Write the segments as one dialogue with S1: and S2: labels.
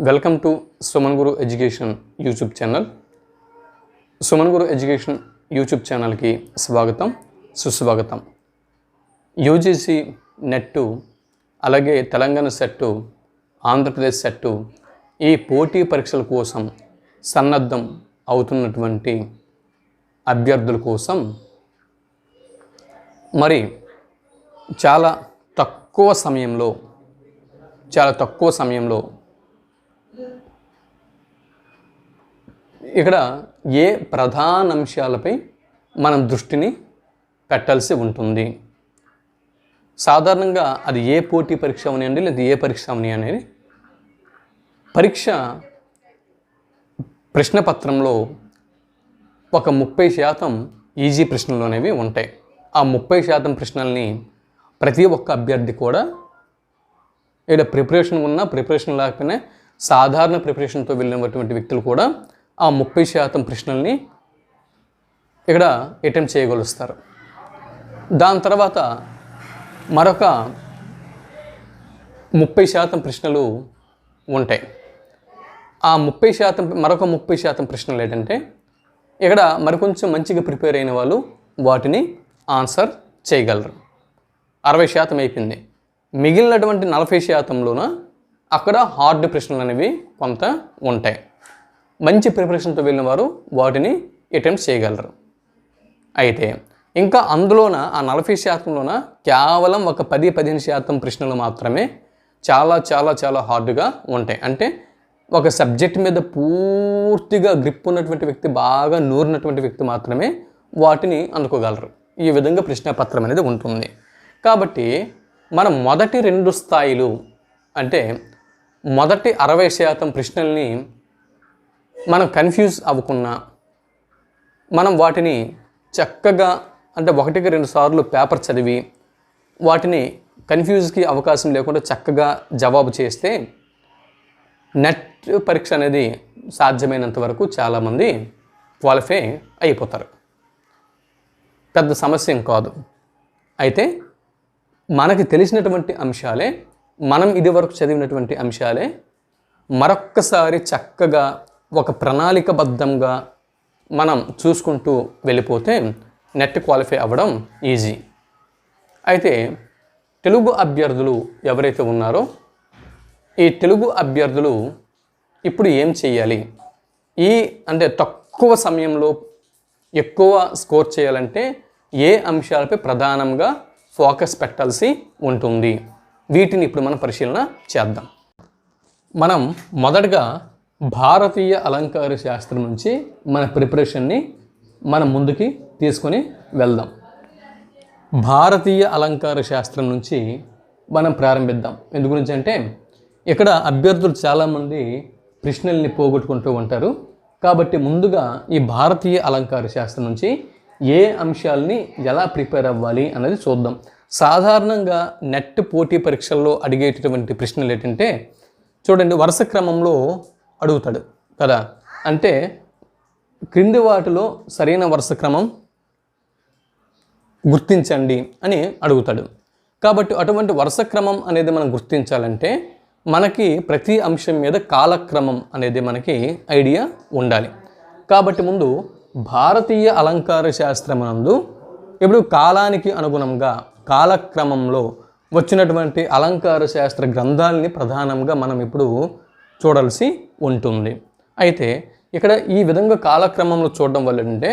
S1: Welcome to Suman Guru education YouTube channel. Suman Guru education YouTube ఛానల్కి స్వాగతం, సుస్వాగతం. యూజీసీ నెట్టు, అలాగే తెలంగాణ సెట్టు, ఆంధ్రప్రదేశ్ సెట్టు, ఈ పోటీ పరీక్షల కోసం సన్నద్ధం అవుతున్నటువంటి అభ్యర్థుల కోసం మరి చాలా తక్కువ సమయంలో ఇక్కడ ఏ ప్రధాన అంశాలపై మనం దృష్టిని పెట్టాల్సి ఉంటుంది. సాధారణంగా అది ఏ పోటీ పరీక్ష అవనివ్వండి లేదా ఏ పరీక్ష అవనివ్వండి, పరీక్ష ప్రశ్నపత్రంలో ఒక 30% ఈజీ ప్రశ్నలు అనేవి ఉంటాయి. ఆ 30% ప్రశ్నల్ని ప్రతి ఒక్క అభ్యర్థి కూడా ఇక్కడ ప్రిపరేషన్ ఉన్నా ప్రిపరేషన్ లేకపోయినా సాధారణ ప్రిపరేషన్తో వెళ్ళినటువంటి వ్యక్తులు కూడా ఆ 30% ప్రశ్నల్ని ఇక్కడ అటెంప్ట్ చేయగలుగుతారు. దాని తర్వాత మరొక 30% ప్రశ్నలు ఉంటాయి. ఆ 30% ప్రశ్నలు ఏంటంటే ఇక్కడ మరికొంచెం మంచిగా ప్రిపేర్ అయిన వాళ్ళు వాటిని ఆన్సర్ చేయగలరు. 60% అయిపోయింది. మిగిలినటువంటి 40%లోన అక్కడ హార్డ్ ప్రశ్నలు అనేవి కొంత ఉంటాయి. మంచి ప్రిపరేషన్తో వెళ్ళిన వారు వాటిని అటెంప్ట్ చేయగలరు. అయితే ఇంకా అందులోన ఆ 40%లోన కేవలం ఒక 10-15% ప్రశ్నలు మాత్రమే చాలా చాలా చాలా హార్డ్గా ఉంటాయి. అంటే ఒక సబ్జెక్ట్ మీద పూర్తిగా గ్రిప్ ఉన్నటువంటి వ్యక్తి, బాగా నూరినటువంటి వ్యక్తి మాత్రమే వాటిని అందుకోగలరు. ఈ విధంగా ప్రశ్నపత్రం అనేది ఉంటుంది. కాబట్టి మనం మొదటి 2 స్థాయిలు అంటే మొదటి 60% ప్రశ్నల్ని మనం కన్ఫ్యూజ్ అవ్వకున్నా, మనం వాటిని చక్కగా అంటే 1-2 సార్లు పేపర్ చదివి వాటిని కన్ఫ్యూజ్కి అవకాశం లేకుండా చక్కగా జవాబు చేస్తే నెట్ పరీక్ష అనేది సాధ్యమైనంత వరకు చాలామంది క్వాలిఫై అయిపోతారు. పెద్ద సమస్య ఏం కాదు. అయితే మనకి తెలిసినటువంటి అంశాలే, మనం ఇదివరకు చదివినటువంటి అంశాలే మరొక్కసారి చక్కగా ఒక ప్రణాళికబద్ధంగా మనం చూసుకుంటూ వెళ్ళిపోతే నెట్ క్వాలిఫై అవ్వడం ఈజీ. అయితే తెలుగు అభ్యర్థులు ఎవరైతే ఉన్నారో ఈ తెలుగు అభ్యర్థులు ఇప్పుడు ఏం చేయాలి? అంటే తక్కువ సమయంలో ఎక్కువ స్కోర్ చేయాలంటే ఏ అంశాలపై ప్రధానంగా ఫోకస్ పెట్టాల్సి ఉంటుంది? వీటిని ఇప్పుడు మనం పరిశీలన చేద్దాం. మనం మొదటగా భారతీయ అలంకార శాస్త్రం నుంచి మన ప్రిపరేషన్ని మనం ముందుకి తీసుకొని వెళ్దాం. భారతీయ అలంకార శాస్త్రం నుంచి మనం ప్రారంభిద్దాం. ఎందు గురించి అంటే ఇక్కడ అభ్యర్థులు చాలామంది ప్రశ్నల్ని పోగొట్టుకుంటూ ఉంటారు. కాబట్టి ముందుగా ఈ భారతీయ అలంకార శాస్త్రం నుంచి ఏ అంశాలని ఎలా ప్రిపేర్ అవ్వాలి అనేది చూద్దాం. సాధారణంగా నెట్ పోటీ పరీక్షల్లో అడిగేటటువంటి ప్రశ్నలు ఏంటంటే చూడండి, వరుస క్రమంలో అడుగుతాడు కదా. అంటే క్రింది వాటిలో సరైన వరుస క్రమం గుర్తించండి అని అడుగుతాడు. కాబట్టి అటువంటి వరుస క్రమం అనేది మనం గుర్తించాలంటే మనకి ప్రతి అంశం మీద కాలక్రమం అనేది మనకి ఐడియా ఉండాలి. కాబట్టి ముందు భారతీయ అలంకార శాస్త్రం నందు ఇప్పుడు కాలానికి అనుగుణంగా కాలక్రమంలో వచ్చినటువంటి అలంకార శాస్త్ర గ్రంథాలని ప్రధానంగా మనం ఇప్పుడు చూడాల్సి ఉంటుంది. అయితే ఇక్కడ ఈ విధంగా కాలక్రమంలో చూడడం వల్ల ఏంటంటే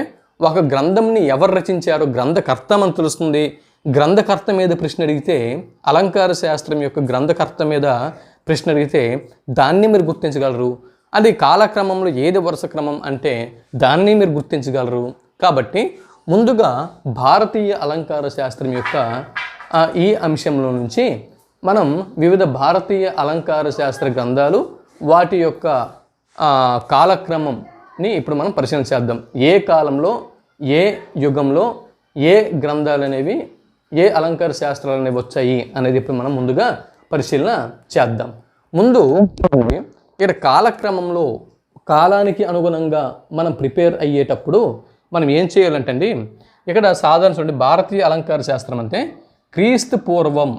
S1: ఒక గ్రంథంని ఎవరు రచించారో గ్రంథకర్త మనకు తెలుస్తుంది. గ్రంథకర్త మీద ప్రశ్న అడిగితే, అలంకార శాస్త్రం యొక్క గ్రంథకర్త మీద ప్రశ్న అడిగితే దాన్ని మీరు గుర్తించగలరు. అది కాలక్రమంలో ఏది వరుస క్రమం అంటే దాన్ని మీరు గుర్తించగలరు. కాబట్టి ముందుగా భారతీయ అలంకార శాస్త్రం యొక్క ఈ అంశంలో నుంచి మనం వివిధ భారతీయ అలంకార శాస్త్ర గ్రంథాలు వాటి యొక్క కాలక్రమంని ఇప్పుడు మనం పరిశీలన చేద్దాం. ఏ కాలంలో ఏ యుగంలో ఏ గ్రంథాలు అనేవి ఏ అలంకార శాస్త్రాలు అనేవి వచ్చాయి అనేది ఇప్పుడు మనం ముందుగా పరిశీలన చేద్దాం. ముందు ఇక్కడ కాలక్రమంలో కాలానికి అనుగుణంగా మనం ప్రిపేర్ అయ్యేటప్పుడు మనం ఏం చేయాలంటే ఇక్కడ సాధారణ చూడండి, భారతీయ అలంకార శాస్త్రం అంటే క్రీస్తు పూర్వం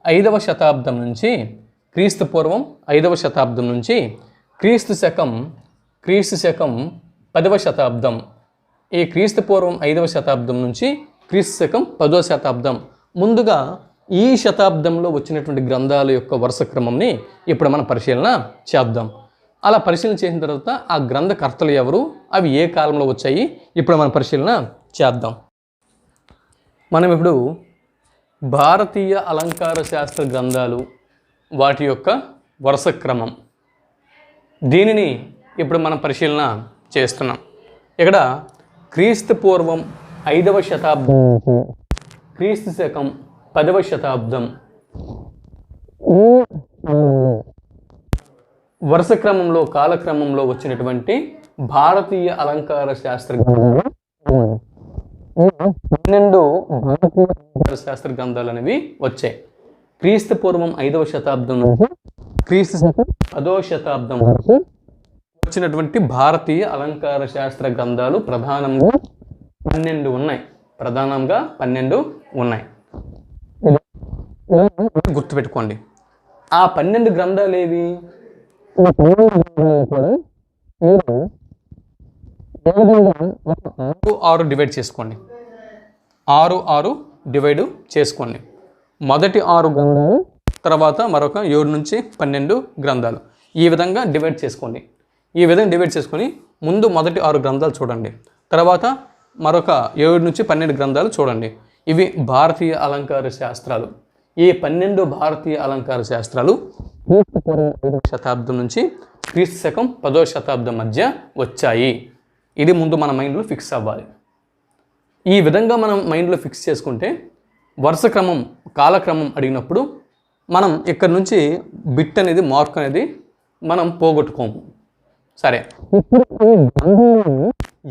S1: 5వ శతాబ్దం నుంచి క్రీస్తు పూర్వం 5వ శతాబ్దం నుంచి క్రీస్తు శకం 10వ శతాబ్దం, ఈ క్రీస్తు పూర్వం 5వ శతాబ్దం నుంచి క్రీస్తు శకం 10వ శతాబ్దం, ముందుగా ఈ శతాబ్దంలో వచ్చినటువంటి గ్రంథాల యొక్క వరుస క్రమంని ఇప్పుడు మనం పరిశీలన చేద్దాం. అలా పరిశీలన చేసిన తర్వాత ఆ గ్రంథకర్తలు ఎవరు, అవి ఏ కాలంలో వచ్చాయి, ఇప్పుడు మనం పరిశీలన చేద్దాం. మనం ఇప్పుడు భారతీయ అలంకార శాస్త్ర గ్రంథాలు, వాటి యొక్క వరుస క్రమం, దీనిని ఇప్పుడు మనం పరిశీలన చేస్తున్నాం. ఇక్కడ క్రీస్తు పూర్వం 5వ శతాబ్దం నుంచి క్రీస్తు శకం 10వ శతాబ్దం వరుస క్రమంలో కాలక్రమంలో వచ్చినటువంటి భారతీయ అలంకార శాస్త్ర గ్రంథాలు 12 భారతీయ అలంకార శాస్త్ర గ్రంథాలు అనేవి వచ్చాయి. క్రీస్తు పూర్వం 5వ శతాబ్దం నుంచి క్రీస్తు శకం 10వ శతాబ్దం వరకు వచ్చినటువంటి భారతీయ అలంకార శాస్త్ర గ్రంథాలు ప్రధానంగా 12 ఉన్నాయి. ప్రధానంగా 12 ఉన్నాయి. గుర్తుపెట్టుకోండి. ఆ 12 గ్రంథాలు ఏవి? 6 డివైడ్ చేసుకోండి. 6 డివైడ్ చేసుకోండి. మొదటి 6 గ్రంథాలు, తర్వాత మరొక 7 నుంచి 12 గ్రంథాలు. ఈ విధంగా డివైడ్ చేసుకోండి. ఈ విధంగా డివైడ్ చేసుకొని ముందు మొదటి 6 గ్రంథాలు చూడండి, తర్వాత మరొక 7 నుంచి 12 గ్రంథాలు చూడండి. ఇవి భారతీయ అలంకార శాస్త్రాలు. ఈ 12 భారతీయ అలంకార శాస్త్రాలు క్రీస్తు పూర్వం 5వ శతాబ్దం నుంచి క్రీస్తు శకం 10వ శతాబ్దం మధ్య వచ్చాయి. ఇది ముందు మన మైండ్లో ఫిక్స్ అవ్వాలి. ఈ విధంగా మనం మైండ్లో ఫిక్స్ చేసుకుంటే వరుస క్రమం, కాలక్రమం అడిగినప్పుడు మనం ఇక్కడ నుంచి బిట్ అనేది, మార్క్ అనేది మనం పోగొట్టుకోము. సరే, ఇప్పుడు ఈ గ్రంథాలను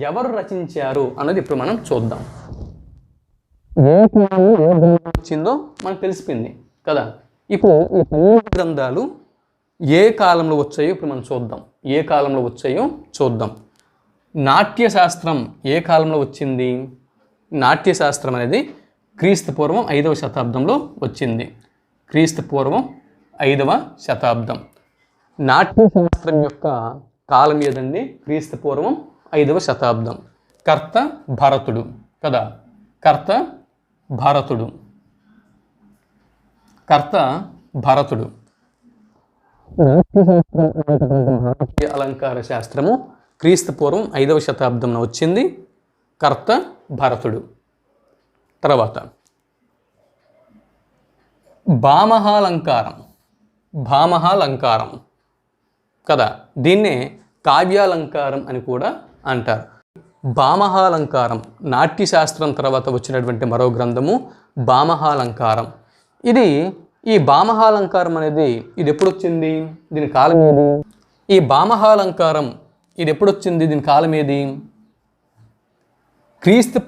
S1: ఎవరు రచించారు అన్నది ఇప్పుడు మనం చూద్దాం. ఏ కాలంలో ఏ గ్రంథం వచ్చిందో మనకు తెలిసిపోయింది కదా. ఇప్పుడు ఈ 12 గ్రంథాలు ఏ కాలంలో వచ్చాయో ఇప్పుడు మనం చూద్దాం. ఏ కాలంలో వచ్చాయో చూద్దాం. నాట్యశాస్త్రం ఏ కాలంలో వచ్చింది? నాట్యశాస్త్రం అనేది క్రీస్తు పూర్వం 5వ శతాబ్దంలో వచ్చింది. క్రీస్తు పూర్వం 5వ శతాబ్దం. నాట్యశాస్త్రం యొక్క కాలం ఏదండి? క్రీస్తు పూర్వం 5వ శతాబ్దం. కర్త భరతుడు కదా. కర్త భరతుడు. భారతీయ అలంకార శాస్త్రము క్రీస్తు పూర్వం 5వ శతాబ్దంలో వచ్చింది. కర్త భరతుడు. తర్వాత భామహాలంకారం కదా. దీన్నే కావ్యాలంకారం అని కూడా అంటారు. భామహాలంకారం నాట్యశాస్త్రం తర్వాత వచ్చినటువంటి మరో గ్రంథము భామహాలంకారం. ఈ భామహాలంకారం అనేది ఇది ఎప్పుడు వచ్చింది? దీని కాలం ఏది? ఈ భామహాలంకారం ఇది ఎప్పుడు వచ్చింది? దీని కాలం ఏది? క్రీస్తు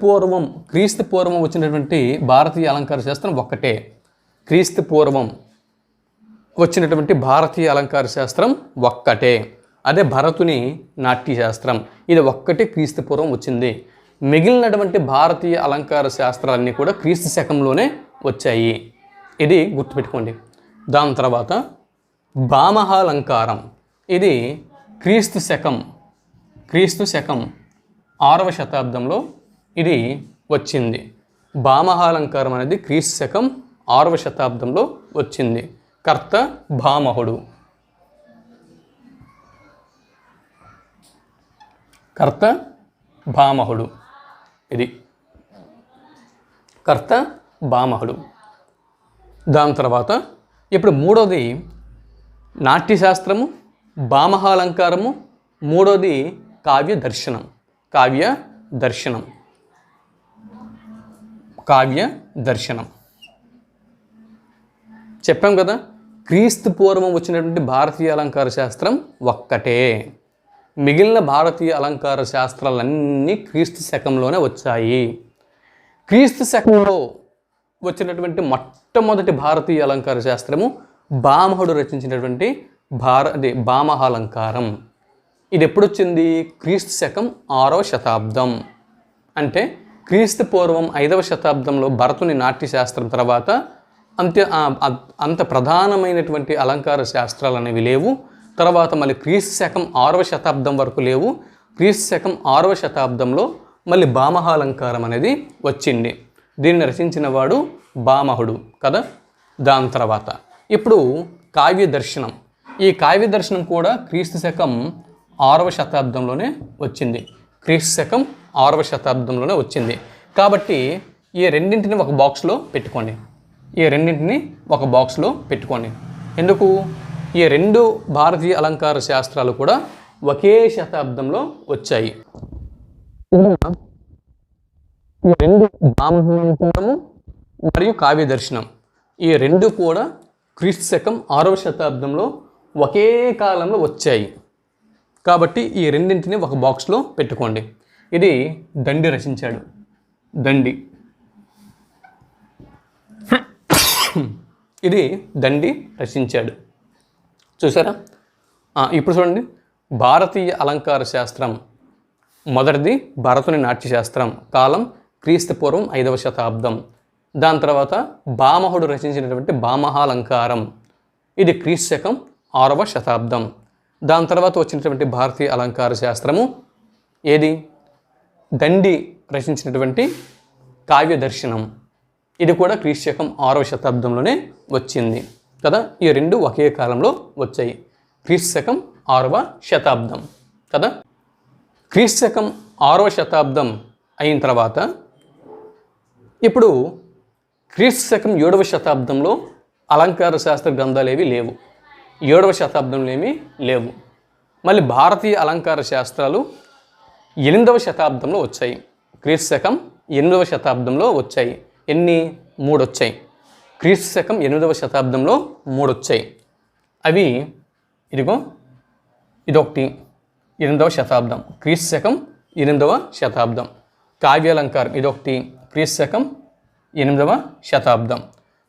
S1: పూర్వం వచ్చినటువంటి భారతీయ అలంకార శాస్త్రం ఒక్కటే. క్రీస్తు పూర్వం వచ్చినటువంటి భారతీయ అలంకార శాస్త్రం ఒక్కటే. అదే భరతుని నాట్యశాస్త్రం. ఇది ఒక్కటే క్రీస్తు పూర్వం వచ్చింది. మిగిలినటువంటి భారతీయ అలంకార శాస్త్రాలన్నీ కూడా క్రీస్తు శకంలోనే వచ్చాయి. ఇది గుర్తుపెట్టుకోండి. దాని తర్వాత భామహాలంకారం. ఇది క్రీస్తు శకం 6వ శతాబ్దంలో ఇది వచ్చింది. భామహాలంకారం అనేది క్రీస్తు శకం 6వ శతాబ్దంలో వచ్చింది. కర్త భామహుడు. ఇది కర్త భామహుడు. దాని తర్వాత ఇప్పుడు మూడోది నాట్యశాస్త్రము, భామహాలంకారము. మూడోది కావ్య దర్శనం. చెప్పాం కదా, క్రీస్తు పూర్వం వచ్చినటువంటి భారతీయ అలంకార శాస్త్రం ఒక్కటే. మిగిలిన భారతీయ అలంకార శాస్త్రాలన్నీ క్రీస్తు శకంలోనే వచ్చాయి. క్రీస్తు శకంలో వచ్చినటువంటి మొట్టమొదటి భారతీయ అలంకార శాస్త్రము భామహుడు రచించినటువంటి భామహాలంకారం. ఇది ఎప్పుడు వచ్చింది? క్రీస్తు శకం 6వ శతాబ్దం. అంటే క్రీస్తు పూర్వం 5వ శతాబ్దంలో భరతుని నాట్యశాస్త్రం తర్వాత అంత ప్రధానమైనటువంటి అలంకార శాస్త్రాలు అనేవి లేవు. తర్వాత మళ్ళీ క్రీస్తు శకం 6వ శతాబ్దం వరకు లేవు. క్రీస్తు శకం 6వ శతాబ్దంలో మళ్ళీ భామహాలంకారం అనేది వచ్చింది. దీన్ని రచించిన వాడు భామహుడు కదా. దాని తర్వాత ఇప్పుడు కావ్య దర్శనం. ఈ కావ్య దర్శనం కూడా క్రీస్తు శకం 6వ శతాబ్దంలోనే వచ్చింది. క్రీస్తు శకం 6వ శతాబ్దంలోనే వచ్చింది. కాబట్టి ఈ రెండింటిని ఒక బాక్స్లో పెట్టుకోండి. ఈ రెండింటిని ఒక బాక్స్లో పెట్టుకోండి. ఎందుకు? ఈ రెండు భారతీయ అలంకార శాస్త్రాలు కూడా ఒకే శతాబ్దంలో వచ్చాయి. ఈ రెండు భామహాలంకారము మరియు కావ్య దర్శనం ఈ రెండు కూడా క్రీస్తు శకం 6వ శతాబ్దంలో ఒకే కాలంలో వచ్చాయి. కాబట్టి ఈ రెండింటిని ఒక బాక్స్లో పెట్టుకోండి. ఇది దండి రచించాడు. దండి ఇది దండి రచించాడు. చూసారా? ఇప్పుడు చూడండి, భారతీయ అలంకార శాస్త్రం మొదటిది భరతుని నాట్యశాస్త్రం, కాలం క్రీస్తు పూర్వం 5వ శతాబ్దం. దాని తర్వాత భామహుడు రచించినటువంటి భామహాలంకారం, ఇది క్రీస్తు శకం 6వ శతాబ్దం. దాని తర్వాత వచ్చినటువంటి భారతీయ అలంకార శాస్త్రము ఏది? దండి రచించినటువంటి కావ్య దర్శనం, ఇది కూడా క్రీస్తు శకం 6వ శతాబ్దంలోనే వచ్చింది కదా. ఈ రెండు ఒకే కాలంలో వచ్చాయి. క్రీస్తు శకం 6వ శతాబ్దం కదా. క్రీస్తు శకం 6వ శతాబ్దం అయిన తర్వాత ఇప్పుడు క్రీస్తు శకం 7వ శతాబ్దంలో అలంకార శాస్త్ర గ్రంథాలు ఏవి లేవు. 7వ శతాబ్దంలో ఏమీ లేవు. మళ్ళీ భారతీయ అలంకార శాస్త్రాలు 8వ శతాబ్దంలో వచ్చాయి. క్రీస్తు శకం 8వ శతాబ్దంలో వచ్చాయి. ఎన్ని? 3 వచ్చాయి. క్రీస్తు శకం 8వ శతాబ్దంలో 3 వచ్చాయి. అవి ఇదిగో, ఇదొకటి 8వ శతాబ్దం, క్రీస్తు శకం 8వ శతాబ్దం. కావ్యాలంకారం ఇదొకటి, క్రీస్తు శకం 8వ శతాబ్దం.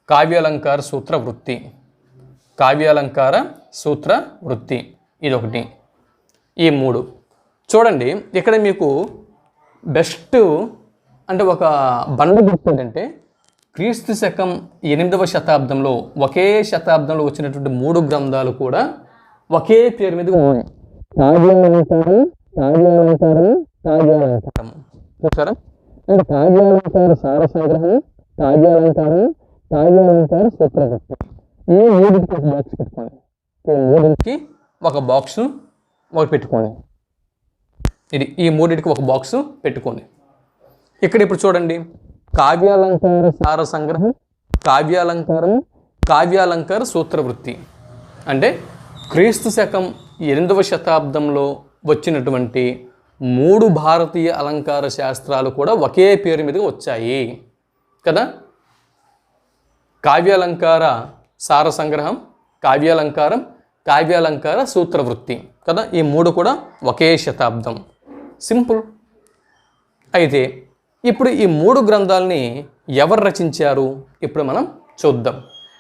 S1: కావ్యాలంకార సూత్ర వృత్తి, కావ్యాలంకార సూత్ర వృత్తి ఇదొకటి. ఈ 3 చూడండి. ఇక్కడ మీకు బెస్ట్ అంటే ఒక బండ గుర్తు ఏంటంటే, క్రీస్తు శకం 8వ శతాబ్దంలో ఒకే శతాబ్దంలో వచ్చినటువంటి 3 గ్రంథాలు కూడా ఒకే పేరు మీద ఉన్నాయి. కావ్యాలంకారం, కావ్యాలంకారం, కావ్యాలంకారం. చూసారా? అంటే కావ్యాలంకార సార సంగ్రహం, కావ్యాలంకారం, కావ్యాలంకార సూత్రవృత్తి. ఈ 3కి ఒక బాక్స్ పెట్టుకోండి. ఈ 3కి ఒక బాక్స్ ఒకటి పెట్టుకోండి. ఇది ఈ 3కి ఒక బాక్స్ పెట్టుకోండి. ఇక్కడ ఇప్పుడు చూడండి, కావ్యాలంకార సార సంగ్రహం, కావ్యాలంకారం, కావ్యాలంకార సూత్రవృత్తి. అంటే క్రీస్తు శకం 8వ శతాబ్దంలో వచ్చినటువంటి 3 భారతీయ అలంకార శాస్త్రాలు కూడా ఒకే పేరు మీదుగా వచ్చాయి కదా. కావ్యాలంకార సార సంగ్రహం, కావ్యాలంకారం, కావ్యాలంకార సూత్రవృత్తి కదా. ఈ 3 కూడా ఒకే శతాబ్దం. సింపుల్. అయితే ఇప్పుడు ఈ 3 గ్రంథాలని ఎవరు రచించారు ఇప్పుడు మనం చూద్దాం.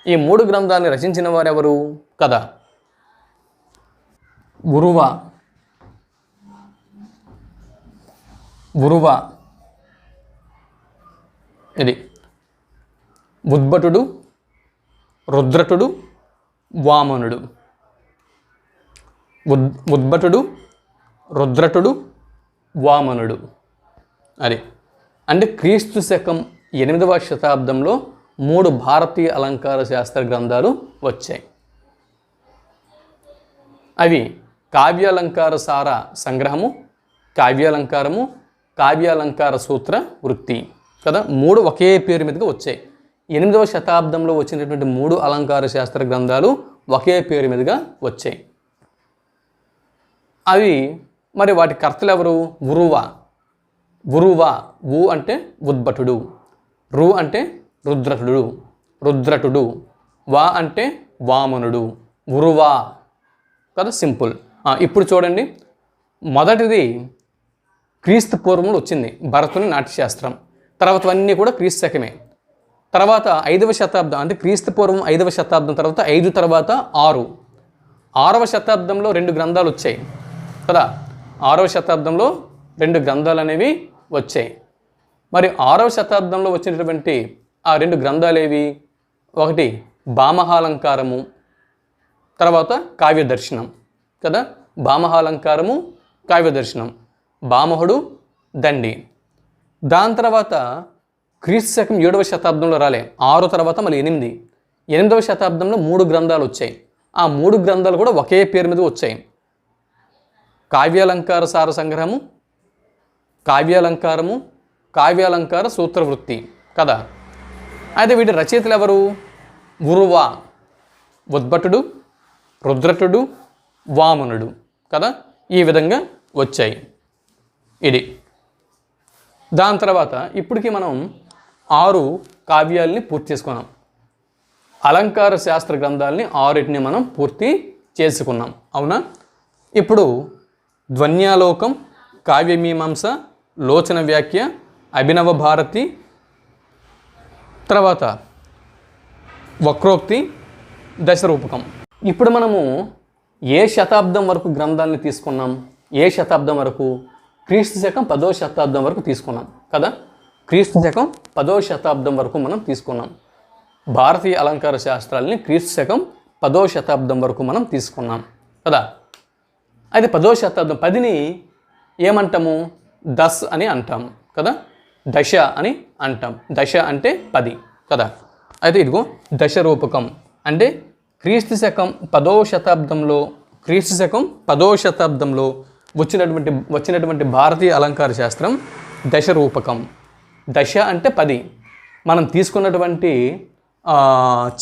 S1: ఈ 3 గ్రంథాలని రచించిన వారు ఎవరు కదా? ఉరువ, ఇది ఉద్భటుడు, రుద్రటుడు, వామనుడు. ఉద్భటుడు, రుద్రటుడు, వామనుడు. అది అంటే క్రీస్తు శకం 8వ శతాబ్దంలో 3 భారతీయ అలంకార శాస్త్ర గ్రంథాలు వచ్చాయి. అవి కావ్యాలంకార సార సంగ్రహము, కావ్యాలంకారము, కావ్యాలంకార సూత్ర వృత్తి కదా. 3 ఒకే పేరు మీదుగా వచ్చాయి. 8వ శతాబ్దంలో వచ్చినటువంటి 3 అలంకార శాస్త్ర గ్రంథాలు ఒకే పేరు మీదుగా వచ్చాయి. అవి మరి వాటి కర్తలు ఎవరు? ఉరువ. వు అంటే ఉద్భటుడు, రు అంటే రుద్రటుడు, వా అంటే వామనుడు. ఉరువా కదా. సింపుల్. ఇప్పుడు చూడండి, మొదటిది క్రీస్తు పూర్వంలో వచ్చింది భరతుని నాట్యశాస్త్రం. తర్వాత అన్నీ కూడా క్రీస్తు శకమే. తర్వాత 5వ శతాబ్దం అంటే క్రీస్తు పూర్వం 5వ శతాబ్దం తర్వాత 5 తర్వాత 6. 6వ శతాబ్దంలో 2 గ్రంథాలు వచ్చాయి కదా. 6వ శతాబ్దంలో 2 గ్రంథాలు అనేవి వచ్చాయి. మరి 6వ శతాబ్దంలో వచ్చినటువంటి ఆ 2 గ్రంథాలు ఏవి? ఒకటి భామహాలంకారము, తర్వాత కావ్యదర్శనం కదా. భామహాలంకారము, కావ్యదర్శనం, భామహుడు, దండి. దాని తర్వాత క్రీస్తు శకం 7వ శతాబ్దంలో రాలే, 6 తర్వాత మళ్ళీ 8వ శతాబ్దంలో 3 గ్రంథాలు వచ్చాయి. ఆ 3 గ్రంథాలు కూడా ఒకే పేరు మీద వచ్చాయి. కావ్యాలంకార సార సంగ్రహము, కావ్యాలంకారము, కావ్యాలంకార సూత్రవృత్తి కదా. అయితే వీటి రచయితలు ఎవరు? ఉరువ, ఉద్భటుడు, రుద్రటుడు, వామనుడు కదా. ఈ విధంగా వచ్చాయి. ఇది దాని తర్వాత ఇప్పటికీ మనం 6 కావ్యాలని పూర్తి చేసుకున్నాం. అలంకార శాస్త్ర గ్రంథాలని 6ని మనం పూర్తి చేసుకున్నాం, అవునా. ఇప్పుడు ధ్వన్యాలోకం, కావ్యమీమాంస, లోచన వ్యాఖ్య, అభినవ భారతి, తర్వాత వక్రోక్తి, దశరూపకం. ఇప్పుడు మనము ఏ శతాబ్దం వరకు గ్రంథాలని తీసుకున్నాం? ఏ శతాబ్దం వరకు? క్రీస్తు శకం 10వ శతాబ్దం వరకు తీసుకున్నాం కదా. క్రీస్తు శకం 10వ శతాబ్దం వరకు మనం తీసుకున్నాం. భారతీయ అలంకార శాస్త్రాలని క్రీస్తు శకం 10వ శతాబ్దం వరకు మనం తీసుకున్నాం కదా. అయితే 10వ శతాబ్దం 10ని ఏమంటాము? దశ అని అంటాము కదా. దశ అని అంటాం. దశ అంటే 10 కదా. అయితే ఇదిగో దశరూపకం అంటే క్రీస్తు శకం 10వ శతాబ్దంలో వచ్చినటువంటి భారతీయ అలంకార శాస్త్రం దశరూపకం. దశ అంటే 10. మనం తీసుకున్నటువంటి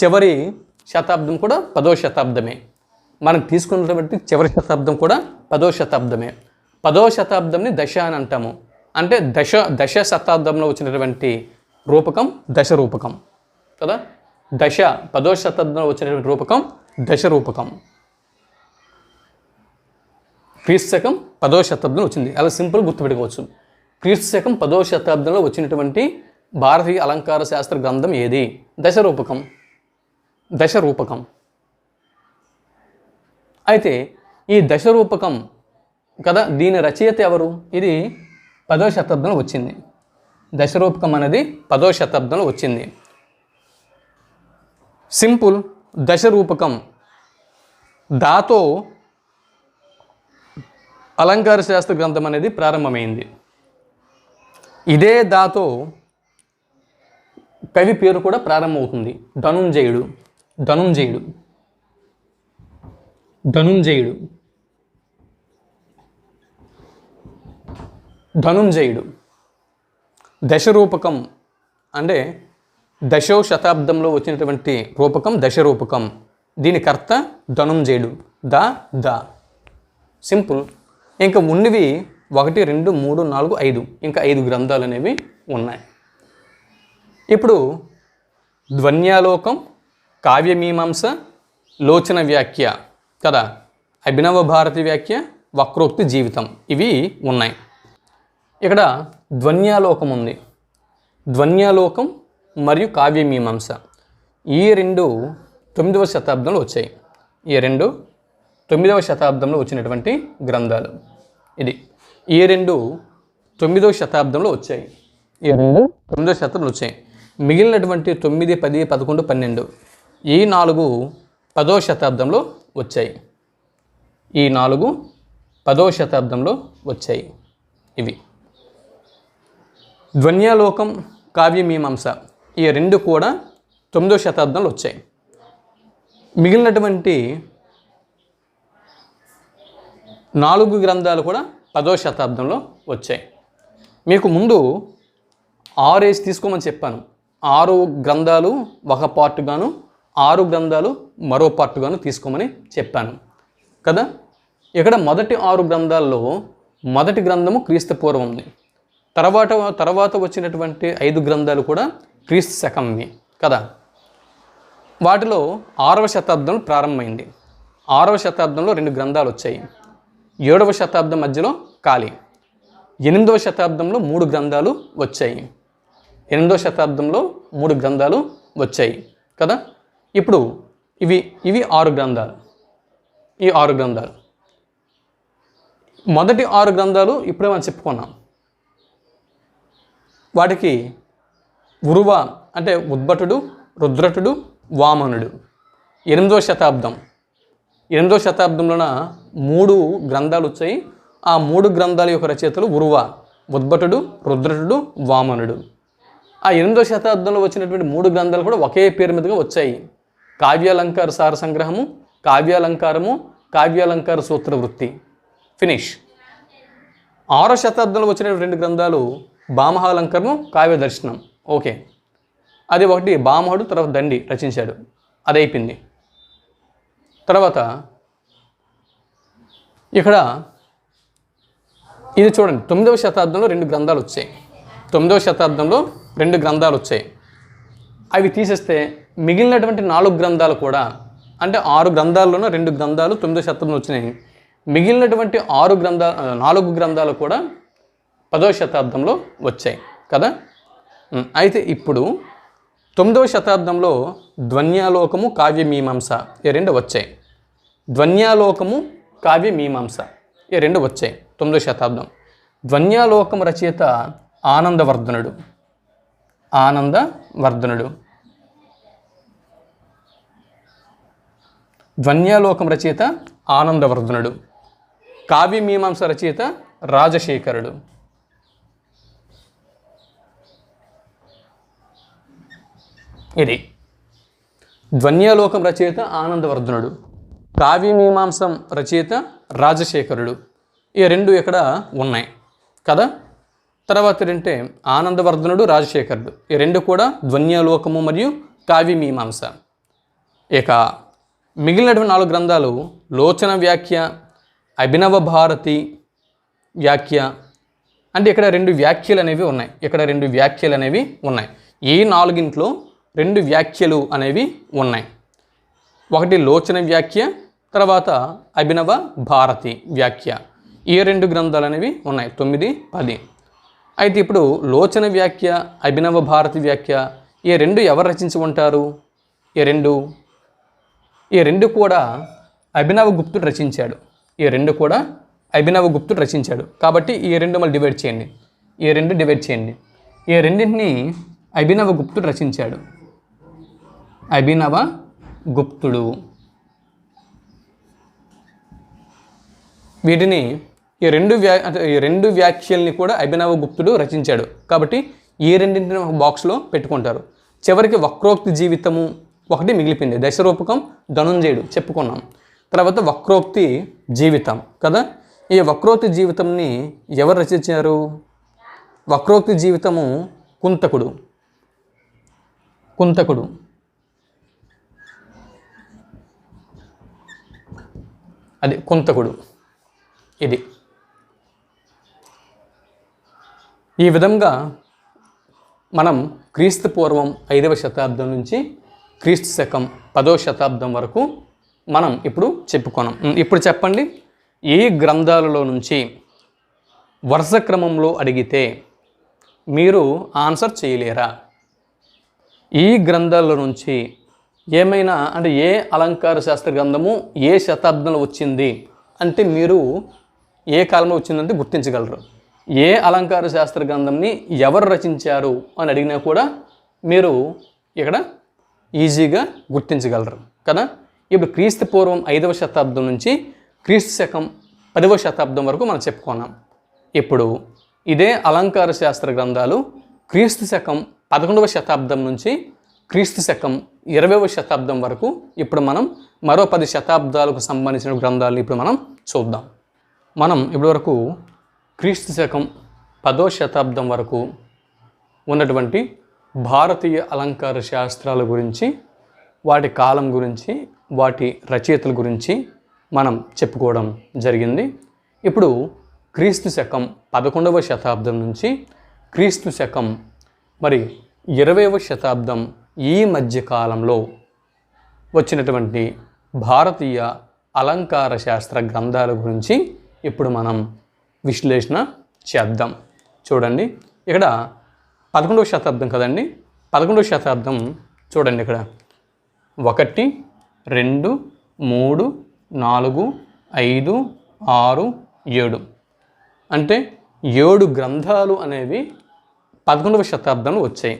S1: చివరి శతాబ్దం కూడా 10వ శతాబ్దమే. మనం తీసుకున్నటువంటి చివరి శతాబ్దం కూడా 10వ శతాబ్దమే. 10వ శతాబ్దంని దశ అని అంటాము. అంటే దశ శతాబ్దంలో వచ్చినటువంటి రూపకం దశరూపకం కదా. 10వ శతాబ్దంలో వచ్చినటువంటి రూపకం దశరూపకం. క్రీస్తు శకం 10వ శతాబ్దంలో వచ్చింది. అలా సింపుల్ గుర్తుపెట్టుకోవచ్చు. క్రీస్తు శకం 10వ శతాబ్దంలో వచ్చినటువంటి భారతీయ అలంకార శాస్త్ర గ్రంథం ఏది? దశరూపకం. దశరూపకం. అయితే ఈ దశరూపకం కదా, దీని రచయిత ఎవరు? ఇది 10వ శతాబ్దంలో వచ్చింది. దశరూపకం అనేది 10వ శతాబ్దంలో వచ్చింది. సింపుల్. దశరూపకం దాతో అలంకార శాస్త్ర గ్రంథం అనేది ప్రారంభమైంది. ఇదే దాతో కవి పేరు కూడా ప్రారంభమవుతుంది. ధనుంజయుడు. ధనుంజయుడు. ధనుంజయుడు. ధనుంజయుడు. దశరూపకం అంటే 10వ శతాబ్దంలో వచ్చినటువంటి రూపకం దశరూపకం. దీని కర్త ధనుంజయుడు. The simple. ఇంకా ఉన్నవి 1, 2, 3, 4, 5 ఇంకా 5 గ్రంథాలు అనేవి ఉన్నాయి. ఇప్పుడు ధ్వన్యాలోకం, కావ్యమీమాంస, లోచన వ్యాఖ్య కదా, అభినవ భారతి వ్యాఖ్య, వక్రోక్తి జీవితం ఇవి ఉన్నాయి. ఇక్కడ ధ్వన్యాలోకం ఉంది. ధ్వన్యాలోకం మరియు కావ్యమీమాంస ఈ 2 9వ శతాబ్దంలో వచ్చాయి. ఈ 2 9వ శతాబ్దంలో వచ్చినటువంటి గ్రంథాలు. ఈ 2 9వ శతాబ్దంలో వచ్చాయి. ఈ 2 9వ శతాబ్దంలో వచ్చాయి. మిగిలినటువంటి 9, 10, 11, 12 ఈ 4 10వ శతాబ్దంలో వచ్చాయి. ఈ 4 10వ శతాబ్దంలో వచ్చాయి. ఇవి ధ్వన్యాలోకం, కావ్యమీమాంస ఈ 2 కూడా 9వ శతాబ్దంలో వచ్చాయి. మిగిలినటువంటి 4 గ్రంథాలు కూడా 10వ శతాబ్దంలో వచ్చాయి. మీకు ముందు 6 తీసుకోమని చెప్పాను. 6 గ్రంథాలు ఒక పార్టుగాను, 6 గ్రంథాలు మరో పార్టుగాను తీసుకోమని చెప్పాను కదా. ఇక్కడ మొదటి 6 గ్రంథాల్లో మొదటి గ్రంథము క్రీస్తు పూర్వం ఉంది. తర్వాత వచ్చినటువంటి 5 గ్రంథాలు కూడా క్రీస్తు శకంవి కదా. వాటిలో 6వ శతాబ్దంలో ప్రారంభమైంది. 6వ శతాబ్దంలో 2 గ్రంథాలు వచ్చాయి. 7వ శతాబ్దం మధ్యలో ఖాళీ. 8వ శతాబ్దంలో 3 గ్రంథాలు వచ్చాయి. 8వ శతాబ్దంలో 3 గ్రంథాలు వచ్చాయి కదా. ఇప్పుడు ఇవి 6 గ్రంథాలు. ఈ 6 గ్రంథాలు మొదటి 6 గ్రంథాలు ఇప్పుడే మనం చెప్పుకున్నాం. వాటికి ఉరువ అంటే ఉద్భటుడు, రుద్రటుడు, వామనుడు. 8వ శతాబ్దం 8వ శతాబ్దంలోన 3 గ్రంథాలు వచ్చాయి. ఆ 3 గ్రంథాల యొక్క రచయితలు ఉర్వ, ఉద్భటుడు, రుద్రటుడు, వామనుడు. ఆ 8వ శతాబ్దంలో వచ్చినటువంటి 3 గ్రంథాలు కూడా ఒకే పేరు మీదుగా వచ్చాయి. కావ్యాలంకార సార సంగ్రహము, కావ్యాలంకారము, కావ్యాలంకార సూత్రవృత్తి. ఫినిష్. 6వ శతాబ్దంలో వచ్చిన 2 గ్రంథాలు భామహాలంకరము, కావ్య దర్శనం. ఓకే, అది ఒకటి భామహుడు, తర్వాత దండి రచించాడు, అది అయిపోయింది. తర్వాత ఇక్కడ ఇది చూడండి, 9వ శతాబ్దంలో 2 గ్రంథాలు వచ్చాయి. 9వ శతాబ్దంలో 2 గ్రంథాలు వచ్చాయి. అవి తీసేస్తే మిగిలినటువంటి 4 గ్రంథాలు కూడా, అంటే 6 గ్రంథాల్లోనూ 2 గ్రంథాలు 9వ శతాబ్దంలో వచ్చినాయి. మిగిలినటువంటి 4 గ్రంథాలు కూడా 10వ శతాబ్దంలో వచ్చాయి కదా. అయితే ఇప్పుడు 9వ శతాబ్దంలో ధ్వన్యాలోకము, కావ్యమీమాంస ఈ 2 వచ్చాయి. ధ్వన్యాలోకము, కావ్యమీమాంస ఈ 2 వచ్చాయి 9వ శతాబ్దం. ధ్వన్యాలోకం రచయిత ఆనందవర్ధనుడు. ధ్వన్యాలోకం రచయిత ఆనందవర్ధనుడు. కావ్యమీమాంస రచయిత రాజశేఖరుడు. ఇది ధ్వన్యాలోకం రచయిత ఆనందవర్ధనుడు, కావ్యమీమాంసం రచయిత రాజశేఖరుడు. ఈ 2 ఇక్కడ ఉన్నాయి కదా. తర్వాత ఏంటంటే ఆనందవర్ధనుడు, రాజశేఖరుడు ఈ 2 కూడా ధ్వన్యాలోకము మరియు కావ్యమీమాంస. ఇక మిగిలినటువంటి 4 గ్రంథాలు లోచన వ్యాఖ్య, అభినవ భారతి వ్యాఖ్య. అంటే ఇక్కడ 2 వ్యాఖ్యలు అనేవి ఉన్నాయి. ఈ 4గింట్లో 2 వ్యాఖ్యలు అనేవి ఉన్నాయి. ఒకటి లోచన వ్యాఖ్య, తర్వాత అభినవ భారతి వ్యాఖ్య. ఈ 2 గ్రంథాలు అనేవి ఉన్నాయి 9, 10. అయితే ఇప్పుడు లోచన వ్యాఖ్య, అభినవ భారతి వ్యాఖ్య ఈ 2 ఎవరు రచించి ఉంటారు? ఈ రెండు కూడా అభినవ గుప్తుడు రచించాడు. కాబట్టి ఈ 2 మళ్ళీ డివైడ్ చేయండి. ఈ రెండింటిని అభినవ గుప్తుడు రచించాడు. అభినవ గుప్తుడు. వీటిని ఈ 2 వ్యాఖ్యల్ని కూడా అభినవ గుప్తుడు రచించాడు. కాబట్టి ఈ రెండింటిని ఒక బాక్స్లో పెట్టుకుంటారు. చివరికి వక్రోక్తి జీవితము ఒకటి మిగిలిపోయింది. దశరూపకం ధనుంజయుడు చెప్పుకున్నాం. తర్వాత వక్రోక్తి జీవితం కదా. ఈ వక్రోక్తి జీవితంని ఎవరు రచించారు? వక్రోక్తి జీవితము కుంతకుడు. అది కుంతకుడు. ఇది ఈ విధంగా మనం క్రీస్తు పూర్వం 5వ శతాబ్దం నుంచి క్రీస్తు శకం 10వ శతాబ్దం వరకు మనం ఇప్పుడు చెప్పుకున్నాం. ఇప్పుడు చెప్పండి, ఈ గ్రంథాలలో నుంచి వరుస క్రమంలో అడిగితే మీరు ఆన్సర్ చేయలేరా? ఈ గ్రంథాల నుంచి ఏమైనా అంటే ఏ అలంకార శాస్త్ర గ్రంథము ఏ శతాబ్దంలో వచ్చింది అంటే మీరు ఏ కాలంలో వచ్చిందంటే గుర్తించగలరు. ఏ అలంకార శాస్త్ర గ్రంథంని ఎవరు రచించారు అని అడిగినా కూడా మీరు ఇక్కడ ఈజీగా గుర్తించగలరు కదా. ఇప్పుడు క్రీస్తు పూర్వం 5వ శతాబ్దం నుంచి క్రీస్తు శకం 10వ శతాబ్దం వరకు మనం చెప్పుకున్నాం. ఇప్పుడు ఇదే అలంకార శాస్త్ర గ్రంథాలు క్రీస్తు శకం 11వ శతాబ్దం నుంచి క్రీస్తు శకం 20వ శతాబ్దం వరకు ఇప్పుడు మనం మరో 10 శతాబ్దాలకు సంబంధించిన గ్రంథాలను ఇప్పుడు మనం చూద్దాం. మనం ఇప్పటివరకు క్రీస్తు శకం 10వ శతాబ్దం వరకు ఉన్నటువంటి భారతీయ అలంకార శాస్త్రాల గురించి, వాటి కాలం గురించి, వాటి రచయితల గురించి మనం చెప్పుకోవడం జరిగింది. ఇప్పుడు క్రీస్తు శకం 11వ శతాబ్దం నుంచి క్రీస్తు శకం 20వ శతాబ్దం ఈ మధ్యకాలంలో వచ్చినటువంటి భారతీయ అలంకార శాస్త్ర గ్రంథాల గురించి ఇప్పుడు మనం విశ్లేషణ చేద్దాం. చూడండి, ఇక్కడ 11వ శతాబ్దం కదండి. 11వ శతాబ్దం చూడండి, ఇక్కడ 1, 2, 3, 4, 5, 6, 7 అంటే 7 గ్రంథాలు అనేవి 11వ శతాబ్దంలో వచ్చాయి.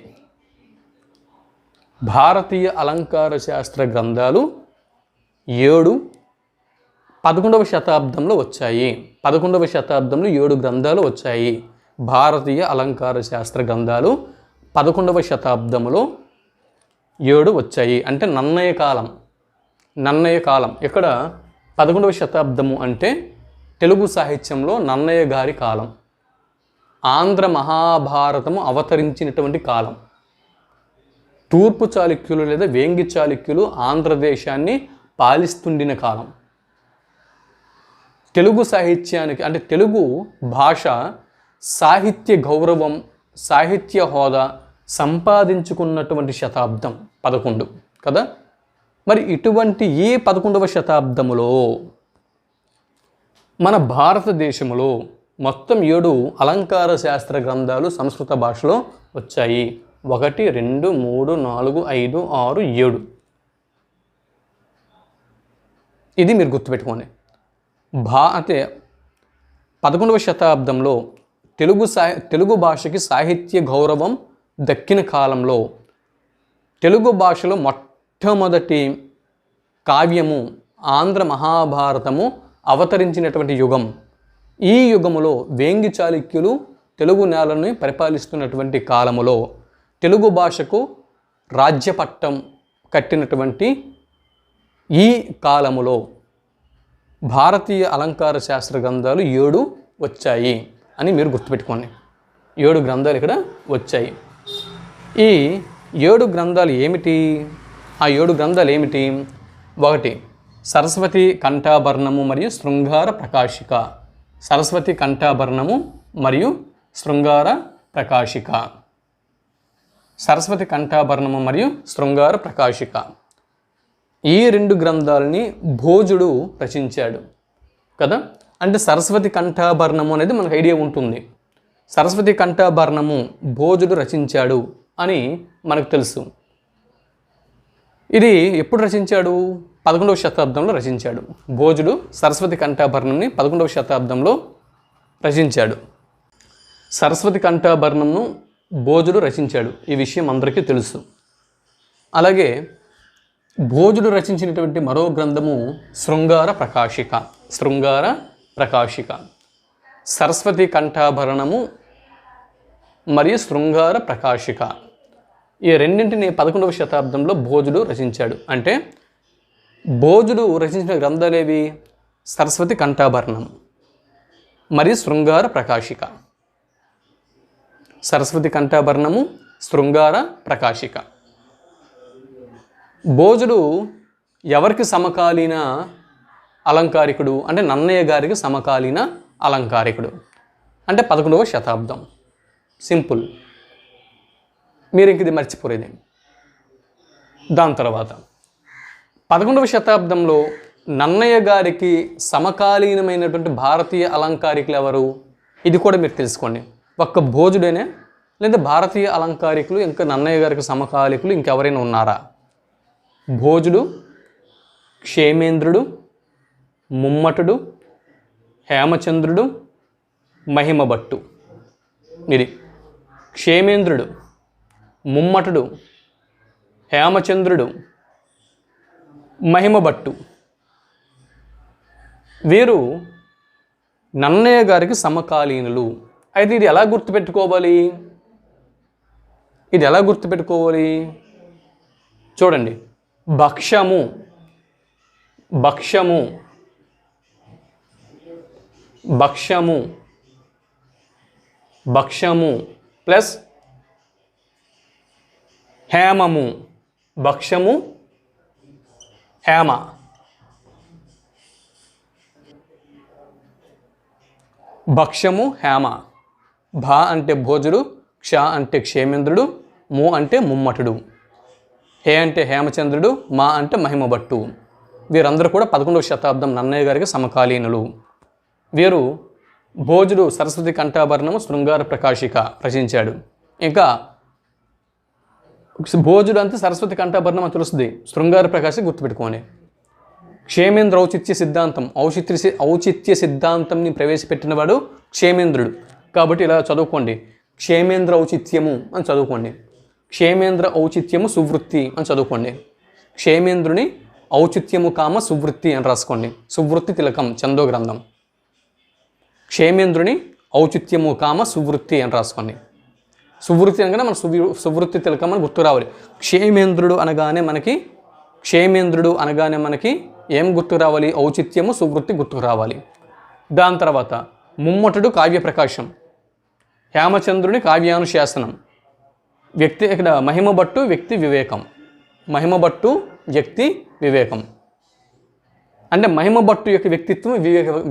S1: భారతీయ అలంకార శాస్త్ర గ్రంథాలు 7 11వ శతాబ్దంలో వచ్చాయి. 11వ శతాబ్దంలో 7 గ్రంథాలు వచ్చాయి. భారతీయ అలంకార శాస్త్ర గ్రంథాలు 11వ శతాబ్దంలో 7 వచ్చాయి. అంటే నన్నయ కాలం. ఇక్కడ 11వ శతాబ్దము అంటే తెలుగు సాహిత్యంలో నన్నయ్య గారి కాలం. ఆంధ్ర మహాభారతము అవతరించినటువంటి కాలం. తూర్పు చాళుక్యులు లేదా వేంగి చాళుక్యులు ఆంధ్రదేశాన్ని పాలిస్తుండిన కాలం. తెలుగు సాహిత్యానికి అంటే తెలుగు భాష సాహిత్య గౌరవం, సాహిత్య హోదా సంపాదించుకున్నటువంటి శతాబ్దం 11 కదా. మరి ఇటువంటి ఈ 11వ శతాబ్దములో మన భారతదేశంలో మొత్తం 7 అలంకార శాస్త్ర గ్రంథాలు సంస్కృత భాషలో వచ్చాయి. 1 2 3 4 5 6 7. ఇది మీరు గుర్తుపెట్టుకోండి. అంటే 11వ శతాబ్దంలో తెలుగు భాషకి సాహిత్య గౌరవం దక్కిన కాలంలో తెలుగు భాషలో మొట్టమొదటి కావ్యము ఆంధ్ర మహాభారతము అవతరించినటువంటి యుగం. ఈ యుగములో వేంగి చాళుక్యులు తెలుగు నేలను పరిపాలిస్తున్నటువంటి కాలములో తెలుగు భాషకు రాజ్యపట్టం కట్టినటువంటి ఈ కాలములో భారతీయ అలంకార శాస్త్ర గ్రంథాలు 7 వచ్చాయి అని మీరు గుర్తుపెట్టుకోండి. 7 గ్రంథాలు ఇక్కడ వచ్చాయి. ఈ 7 గ్రంథాలు ఏమిటి? ఆ 7 గ్రంథాలు ఏమిటి? 1 సరస్వతి కంఠాభరణము మరియు శృంగార ప్రకాశిక. సరస్వతి కంఠాభరణము మరియు శృంగార ప్రకాశిక. సరస్వతి కంఠాభరణము మరియు శృంగార ప్రకాశిక. ఈ 2 గ్రంథాలని భోజుడు రచించాడు కదా. అంటే సరస్వతి కంఠాభరణము అనేది మనకు ఐడియా ఉంటుంది. సరస్వతి కంఠాభరణము భోజుడు రచించాడు అని మనకు తెలుసు. ఇది ఎప్పుడు రచించాడు? 11వ శతాబ్దంలో రచించాడు. భోజుడు సరస్వతి కంఠాభరణంని 11వ శతాబ్దంలో రచించాడు. సరస్వతి కంఠాభరణంను భోజుడు రచించాడు. ఈ విషయం అందరికీ తెలుసు. అలాగే భోజుడు రచించినటువంటి మరో గ్రంథము శృంగార ప్రకాశిక. శృంగార ప్రకాశిక. సరస్వతి కంఠాభరణము మరియు శృంగార ప్రకాశిక. ఈ రెండింటిని 11వ శతాబ్దంలో భోజుడు రచించాడు. అంటే భోజుడు రచించిన గ్రంథాలేవి? సరస్వతి కంఠాభరణం మరియు శృంగార ప్రకాశిక. సరస్వతి కంఠాభరణము, శృంగార ప్రకాశిక. భోజుడు ఎవరికి సమకాలీన అలంకారికుడు అంటే నన్నయ్య గారికి సమకాలీన అలంకారికుడు. అంటే 11వ శతాబ్దం. సింపుల్. మీరు ఇంక ఇది మర్చిపోరేది. దాని తర్వాత 11వ శతాబ్దంలో నన్నయ్య గారికి సమకాలీనమైనటువంటి భారతీయ అలంకారికులు ఎవరు? ఇది కూడా మీరు తెలుసుకోండి. ఒక్క భోజుడేనే లేదా భారతీయ అలంకారికులు ఇంకా నన్నయ్య గారికి సమకాలికులు ఇంకెవరైనా ఉన్నారా? భోజుడు, క్షేమేంద్రుడు, ముమ్మటుడు, హేమచంద్రుడు, మహిమభట్టు. ఇది క్షేమేంద్రుడు, ముమ్మటుడు, హేమచంద్రుడు, మహిమభట్టు. వీరు నన్నయ్య గారికి సమకాలీనులు. అయితే ఇది ఎలా గుర్తుపెట్టుకోవాలి? చూడండి. భక్ష్యము ప్లస్ హేమము. భక్ష్యము, హేమ. భక్ష్యము, హేమ. భా అంటే భోజుడు, క్ష అంటే క్షేమేంద్రుడు, ము అంటే ముమ్మటుడు, హే అంటే హేమచంద్రుడు, మా అంటే మహిమభట్టు. వీరందరూ కూడా 11వ శతాబ్దం నన్నయ్య గారికి సమకాలీనులు. వీరు భోజుడు సరస్వతి కంఠాభరణము, శృంగార ప్రకాశిక రచించాడు. ఇంకా భోజుడు అంతా సరస్వతి కంఠాభరణం అని తెలుస్తుంది. శృంగార ప్రకాశిక గుర్తుపెట్టుకోండి. క్షేమేంద్ర ఔచిత్య సిద్ధాంతంని ప్రవేశపెట్టినవాడు క్షేమేంద్రుడు. కాబట్టి ఇలా చదువుకోండి. క్షేమేంద్ర ఔచిత్యము అని చదువుకోండి. క్షేమేంద్ర ఔచిత్యము సువృత్తి అని చదువుకోండి. క్షేమేంద్రుని ఔచిత్యము కామ సువృత్తి అని రాసుకోండి. సువృత్తి తిలకం చందో గ్రంథం. క్షేమేంద్రుని ఔచిత్యము కామ సువృత్తి అని రాసుకోండి. సువృత్తి అనగానే మన సువృత్తి తిలకం అని గుర్తు రావాలి. క్షేమేంద్రుడు అనగానే మనకి ఏం గుర్తు రావాలి? ఔచిత్యము సువృత్తి గుర్తుకు రావాలి. దాని తర్వాత ముమ్మటుడు కావ్య ప్రకాశం, హేమచంద్రుని కావ్యానుశాసనం, వ్యక్తి ఇక్కడ మహిమభట్టు వ్యక్తి వివేకం. మహిమభట్టు వ్యక్తి వివేకం అంటే మహిమభట్టు యొక్క వ్యక్తిత్వం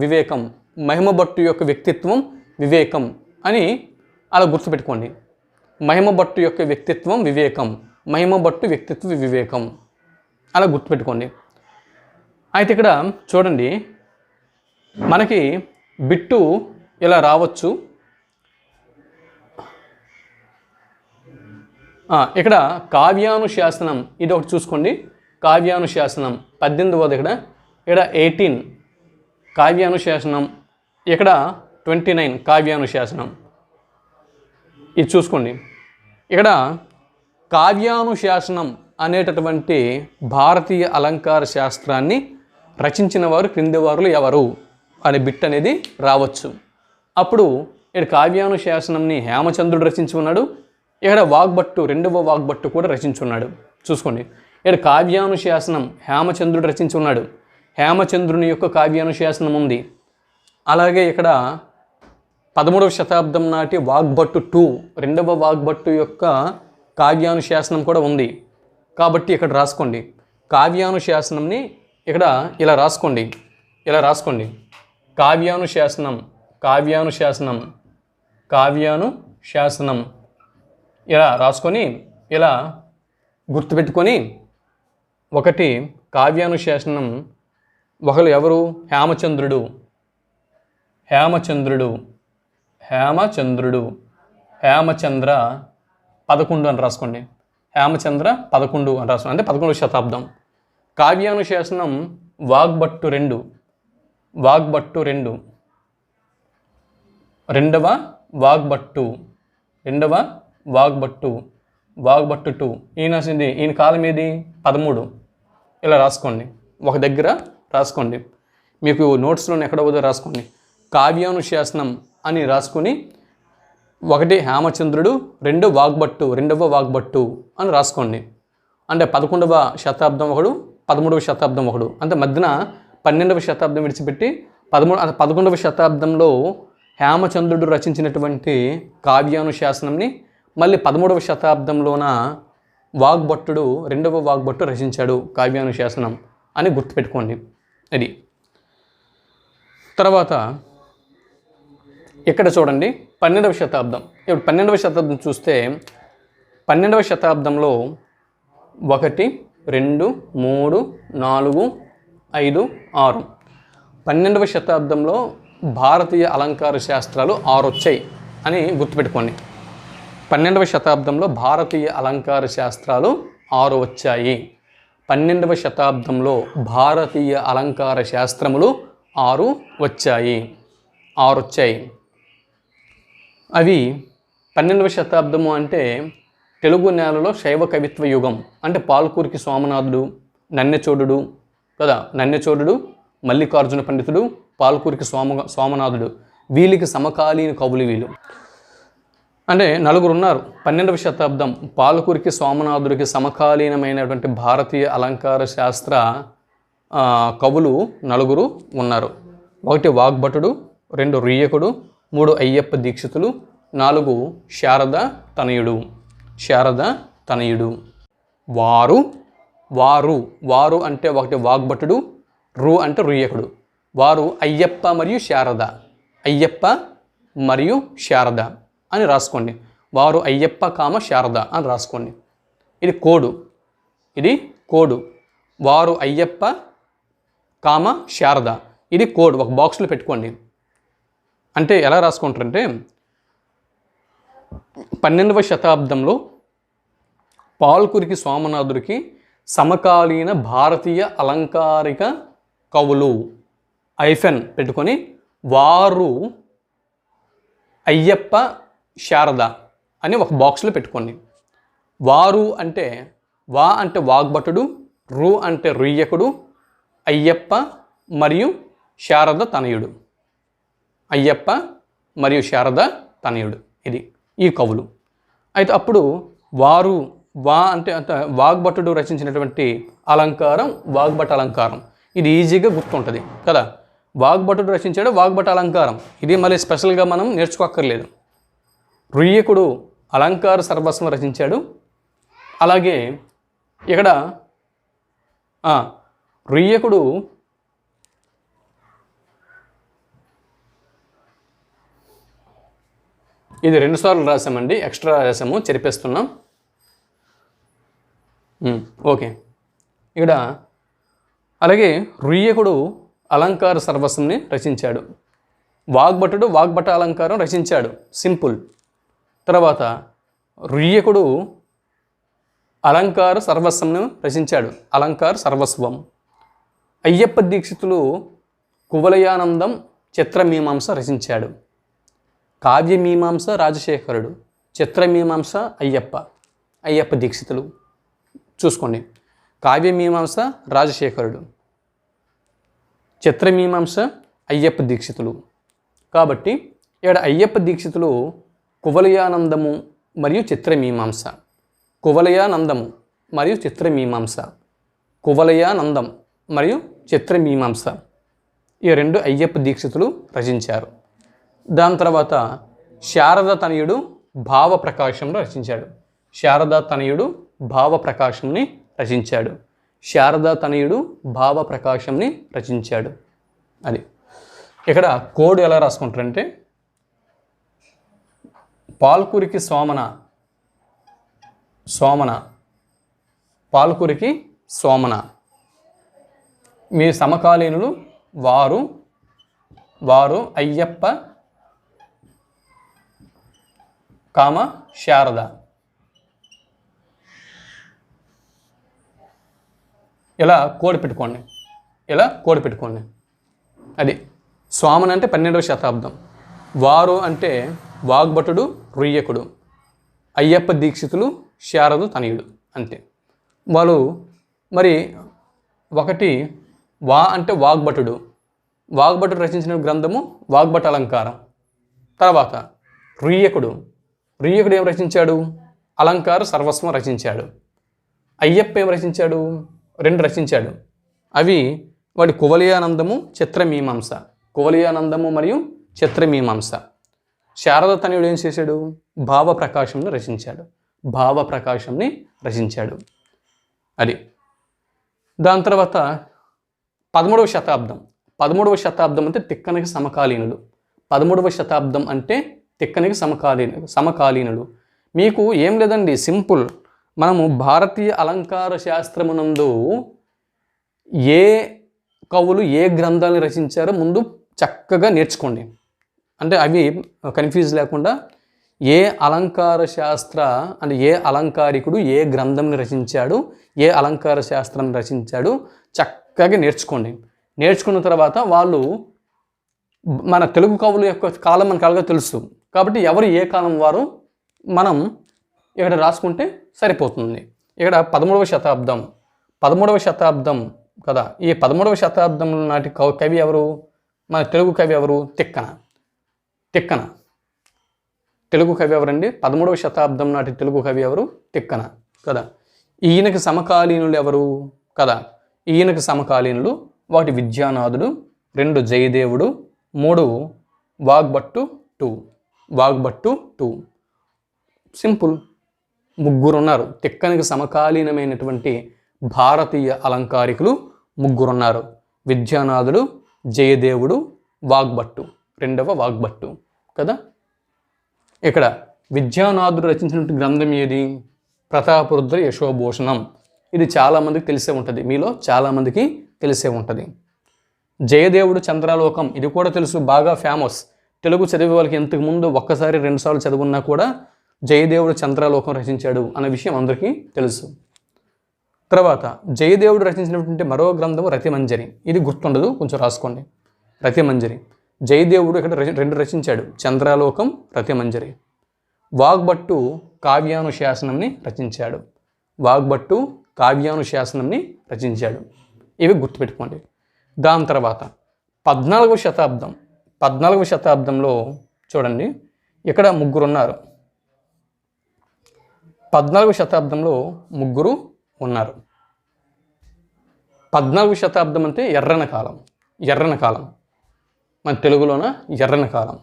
S1: వివేకం, మహిమభట్టు యొక్క వ్యక్తిత్వం వివేకం అని అలా గుర్తుపెట్టుకోండి. మహిమభట్టు యొక్క వ్యక్తిత్వం వివేకం, మహిమభట్టు వ్యక్తిత్వ వివేకం అలా గుర్తుపెట్టుకోండి. అయితే ఇక్కడ చూడండి, మనకి బిట్టు ఇలా రావచ్చు. ఇక్కడ కావ్యానుశాసనం ఇది ఒకటి చూసుకోండి. కావ్యానుశాసనం 18వ ఇక్కడ 18 కావ్యానుశాసనం, ఇక్కడ 29 కావ్యానుశాసనం. ఇది చూసుకోండి. ఇక్కడ కావ్యానుశాసనం అనేటటువంటి భారతీయ అలంకార శాస్త్రాన్ని రచించిన వారు క్రింది వారులు ఎవరు అనే బిట్ అనేది రావచ్చు. అప్పుడు ఇక్కడ కావ్యానుశాసనంని హేమచంద్రుడు రచించి ఉన్నాడు. ఇక్కడ వాగ్భట్టు, రెండవ వాగ్భట్టు కూడా రచించున్నాడు. చూసుకోండి, ఇక్కడ కావ్యానుశాసనం హేమచంద్రుడు రచించి ఉన్నాడు. హేమచంద్రుని యొక్క కావ్యానుశాసనం ఉంది. అలాగే ఇక్కడ 13వ శతాబ్దం నాటి వాగ్భట్టు 2, రెండవ వాగ్భట్టు యొక్క కావ్యానుశాసనం కూడా ఉంది. కాబట్టి ఇక్కడ రాసుకోండి, కావ్యానుశాసనంని ఇక్కడ ఇలా రాసుకోండి. కావ్యానుశాసనం ఇలా రాసుకొని ఇలా గుర్తుపెట్టుకొని, ఒకటి కావ్యానుశాసనం ఒకరు ఎవరు? హేమచంద్రుడు 11 అని రాసుకోండి. హేమచంద్ర 11 అని రాసుకోండి, అంటే 11వ శతాబ్దం. కావ్యానుశాసనం వాగ్భట్టు 2, రెండవ వాగ్భట్టు 2. ఈయన కాలం ఏది? 13. ఇలా రాసుకోండి, ఒక దగ్గర రాసుకోండి. మీకు నోట్స్లో ఎక్కడ పోతే రాసుకోండి. కావ్యానుశాసనం అని రాసుకొని, ఒకటి హేమచంద్రుడు, రెండవ వాగ్భట్టు అని రాసుకోండి. అంటే 11వ శతాబ్దం ఒకడు, 13వ శతాబ్దం ఒకడు, అంటే మధ్యన 12వ శతాబ్దం విడిచిపెట్టి 11వ శతాబ్దంలో హేమచంద్రుడు రచించినటువంటి కావ్యానుశాసనంని మళ్ళీ 13వ శతాబ్దంలోన వాగ్భట్టుడు, రెండవ వాగ్భట్టు రచించాడు కావ్యానుశాసనం అని గుర్తుపెట్టుకోండి. ఇది తర్వాత ఇక్కడ చూడండి 12వ శతాబ్దం. ఇప్పుడు 12వ శతాబ్దం చూస్తే 12వ శతాబ్దంలో 1, 2, 3, 4, 5, 6 12వ శతాబ్దంలో భారతీయ అలంకార శాస్త్రాలు 6 వచ్చాయి అని గుర్తుపెట్టుకోండి. 12వ శతాబ్దంలో భారతీయ అలంకార శాస్త్రాలు 6 వచ్చాయి. 12వ శతాబ్దంలో భారతీయ అలంకార శాస్త్రములు 6 వచ్చాయి. అవి 12వ శతాబ్దము అంటే తెలుగు నేలలో శైవ కవిత్వ యుగం. అంటే పాల్కూరికి సోమనాథుడు, నన్నెచోడుడు కదా, నన్నెచోడుడు, మల్లికార్జున పండితుడు, పాల్కూరికి సోమనాథుడు, వీళ్ళకి సమకాలీన కవులు వీళ్ళు. అంటే 4 ఉన్నారు 12వ శతాబ్దం పాల్కూరికి సోమనాథుడికి సమకాలీనమైనటువంటి భారతీయ అలంకార శాస్త్ర కవులు 4 ఉన్నారు. 1 వాగ్భటుడు, 2 రుయ్యకుడు, 3 అయ్యప్ప దీక్షితులు, 4 శారద తనయుడు. వారు అంటే 1 వాగ్భటుడు, రు అంటే రుయ్యకుడు. వారు అయ్యప్ప మరియు శారద అని రాసుకోండి. వారు అయ్యప్ప శారద అని రాసుకోండి. ఇది కోడు. వారు అయ్యప్ప శారద, ఇది కోడ్. ఒక బాక్స్లో పెట్టుకోండి. అంటే ఎలా రాసుకుంటారంటే 12వ శతాబ్దంలో పాల్కురికి సోమనాథుడికి సమకాలీన భారతీయ అలంకారిక కవులు ఐఫెన్ పెట్టుకొని వారు అయ్యప్ప శారద అని ఒక బాక్స్లో పెట్టుకోండి. వారు అంటే వా అంటే వాగ్భటుడు, రు అంటే రుయ్యకుడు, అయ్యప్ప మరియు శారద తనయుడు. అయ్యప్ప మరియు శారద తనయుడు, ఇది ఈ కవులు. అయితే అప్పుడు వారు వా అంటే వాగ్భటుడు రచించినటువంటి అలంకారం వాగ్భట అలంకారం. ఇది ఈజీగా గుర్తుంటుంది కదా. వాగ్భటుడు రచించాడు వాగ్భట అలంకారం, ఇది మళ్ళీ స్పెషల్గా మనం నేర్చుకోక్కర్లేదు. రుయ్యకుడు అలంకార సర్వస్వం రచించాడు. అలాగే ఇక్కడ రుయ్యకుడు ఇది 2 సార్లు రాసామండి, ఎక్స్ట్రా రాసాము, చెరిపేస్తున్నాం. ఓకే. ఇక్కడ అలాగే రుయ్యకుడు అలంకార సర్వస్వంని రచించాడు. వాగ్భటుడు వాగ్భట అలంకారం రచించాడు, సింపుల్. తర్వాత రుయ్యకుడు అలంకార సర్వస్వంను రచించాడు, అలంకార సర్వస్వం. అయ్యప్ప దీక్షితులు కువలయానందం చిత్రమీమాంస రచించాడు. కావ్యమీమాంస రాజశేఖరుడు, చిత్రమీమాంస అయ్యప్ప దీక్షితులు. చూసుకోండి, కావ్యమీమాంస రాజశేఖరుడు, చిత్రమీమాంస అయ్యప్ప దీక్షితులు. కాబట్టి ఇక్కడ అయ్యప్ప దీక్షితులు కువలయానందము మరియు చిత్రమీమాంస, కువలయానందము మరియు చిత్రమీమాంస, కువలయానందం మరియు చిత్రమీమాంస, ఈ 2 అయ్యప్ప దీక్షితులు రచించారు. దాని తర్వాత శారద తనయుడు భావప్రకాశంను రచించాడు. శారదా తనయుడు భావప్రకాశంని రచించాడు. శారదా తనయుడు భావప్రకాశంని రచించాడు. అది ఇక్కడ కోడ్ ఎలా రాసుకుంటారంటే పాల్కురికి సోమన పాల్కురికి సోమన. మీ సమకాలీనులు వారు అయ్యప్ప కామ శారద. ఇలా కోడ్ పెట్టుకోండి. అది స్వామన్ అంటే 12వ శతాబ్దం, వారు అంటే వాగ్భటుడు రుయ్యకుడు, అయ్యప్ప దీక్షితులు శారద తనయుడు, అంతే. వాళ్ళు మరి ఒకటి వా అంటే వాగ్భటుడు రచించిన గ్రంథము వాగ్భట అలంకారం. తర్వాత రుయ్యకుడు ఏం రచించాడు? అలంకార సర్వస్వం రచించాడు. అయ్యప్ప ఏం రచించాడు? 2 రచించాడు. అవి వాడి కువలయానందము చిత్రమీమాంస, కువలయానందము మరియు చిత్రమీమాంస. శారద తనయుడు ఏం చేశాడు? భావప్రకాశంని రచించాడు. అది. దాని తర్వాత 13వ శతాబ్దం. 13వ శతాబ్దం అంటే తిక్కనకి సమకాలీనులు. 13వ శతాబ్దం అంటే తిక్కనకి సమకాలీనులు. మీకు ఏం లేదండి, సింపుల్. మనము భారతీయ అలంకార శాస్త్రమునందు ఏ కవులు ఏ గ్రంథాలను రచించారో ముందు చక్కగా నేర్చుకోండి. అంటే అవి కన్ఫ్యూజ్ లేకుండా ఏ అలంకార శాస్త్ర అంటే ఏ అలంకారికుడు ఏ గ్రంథంని రచించాడు, ఏ అలంకార శాస్త్రాన్ని రచించాడు చక్కగా నేర్చుకోండి. నేర్చుకున్న తర్వాత వాళ్ళు మన తెలుగు కవుల యొక్క కాలం మనకు అలాగా తెలుసు. కాబట్టి ఎవరు ఏ కాలం వారు మనం ఇక్కడ రాసుకుంటే సరిపోతుంది. ఇక్కడ 13వ శతాబ్దం కదా. ఈ 13వ శతాబ్దం నాటి కవి ఎవరు? మన తెలుగు కవి ఎవరు? తిక్కన. తెలుగు కవి ఎవరండి? 13వ శతాబ్దం నాటి తెలుగు కవి ఎవరు? తిక్కన కదా. ఈయనకి సమకాలీనులు ఎవరు కదా? ఈయనకి సమకాలీనులు 1 విద్యానాథుడు, 2 జయదేవుడు, 3 వాగ్భట్టు 2. సింపుల్. 3 ఉన్నారు. తిక్కనికి సమకాలీనమైనటువంటి భారతీయ అలంకారికులు 3 ఉన్నారు. విద్యానాథుడు, జయదేవుడు, వాగ్భట్టు, 2వ వాగ్భట్టు కదా. ఇక్కడ విద్యానాథుడు రచించినటువంటి గ్రంథం ఏది? ప్రతాపరుద్ర యశోభూషణం. ఇది చాలామందికి తెలిసే ఉంటుంది, మీలో చాలామందికి తెలిసే ఉంటుంది. జయదేవుడు చంద్రాలోకం, ఇది కూడా తెలుసు, బాగా ఫేమస్. తెలుగు చదివే వాళ్ళకి ఇంతకుముందు 1 సారి 2 సార్లు చదువున్నా కూడా జయదేవుడు చంద్రాలోకం రచించాడు అన్న విషయం అందరికీ తెలుసు. తర్వాత జయదేవుడు రచించినటువంటి మరో గ్రంథము రతిమంజరి. ఇది గుర్తుండదు, కొంచెం రాసుకోండి. రతిమంజరి. జయదేవుడు ఇక్కడ 2 రచించాడు, చంద్రాలోకం, రతిమంజరి. వాగ్భట్టు కావ్యానుశాసనంని రచించాడు. వాగ్భట్టు కావ్యానుశాసనంని రచించాడు. ఇవి గుర్తుపెట్టుకోండి. దాని తర్వాత 14వ శతాబ్దంలో చూడండి, ఇక్కడ ముగ్గురు ఉన్నారు. 14వ శతాబ్దంలో ముగ్గురు ఉన్నారు. 14వ శతాబ్దం అంటే ఎర్రన కాలం, మన తెలుగులోన ఎర్రన కాలం.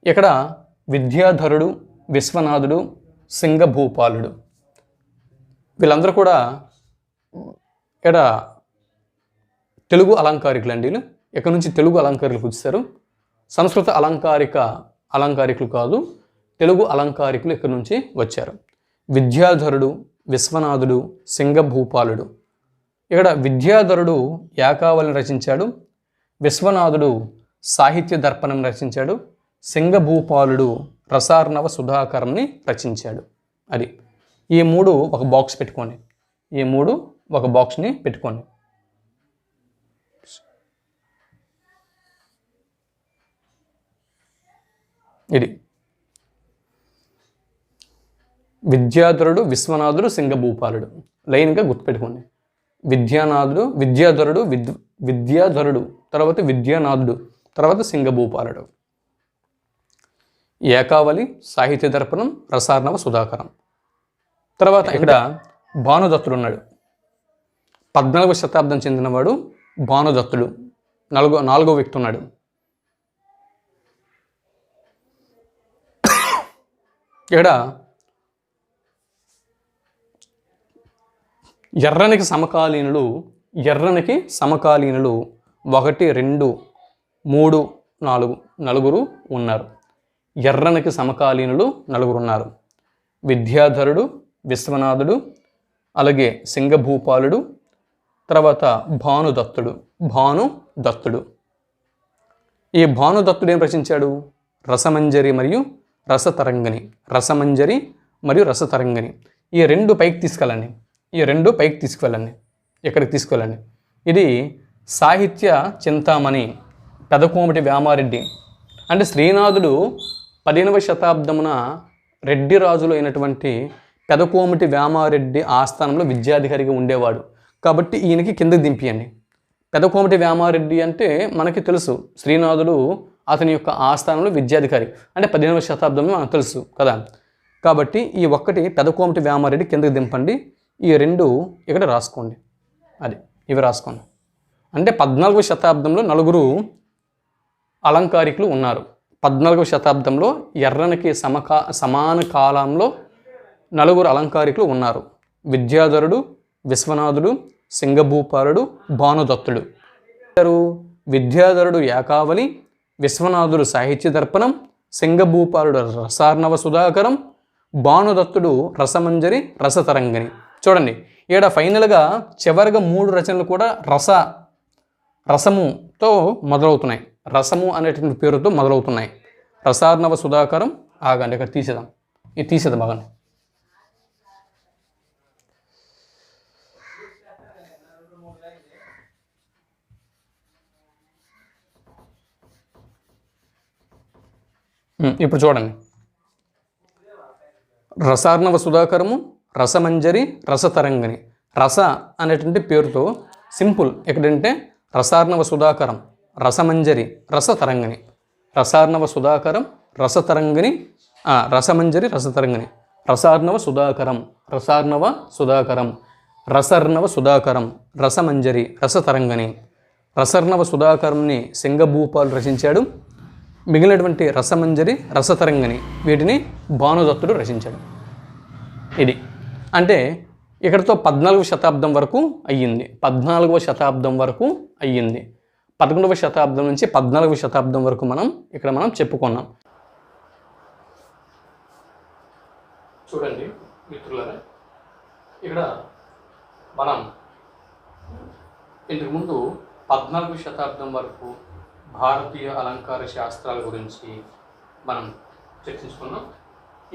S1: ఇక్కడ విద్యాధరుడు, విశ్వనాథుడు, సింగభూపాలుడు వీళ్ళందరూ కూడా ఇక్కడ తెలుగు అలంకారికులు అండి. ఇక్కడ నుంచి తెలుగు అలంకారికులు వచ్చారు. సంస్కృత అలంకారికులు కాదు, తెలుగు అలంకారికులు ఇక్కడ నుంచి వచ్చారు. విద్యాధరుడు, విశ్వనాథుడు, సింగభూపాలుడు. ఇక్కడ విద్యాధరుడు యాకావళిని రచించాడు. విశ్వనాథుడు సాహిత్య దర్పణం రచించాడు. సింగభూపాలుడు రసార్ణవ సుధాకరంని రచించాడు. అది ఈ మూడు ఒక బాక్స్ పెట్టుకోండి. ఈ మూడు ఒక బాక్స్ని పెట్టుకోండి. ఇది విద్యాధరుడు, విశ్వనాథుడు, సింగభూపాలుడు లైన్గా గుర్తుపెట్టుకోండి. విద్యాధరుడు తర్వాత విద్యానాథుడు తర్వాత సింగభూపాలుడు. ఏకావళి, సాహిత్య దర్పణం, రసార్ణవ సుధాకరం. తర్వాత ఇక్కడ భానుదత్తుడు ఉన్నాడు. 14వ శతాబ్దం చెందినవాడు భానుదత్తుడు. నాలుగో వ్యక్తి ఉన్నాడు. ఇక్కడ ఎర్రనికి సమకాలీనులు 1, 2, 3, 4 నలుగురు ఉన్నారు. ఎర్రనికి సమకాలీనులు 4 ఉన్నారు. విద్యాధరుడు, విశ్వనాథుడు, అలాగే సింగభూపాలుడు, తర్వాత భానుదత్తుడు. ఈ భానుదత్తుడు ఏం రచించాడు? రసమంజరి మరియు రసతరంగిణి. ఈ రెండు పైకి తీసుకెళ్ళండి. ఎక్కడికి తీసుకెళ్ళండి? ఇది సాహిత్య చింతామణి పెదకోమటి వేమారెడ్డి. అంటే శ్రీనాథుడు 15వ శతాబ్దమున రెడ్డి రాజులు అయినటువంటి పెదకోమటి వేమారెడ్డి ఆస్థానంలో విద్యాధికారిగా ఉండేవాడు. కాబట్టి ఈయనకి కిందకి దింపియండి. పెదకోమటి వేమారెడ్డి అంటే మనకి తెలుసు, శ్రీనాథుడు అతని యొక్క ఆస్థానంలో విద్యాధికారి అంటే 15వ శతాబ్దంలో మనకు తెలుసు కదా. కాబట్టి ఈ ఒక్కటి పెదకోమటి వేమారెడ్డి కిందకి దింపండి. ఈ 2 ఇక్కడ రాసుకోండి. ఇవి రాసుకోండి. అంటే 14వ శతాబ్దంలో 4 అలంకారికులు ఉన్నారు. 14వ శతాబ్దంలో ఎర్రనికి సమాన కాలంలో 4 అలంకారికులు ఉన్నారు. విద్యాధరుడు, విశ్వనాథుడు, సింగభూపాలుడు, భానుదత్తుడు. విద్యాధరుడు యాకావళి, విశ్వనాథుడు సాహిత్య దర్పణం, సింగభూపాలుడు రసార్ణవ సుధాకరం, భానుదత్తుడు రసమంజరి, రసతరంగిణి. చూడండి, ఇక్కడ ఫైనల్గా చివరిగా 3 రచనలు కూడా రసముతో మొదలవుతున్నాయి. రసము అనేటువంటి పేరుతో మొదలవుతున్నాయి. రసార్ణవ సుధాకరం. ఆగండి, ఇక్కడ తీసేద్దాం. ఇది తీసేద్దాం. ఆగండి. ఇప్పుడు చూడండి, రసార్ణవ సుధాకరము, రసమంజరి, రసతరంగిణి. రస అనేటువంటి పేరుతో సింపుల్ ఎక్కడంటే రసార్ణవ సుధాకరం, రసమంజరి, రసతరంగిణి. రసార్ణవ సుధాకరం, రసతరంగిణి, రసమంజరి, రసతరంగిణి. రసార్ణవ సుధాకరం, రసార్ణవ సుధాకరం, రసమంజరి, రసతరంగిణి. రసార్ణవ సుధాకరంని సింగభూపాలు రచించాడు. మిగిలినటువంటి రసమంజరి, రసతరంగిణి వీటిని భానుదత్తుడు రచించాడు. ఇది అంటే ఇక్కడతో 14వ శతాబ్దం వరకు అయ్యింది. 11వ శతాబ్దం నుంచి 14వ శతాబ్దం వరకు మనం చెప్పుకున్నాం. చూడండి మిత్రులారా, ఇక్కడ మనం ఇంతకుముందు 14వ శతాబ్దం వరకు భారతీయ అలంకార శాస్త్రాల గురించి మనం చర్చించుకున్నాం.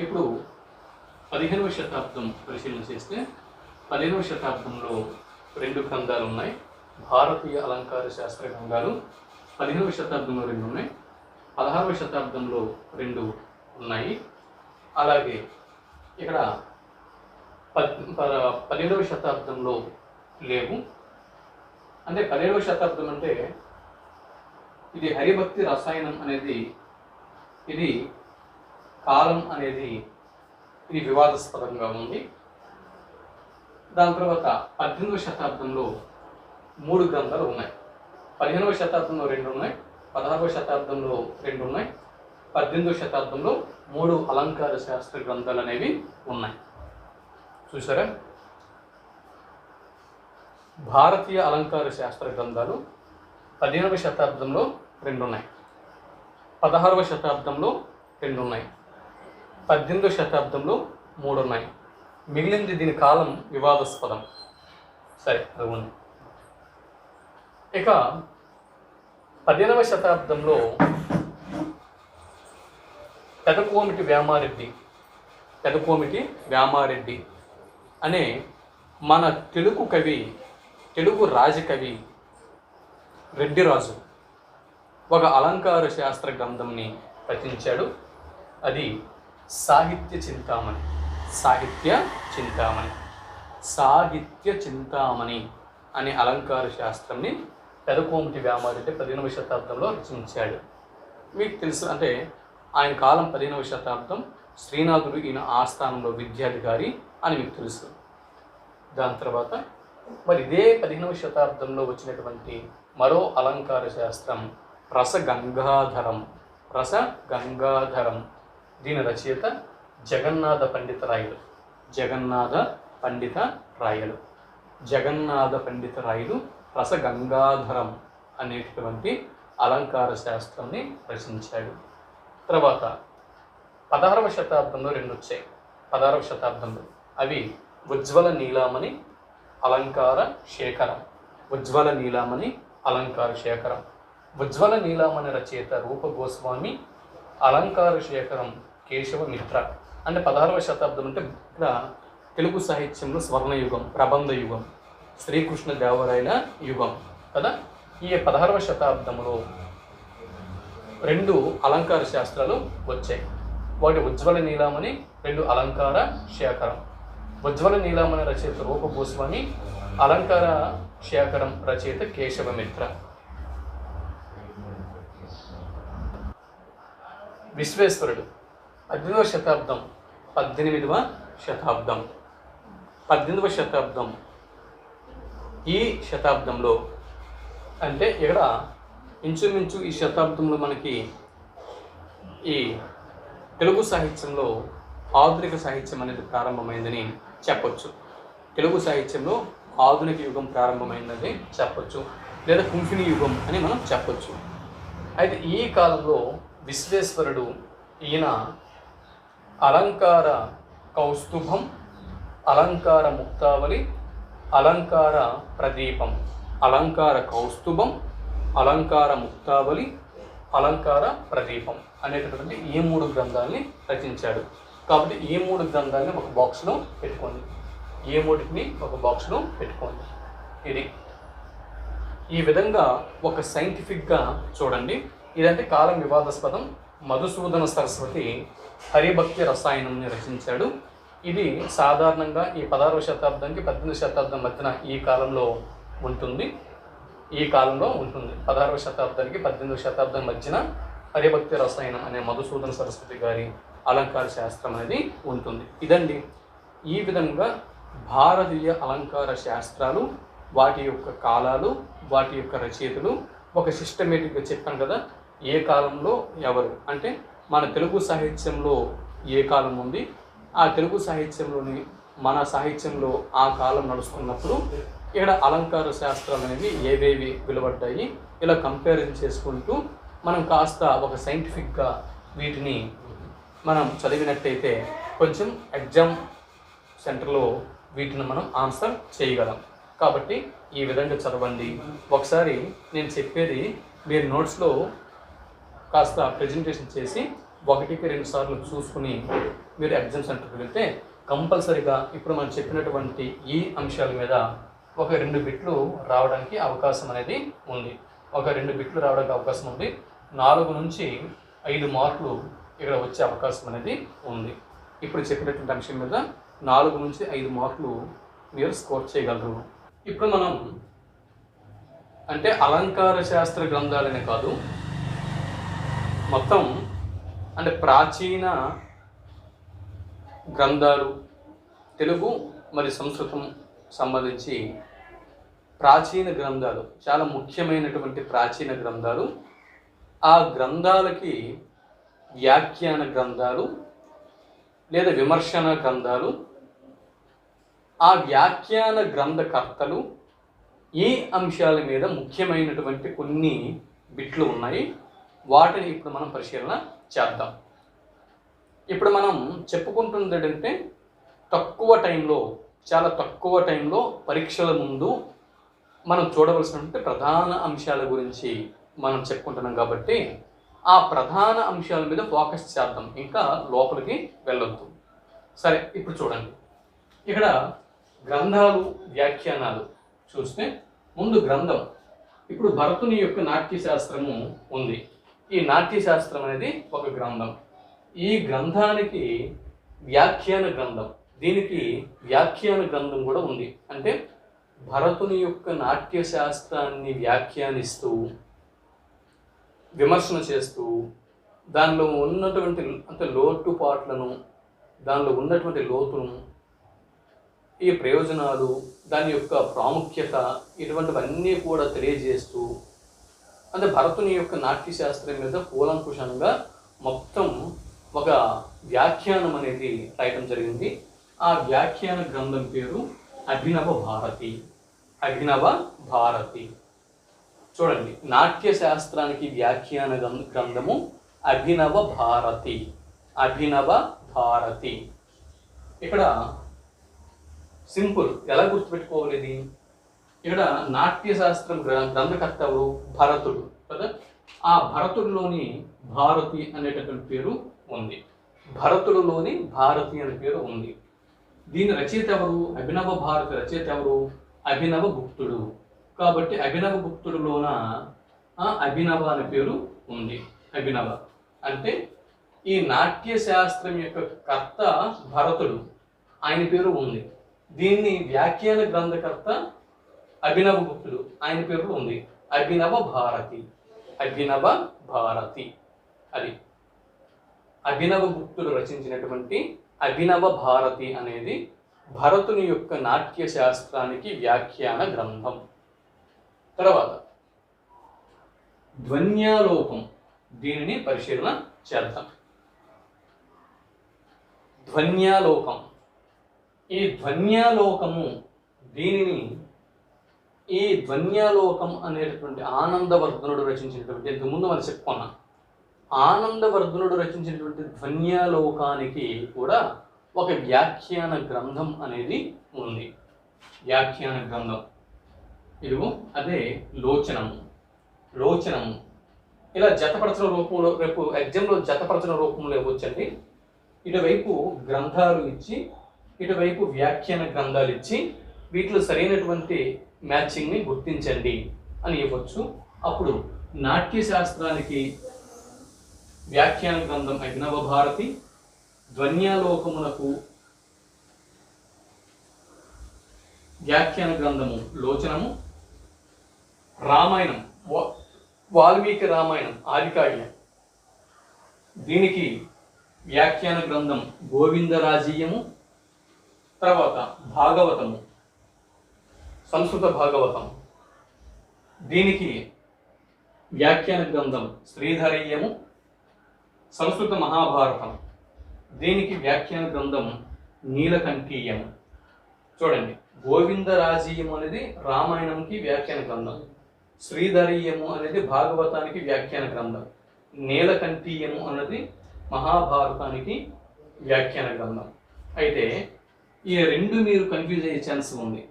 S1: ఇప్పుడు 15వ శతాబ్దం పరిశీలన చేస్తే 15వ శతాబ్దంలో 2 గ్రంథాలు ఉన్నాయి. భారతీయ అలంకార శాస్త్ర గ్రంథాలు 15వ శతాబ్దంలో 2 ఉన్నాయి. 16వ శతాబ్దంలో 2 ఉన్నాయి. అలాగే ఇక్కడ 17వ శతాబ్దంలో లేవు. అంటే 17వ శతాబ్దం అంటే ఇది హరిభక్తి రసాయనం అనేది ఇది కాలం అనేది ఇది వివాదాస్పదంగా ఉంది. దాని తర్వాత 18వ శతాబ్దంలో 3 గ్రంథాలు ఉన్నాయి. 15వ శతాబ్దంలో 2 ఉన్నాయి, 16వ శతాబ్దంలో 2 ఉన్నాయి, 18వ శతాబ్దంలో 3 అలంకార శాస్త్ర గ్రంథాలు అనేవి ఉన్నాయి. చూసారా, భారతీయ అలంకార శాస్త్ర గ్రంథాలు 15వ శతాబ్దంలో 2 ఉన్నాయి, 16వ శతాబ్దంలో 2 ఉన్నాయి, 18వ శతాబ్దంలో 3 ఉన్నాయి. మిగిలింది దీని కాలం వివాదాస్పదం. సరే, అది ఉంది. ఇక 15వ శతాబ్దంలో పెదకోమిటి వ్యామారెడ్డి అనే మన తెలుగు రాజకవి రెడ్డిరాజు ఒక అలంకార శాస్త్ర గ్రంథంని రచించాడు. అది సాహిత్య చింతామణి అనే అలంకార శాస్త్రాన్ని పెదకోమిటి వ్యామారెడ్డి 15వ శతాబ్దంలో రచించాడు. మీకు తెలుసు, అంటే ఆయన కాలం 15వ శతాబ్దం, శ్రీనాథుడు ఈయన ఆస్థానంలో విద్యాధికారి అని మీకు తెలుసు. దాని తర్వాత మరి ఇదే 15వ శతాబ్దంలో వచ్చినటువంటి మరో అలంకార శాస్త్రం రసగంగాధరం. దీని రచయిత జగన్నాథ పండిత రాయలు రసగంగాధరం అనేటటువంటి అలంకార శాస్త్రాన్ని రచించాడు. తర్వాత 16వ శతాబ్దంలో 2 వచ్చాయి. 16వ శతాబ్దంలో అవి ఉజ్వల నీలామణి అలంకార శేఖరం. ఉజ్వల నీలామణి రచయిత రూప గోస్వామి, అలంకార శేఖరం కేశవమిత్ర. అంటే 16వ శతాబ్దం అంటే ఇక్కడ తెలుగు సాహిత్యంలో స్వర్ణయుగం, ప్రబంధ యుగం, శ్రీకృష్ణ దేవరాయల యుగం కదా. ఈ 16వ శతాబ్దంలో 2 అలంకార శాస్త్రాలు వచ్చాయి. ఒకటి ఉజ్వల నీలామణి, 2 అలంకార శేఖరం. ఉజ్వల నీలామణి రచయిత రూప గోస్వామి, అలంకార శేఖరం రచయిత కేశవమిత్ర. విశ్వేశ్వరుడు 18వ శతాబ్దం. 18వ శతాబ్దం ఈ శతాబ్దంలో అంటే ఇక్కడ ఇంచుమించు ఈ శతాబ్దంలో మనకి ఈ తెలుగు సాహిత్యంలో ఆధునిక సాహిత్యం అనేది ప్రారంభమైందని చెప్పొచ్చు. తెలుగు సాహిత్యంలో ఆధునిక యుగం ప్రారంభమైందని చెప్పొచ్చు, లేదా కుంఫిని యుగం అని మనం చెప్పొచ్చు. అయితే ఈ కాలంలో విశ్వేశ్వరుడు ఈయన అలంకార కౌస్తుభం, అలంకార ముక్తావళి, అలంకార ప్రదీపం, అలంకార కౌస్తుభం, అలంకార ముక్తావళి, అలంకార ప్రదీపం అనేటటువంటి ఈ 3 గ్రంథాలని రచించాడు. కాబట్టి ఈ 3 గ్రంథాలని ఒక బాక్స్లో పెట్టుకోండి. ఇది ఈ విధంగా ఒక సైంటిఫిక్గా చూడండి. ఇదంటే కాలం వివాదాస్పదం. మధుసూదన సరస్వతి హరిభక్తి రసాయనంని రచించాడు. ఇది సాధారణంగా ఈ 16వ శతాబ్దానికి 18వ శతాబ్దం మధ్యన ఈ కాలంలో ఉంటుంది. 16వ శతాబ్దానికి 18వ శతాబ్దం మధ్యన హరిభక్తి రసాయనం అనే మధుసూదన సరస్వతి గారి అలంకార శాస్త్రం అనేది ఉంటుంది. ఇదండి, ఈ విధంగా భారతీయ అలంకార శాస్త్రాలు, వాటి యొక్క కాలాలు, వాటి యొక్క రచయితలు ఒక సిస్టమేటిక్గా చెప్పాను కదా. ఏ కాలంలో ఎవరు అంటే మన తెలుగు సాహిత్యంలో ఏ కాలం ఉంది, ఆ తెలుగు సాహిత్యంలోని మన సాహిత్యంలో ఆ కాలం నడుస్తున్నప్పుడు ఇక్కడ అలంకార శాస్త్రాలు అనేవి ఏవేవి వెలువడ్డాయి, ఇలా కంపారిజన్ చేసుకుంటూ మనం కాస్త ఒక సైంటిఫిక్గా వీటిని మనం చదివినట్టయితే కొంచెం ఎగ్జామ్ సెంటర్లో వీటిని మనం ఆన్సర్ చేయగలం. కాబట్టి ఈ విధంగా చదవండి. ఒకసారి నేను చెప్పేది మీరు నోట్స్లో కాస్త ప్రెజెంటేషన్ చేసి 1కి 2 సార్లు చూసుకుని మీరు ఎగ్జామ్ సెంటర్కి వెళ్తే కంపల్సరీగా ఇప్పుడు మనం చెప్పినటువంటి ఈ అంశాల మీద ఒక 2 బిట్లు రావడానికి అవకాశం అనేది ఉంది. 2 బిట్లు రావడానికి అవకాశం ఉంది. 4 నుంచి 5 మార్కులు ఇక్కడ వచ్చే అవకాశం అనేది ఉంది. ఇప్పుడు చెప్పినటువంటి అంశం మీద 4 నుంచి 5 మార్కులు మీరు స్కోర్ చేయగలరు. ఇప్పుడు మనం అంటే అలంకార శాస్త్ర గ్రంథాలనే కాదు, మొత్తం అంటే ప్రాచీన గ్రంథాలు, తెలుగు మరియు సంస్కృతం సంబంధించి ప్రాచీన గ్రంథాలు, చాలా ముఖ్యమైనటువంటి ప్రాచీన గ్రంథాలు, ఆ గ్రంథాలకి వ్యాఖ్యాన గ్రంథాలు లేదా విమర్శన గ్రంథాలు, ఆ వ్యాఖ్యాన గ్రంథకర్తలు, ఈ అంశాల మీద ముఖ్యమైనటువంటి కొన్ని బిట్లు ఉన్నాయి. వాటిని ఇప్పుడు మనం పరిశీలన చేద్దాం. ఇప్పుడు మనం చెప్పుకుంటుంది ఏంటంటే చాలా తక్కువ టైంలో పరీక్షల ముందు మనం చూడవలసినటువంటి ప్రధాన అంశాల గురించి మనం చెప్పుకుంటున్నాం కాబట్టి ఆ ప్రధాన అంశాల మీద ఫోకస్ చేద్దాం, ఇంకా లోపలికి వెళ్ళొద్దు. సరే, ఇప్పుడు చూడండి, ఇక్కడ గ్రంథాలు, వ్యాఖ్యానాలు చూస్తే ముందు గ్రంథం. ఇప్పుడు భరతుని యొక్క నాట్యశాస్త్రము ఉంది. ఈ నాట్యశాస్త్రం అనేది ఒక గ్రంథం. ఈ గ్రంథానికి వ్యాఖ్యాన గ్రంథం, దీనికి వ్యాఖ్యాన గ్రంథం కూడా ఉంది. అంటే భరతుని యొక్క నాట్యశాస్త్రాన్ని వ్యాఖ్యానిస్తూ, విమర్శన చేస్తూ, దానిలో ఉన్నటువంటి అంటే లోటుపాట్లను, దానిలో ఉన్నటువంటి లోతును, ఈ ప్రయోజనాలు, దాని యొక్క ప్రాముఖ్యత, ఇటువంటివన్నీ కూడా తెలియజేస్తూ, అంటే భరతుని యొక్క నాట్యశాస్త్రం మీద కూలంకుషంగా మొత్తం ఒక వ్యాఖ్యానం అనేది రాయటం జరిగింది. ఆ వ్యాఖ్యాన గ్రంథం పేరు అభినవ భారతి. అభినవ భారతి. చూడండి, నాట్యశాస్త్రానికి వ్యాఖ్యాన గ్రంథము అభినవ భారతి. అభినవ భారతి. ఇక్కడ సింపుల్, ఎలా గుర్తుపెట్టుకోవాలి ఇది? ఇక్కడ నాట్యశాస్త్రం గ్రంథకర్త ఎవరు? భరతుడు కదా. ఆ భరతుడిలోని భారతి అనేటటువంటి పేరు ఉంది. భరతుడిలోని భారతి అనే పేరు ఉంది. దీని రచయిత ఎవరు? అభినవ భారతి రచయిత ఎవరు? అభినవ గుప్తుడు. కాబట్టి అభినవ గుప్తుడిలోన అభినవ అనే పేరు ఉంది. అభినవ అంటే ఈ నాట్యశాస్త్రం యొక్క కర్త భరతుడు, ఆయన పేరు ఉంది. దీన్ని వ్యాఖ్యాన గ్రంథకర్త అభినవ గుప్తుడు, ఆయన పేరు ఉంది. అభినవ భారతి. అభినవ భారతి. అది అభినవ గుప్తుడు రచించినటువంటి అభినవ భారతి అనేది భరతుని యొక్క నాట్యశాస్త్రానికి వ్యాఖ్యాన గ్రంథం. తర్వాత ధ్వన్యాలోకం, దీనిని పరిశీలన చేద్దాం. ధ్వన్యాలోకం. ఈ ధ్వన్యాలోకము, ఈ ధ్వన్యాలోకం అనేటటువంటి ఆనందవర్ధనుడు రచించినటువంటి, ఇంతకుముందు మనం చెప్పుకున్నాం, ఆనందవర్ధనుడు రచించినటువంటి ధ్వన్యాలోకానికి కూడా ఒక వ్యాఖ్యాన గ్రంథం అనేది ఉంది. వ్యాఖ్యాన గ్రంథం ఇదిగో అదే లోచనము. లోచనము ఇలా జతపరచన రూపంలో, రేపు ఎగ్జామ్లో జతపరచన రూపంలో ఇవ్వచ్చండి. ఇటువైపు గ్రంథాలు ఇచ్చి, ఇటువైపు వ్యాఖ్యాన గ్రంథాలు ఇచ్చి, వీటిలో సరైనటువంటి మ్యాచింగ్ని గుర్తించండి అని ఇవ్వచ్చు. అప్పుడు నాట్యశాస్త్రానికి వ్యాఖ్యాన గ్రంథం అభినవ భారతి, ధ్వన్యాలోకమునకు వ్యాఖ్యాన గ్రంథము లోచనము, రామాయణం వాల్మీకి రామాయణం ఆదికావ్యం, దీనికి వ్యాఖ్యాన గ్రంథం గోవిందరాజీయము. తర్వాత భాగవతము, సంస్కృత భాగవతం, దీనికి వ్యాఖ్యాన గ్రంథం శ్రీధరీయము. సంస్కృత మహాభారతం, దీనికి వ్యాఖ్యాన గ్రంథం నీలకంఠీయము. చూడండి, గోవిందరాజీయం అనేది రామాయణంకి వ్యాఖ్యాన గ్రంథం, శ్రీధరీయము అనేది భాగవతానికి వ్యాఖ్యాన గ్రంథం, నీలకంఠీయము అన్నది మహాభారతానికి వ్యాఖ్యాన గ్రంథం. అయితే ఈ రెండు మీరు కన్ఫ్యూజ్ అయ్యే ఛాన్స్ ఉంది.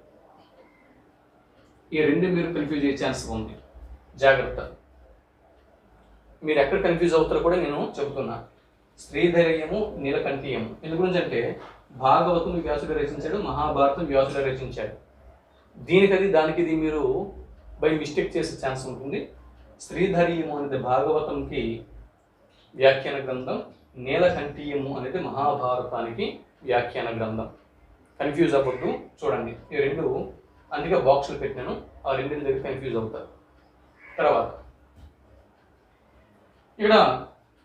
S1: జాగ్రత్త, మీరు ఎక్కడ కన్ఫ్యూజ్ అవుతారో కూడా నేను చెబుతున్నా. శ్రీధరీయము, నీలకంఠీయము ఎందు గురించి అంటే భాగవతం వ్యాసుడు రచించాడు, మహాభారతం వ్యాసుడు రచించాడు. దీనికది దానికి మీరు బై మిస్టేక్ చేసే ఛాన్స్ ఉంటుంది. శ్రీధరీయము అనేది భాగవతంకి వ్యాఖ్యాన గ్రంథం, నీలకంఠీయము అనేది మహాభారతానికి వ్యాఖ్యాన గ్రంథం. కన్ఫ్యూజ్ అవ్వద్దు, చూడండి ఈ రెండు అందుకే బాక్సులు పెట్టినాను, ఆ రెండింటి దగ్గర కన్ఫ్యూజ్ అవుతారు. తర్వాత ఇక్కడ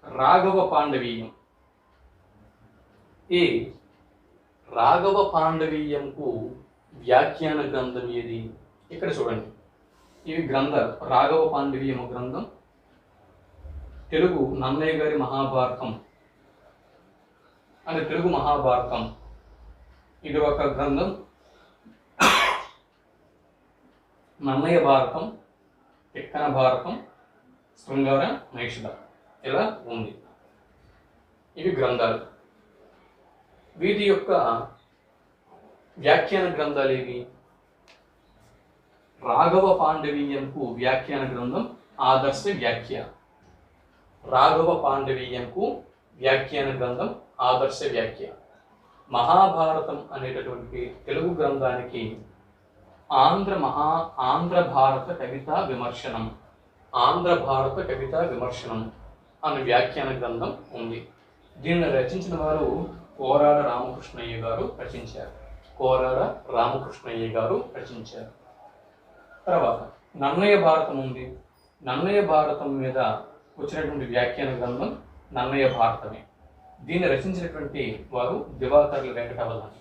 S1: రాఘవ పాండవీయం. ఈ రాఘవ పాండవీయంకు వ్యాఖ్యాన గ్రంథం ఏది? ఇక్కడ చూడండి, ఇవి గ్రంథాలు. రాఘవ పాండవీయం గ్రంథం, తెలుగు నన్నయ్య గారి మహాభారతం అనే తెలుగు మహాభారతం, ఇది ఒక గ్రంథం. నన్నయ్య భారతం, తిక్కన భారతం, శృంగార నైషధం ఇలా ఉంది. ఇవి గ్రంథాలు. వీటి యొక్క వ్యాఖ్యాన గ్రంథాలు ఏవి? రాఘవ పాండవీయంకు వ్యాఖ్యాన గ్రంథం ఆదర్శ వ్యాఖ్య. రాఘవ పాండవీయంకు వ్యాఖ్యాన గ్రంథం ఆదర్శ వ్యాఖ్య. మహాభారతం అనేటటువంటి తెలుగు గ్రంథానికి ఆంధ్ర భారత కవితా విమర్శనం, ఆంధ్ర భారత కవితా విమర్శనం అనే వ్యాఖ్యాన గ్రంథం ఉంది. దీనిని రచించిన వారు కోరాడ రామకృష్ణయ్య గారు రచించారు. కోరాడ రామకృష్ణయ్య గారు రచించారు. తర్వాత నన్నయ్య భారతం ఉంది. నన్నయ్య భారతం మీద వచ్చినటువంటి వ్యాఖ్యాన గ్రంథం నన్నయ్య భారతమే. దీన్ని రచించినటువంటి వారు దివాకర్ల వెంకటవల్లని.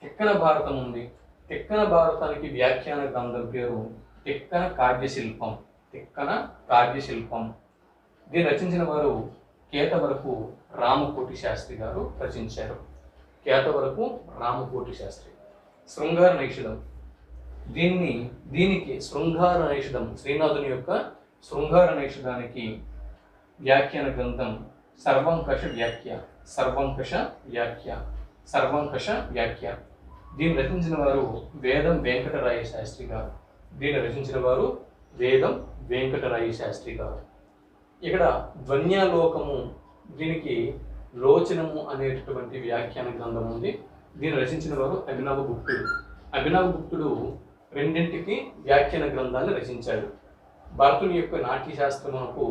S1: తిక్కన భారతం ఉంది. తిక్కన భారతానికి వ్యాఖ్యాన గ్రంథం పేరు తిక్కన కావ్యశిల్పం. తిక్కన కావ్యశిల్పం. దీన్ని రచించిన వారు కేతవరపు రామకోటి శాస్త్రి గారు రచించారు. కేతవరపు రామకోటి శాస్త్రి. శృంగార నైషధం. దీనికి శృంగార నైషధం, శ్రీనాథుని యొక్క శృంగార నైషధానికి వ్యాఖ్యాన గ్రంథం సర్వంకష వ్యాఖ్య. సర్వంకష వ్యాఖ్య. సర్వంకష వ్యాఖ్య. దీన్ని రచించిన వారు వేదం వెంకటరాయ శాస్త్రి గారు. దీన్ని రచించిన వారు వేదం వెంకటరాయ శాస్త్రి గారు. ఇక్కడ ధ్వన్యాలోకము, దీనికి లోచనము అనేటటువంటి వ్యాఖ్యాన గ్రంథం ఉంది. దీన్ని రచించిన వారు అభినవ గుప్తుడు. అభినవ గుప్తుడు రెండింటికి వ్యాఖ్యాన గ్రంథాన్ని రచించాడు. భరతుని యొక్క నాట్యశాస్త్రమునకు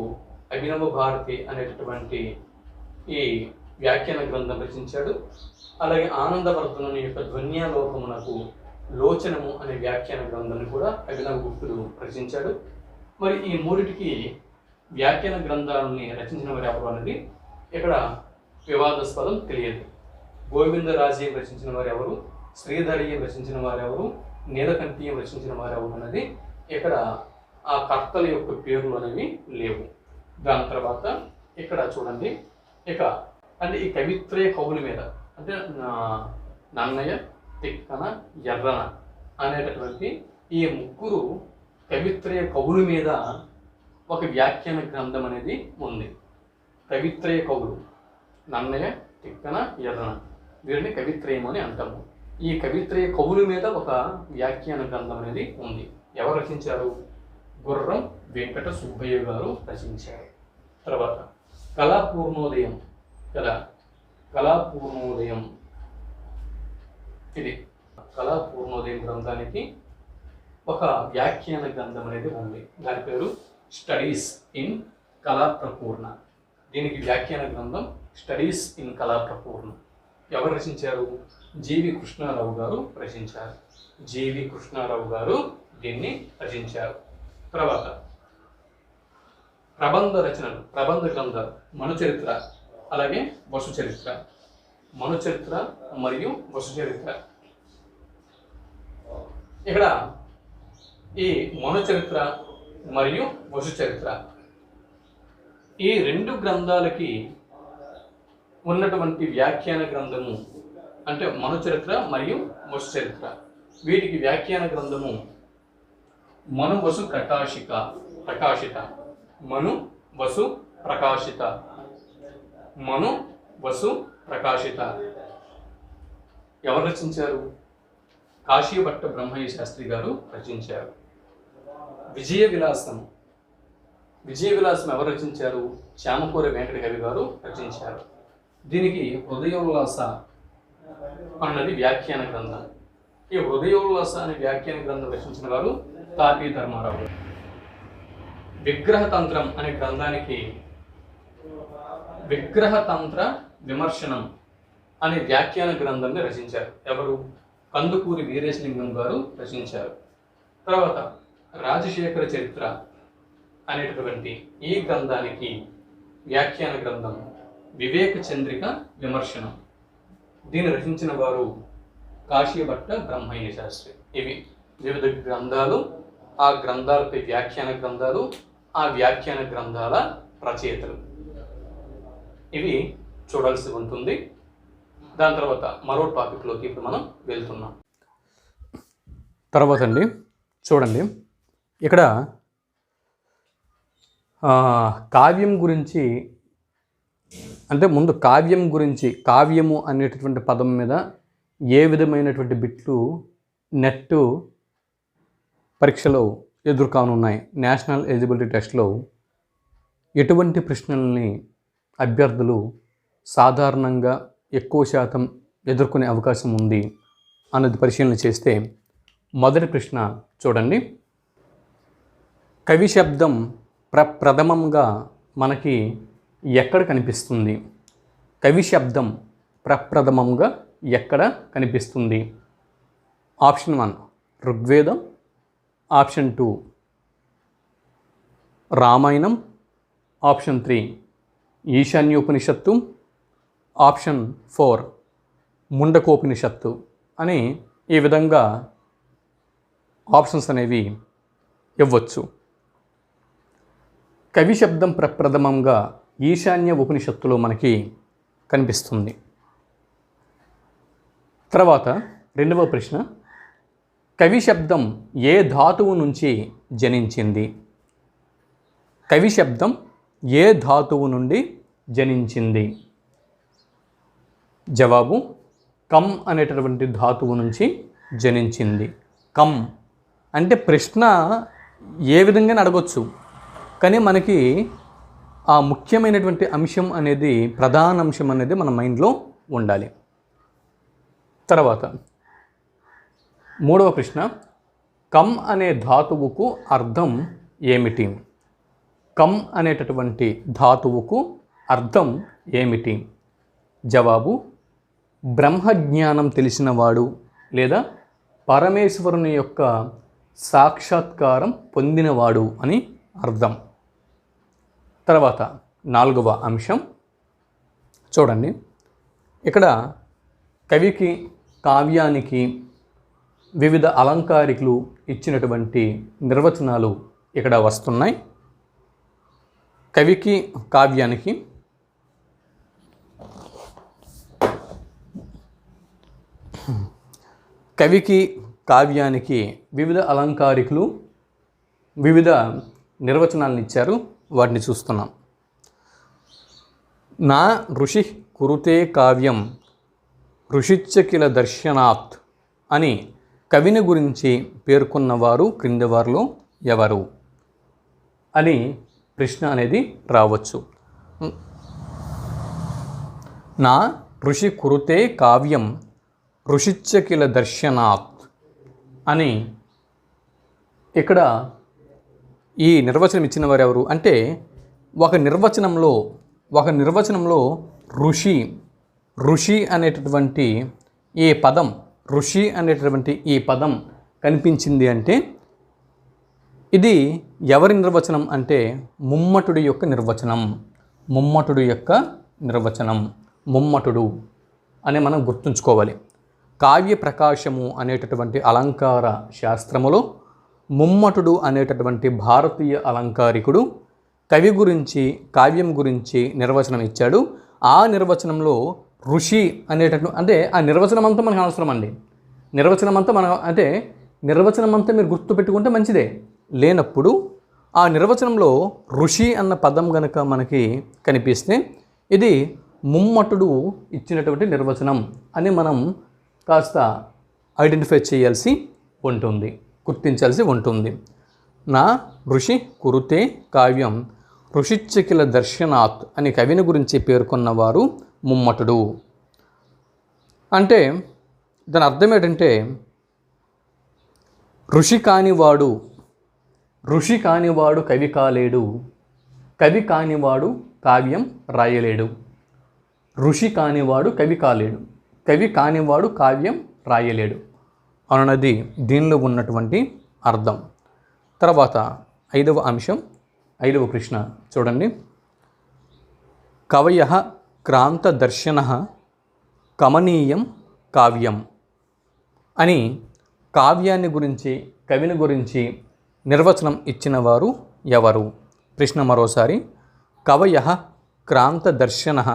S1: అభినవ భారతి అనేటటువంటి ఈ వ్యాఖ్యాన గ్రంథం రచించాడు. అలాగే ఆనందవర్ధనుని యొక్క ధ్వన్యాలోకమునకు లోచనము అనే వ్యాఖ్యాన గ్రంథాన్ని కూడా అభినవ గుప్తుడు రచించాడు. మరి ఈ మూడిటికి వ్యాఖ్యాన గ్రంథాలని రచించిన వారు ఎవరు అనేది ఇక్కడ వివాదాస్పదం తెలియదు. గోవిందరాజీయం రచించిన వారు ఎవరు, శ్రీధరీయం రచించిన వారు ఎవరు, నీలకంఠీయం రచించిన వారు ఎవరు అనేది ఇక్కడ ఆ కర్తల యొక్క పేర్లు అనేవి లేవు. దాని తర్వాత ఇక్కడ చూడండి, ఇక అంటే ఈ కవిత్రయ కవుల మీద అంటే నన్నయ్య, తిక్కన, ఎర్రన అనేటటువంటి ఈ ముగ్గురు కవిత్రయ కవుల మీద ఒక వ్యాఖ్యాన గ్రంథం అనేది ఉంది. కవిత్రయ కవులు నన్నయ్య, తిక్కన, ఎర్రన, వీరిని కవిత్రయం అని అంటాము. ఈ కవిత్రయ కవుల మీద ఒక వ్యాఖ్యాన గ్రంథం అనేది ఉంది. ఎవరు రచించారు? గుర్రం వెంకట సుబ్బయ్య గారు రచించారు. తర్వాత కళాపూర్ణోదయం కదా, కళాపూర్ణోదయం, ఇది కళాపూర్ణోదయం గ్రంథానికి ఒక వ్యాఖ్యాన గ్రంథం అనేది ఉంది. దాని పేరు స్టడీస్ ఇన్ కళాప్రపూర్ణ. దీనికి వ్యాఖ్యాన గ్రంథం స్టడీస్ ఇన్ కళాప్రపూర్ణ. ఎవరు రచించారు? జీవి కృష్ణారావు గారు రచించారు. జీవి కృష్ణారావు గారు దీన్ని రచించారు. తర్వాత ప్రబంధ రచనలు, ప్రబంధ గ్రంథాలు మనుచరిత్ర, అలాగే వసు చరిత్ర. మనుచరిత్ర మరియు వసు చరిత్ర. ఇక్కడ ఈ మనుచరిత్ర మరియు వసు చరిత్ర ఈ రెండు గ్రంథాలకి ఉన్నటువంటి వ్యాఖ్యాన గ్రంథము అంటే మనుచరిత్ర మరియు వసు చరిత్ర. వీటికి వ్యాఖ్యాన గ్రంథము మను వసు ప్రకాశిత. మను వసు ప్రకాశిత. మను వసు ప్రకాశిత. ఎవరు రచించారు? కాశీభట్ట బ్రహ్మయ్య శాస్త్రి గారు రచించారు. విజయ విలాసం ఎవరు రచించారు? చామకూర వెంకట కవి గారు రచించారు. దీనికి హృదయోల్లాస అన్నది వ్యాఖ్యాన గ్రంథం. ఈ హృదయోల్లాస అనే వ్యాఖ్యాన గ్రంథం రచించిన వారు తాపీ ధర్మారావు. విగ్రహతంత్రం అనే గ్రంథానికి విగ్రహతంత్ర విమర్శనం అనే వ్యాఖ్యాన గ్రంథాన్ని రచించారు. ఎవరు? కందుకూరి వీరేశలింగం గారు రచించారు. తర్వాత రాజశేఖర చరిత్ర అనేటటువంటి ఈ గ్రంథానికి వ్యాఖ్యాన గ్రంథం వివేక చంద్రిక విమర్శనం. దీన్ని రచించిన వారు కాశీభట్ట బ్రహ్మయ్య శాస్త్రి. ఇవి వివిధ గ్రంథాలు, ఆ గ్రంథాలపై వ్యాఖ్యాన గ్రంథాలు, ఆ వ్యాఖ్యాన గ్రంథాల రచయితలు. ఇవి చూడాల్సి ఉంటుంది. దాని తర్వాత మరో టాపిక్లోకి ఇప్పుడు మనం వెళ్తున్నాం. తర్వాత అండి చూడండి, ఇక్కడ కావ్యం గురించి, అంటే ముందు కావ్యం గురించి, కావ్యము అనేటటువంటి పదం మీద ఏ విధమైనటువంటి బిట్లు నెట్ పరీక్షలో ఎదుర్కానున్నాయి, నేషనల్ ఎలిజిబిలిటీ టెస్ట్లో ఎటువంటి ప్రశ్నల్ని అభ్యర్థులు సాధారణంగా ఎక్కువ శాతం ఎదుర్కొనే అవకాశం ఉంది అన్నది పరిశీలన చేస్తే, మొదటి ప్రశ్న చూడండి. కవి శబ్దం ప్రప్రథమంగా మనకి ఎక్కడ కనిపిస్తుంది? కవి శబ్దం ప్రప్రథమంగా ఎక్కడ కనిపిస్తుంది? ఆప్షన్ 1 ఋగ్వేదం, ఆప్షన్ 2 రామాయణం, ఆప్షన్ 3 ఈశాన్యోపనిషత్తు, ఆప్షన్ 4 ముండకోపనిషత్తు అని ఈ విధంగా ఆప్షన్స్ అనేవి ఇవ్వచ్చు. కవి శబ్దం ప్రప్రథమంగా ఈశాన్య ఉపనిషత్తులో మనకి కనిపిస్తుంది. తర్వాత రెండవ ప్రశ్న, కవి శబ్దం ఏ ధాతువు నుంచి జనించింది? కవి శబ్దం ఏ ధాతువు నుండి జనించింది? జవాబు కమ్ అనేటటువంటి ధాతువు నుంచి జనించింది. కమ్ అంటే ప్రశ్న ఏ విధంగా అడగొచ్చు, కానీ మనకి ఆ ముఖ్యమైనటువంటి అంశం అనేది, ప్రధాన అంశం అనేది మన మైండ్లో ఉండాలి. తర్వాత మూడవ ప్రశ్న, కమ్ అనే ధాతువుకు అర్థం ఏమిటి? కమ్ అనేటటువంటి ధాతువుకు అర్థం ఏమిటి? జవాబు బ్రహ్మజ్ఞానం తెలిసినవాడు లేదా పరమేశ్వరుని యొక్క సాక్షాత్కారం పొందినవాడు అని అర్థం. తర్వాత నాలుగవ అంశం చూడండి, ఇక్కడ కవికి, కావ్యానికి వివిధ అలంకారికులు ఇచ్చినటువంటి నిర్వచనాలు ఇక్కడ వస్తున్నాయి. కవికి, కావ్యానికి వివిధ అలంకారికులు వివిధ నిర్వచనాలను ఇచ్చారు, వాటిని చూస్తున్నాం. నా ఋషి కురుతే కావ్యం ఋషిచ్చకిల దర్శనాత్ అని కవిని గురించి పేర్కొన్నవారు క్రింది వారిలో ఎవరు అని ప్రశ్న అనేది రావచ్చు. నా ఋషి కురుతే కావ్యం ఋషిచ్చకిల దర్శనాత్ అని ఇక్కడ ఈ నిర్వచనం ఇచ్చిన వారు ఎవరు అంటే, ఒక నిర్వచనంలో ఋషి అనేటటువంటి ఈ పదం కనిపించింది అంటే ఇది ఎవరి నిర్వచనం అంటే ముమ్మటుడి యొక్క నిర్వచనం. ముమ్మటుడు అని మనం గుర్తుంచుకోవాలి. కావ్య ప్రకాశము అనేటటువంటి అలంకార శాస్త్రములో ముమ్మటుడు అనేటటువంటి భారతీయ అలంకారికుడు కవి గురించి, కావ్యం గురించి నిర్వచనం ఇచ్చాడు. ఆ నిర్వచనంలో ఋషి అనేటటువంటి, అంటే ఆ నిర్వచనం అంతా మనకు అవసరం అండి. నిర్వచనం అంతా మీరు గుర్తుపెట్టుకుంటే మంచిదే. లేనప్పుడు ఆ నిర్వచనంలో ఋషి అన్న పదం గనక మనకి కనిపిస్తే ఇది ముమ్మటుడు ఇచ్చినటువంటి నిర్వచనం అని మనం కాస్త ఐడెంటిఫై చేయాల్సి ఉంటుంది, గుర్తించాల్సి ఉంటుంది. నా ఋషి కురుతే కావ్యం ఋషిచ్చకిల దర్శనాత్ అని కవిని గురించి పేర్కొన్నవారు ముమ్మటుడు. అంటే దాని అర్థం ఏంటంటే, ఋషి కానివాడు కవి కాలేడు, కవి కానివాడు కావ్యం రాయలేడు. ఋషి కానివాడు కవి కాలేడు. కవి కానివాడు కావ్యం రాయలేడు అన్నది దీనిలో ఉన్నటువంటి అర్థం. తర్వాత 5వ అంశం, 5వ ప్రశ్న చూడండి. కవయః క్రాంతదర్శనః కమనీయం కావ్యం అని కావ్యాన్ని గురించి, కవిని గురించి నిర్వచనం ఇచ్చిన వారు ఎవరు? ప్రశ్న మరోసారి. కవయః క్రాంతదర్శనః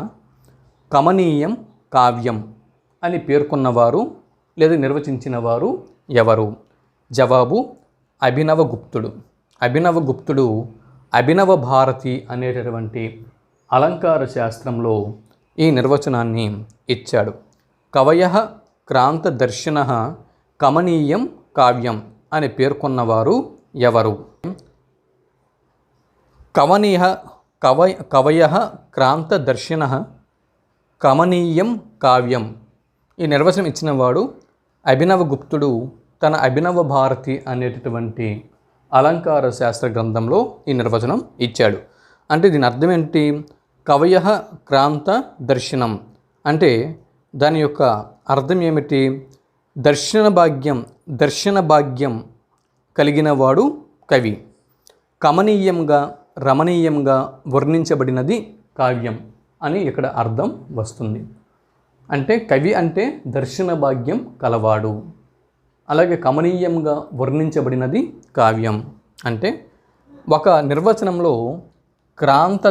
S1: కమనీయం కావ్యం అని పేర్కొన్నవారు లేదా నిర్వచించిన వారు ఎవరు? జవాబు అభినవగుప్తుడు. అభినవగుప్తుడు అభినవ భారతి అనేటటువంటి అలంకార శాస్త్రంలో ఈ నిర్వచనాన్ని ఇచ్చాడు. కవయః క్రాంతదర్శనః కమనీయం కావ్యం అని పేర్కొన్నవారు ఎవరు? కవయః క్రాంతదర్శనః కమనీయం కావ్యం ఈ నిర్వచనం ఇచ్చినవాడు అభినవగుప్తుడు తన అభినవ భారతి అనేటటువంటి అలంకార శాస్త్ర గ్రంథంలో ఈ నిర్వచనం ఇచ్చాడు. అంటే దీని అర్థం ఏంటి? కవయః క్రాంత దర్శనం అంటే దాని యొక్క అర్థం ఏమిటి? దర్శన భాగ్యం కలిగిన వాడు కవి. కమనీయంగా, రమణీయంగా వర్ణించబడినది కావ్యం అని ఇక్కడ అర్థం వస్తుంది. అంటే కవి అంటే దర్శన భాగ్యం కలవాడు, అలాగే కమనీయంగా వర్ణించబడినది కావ్యం. అంటే ఒక నిర్వచనంలో క్రాంత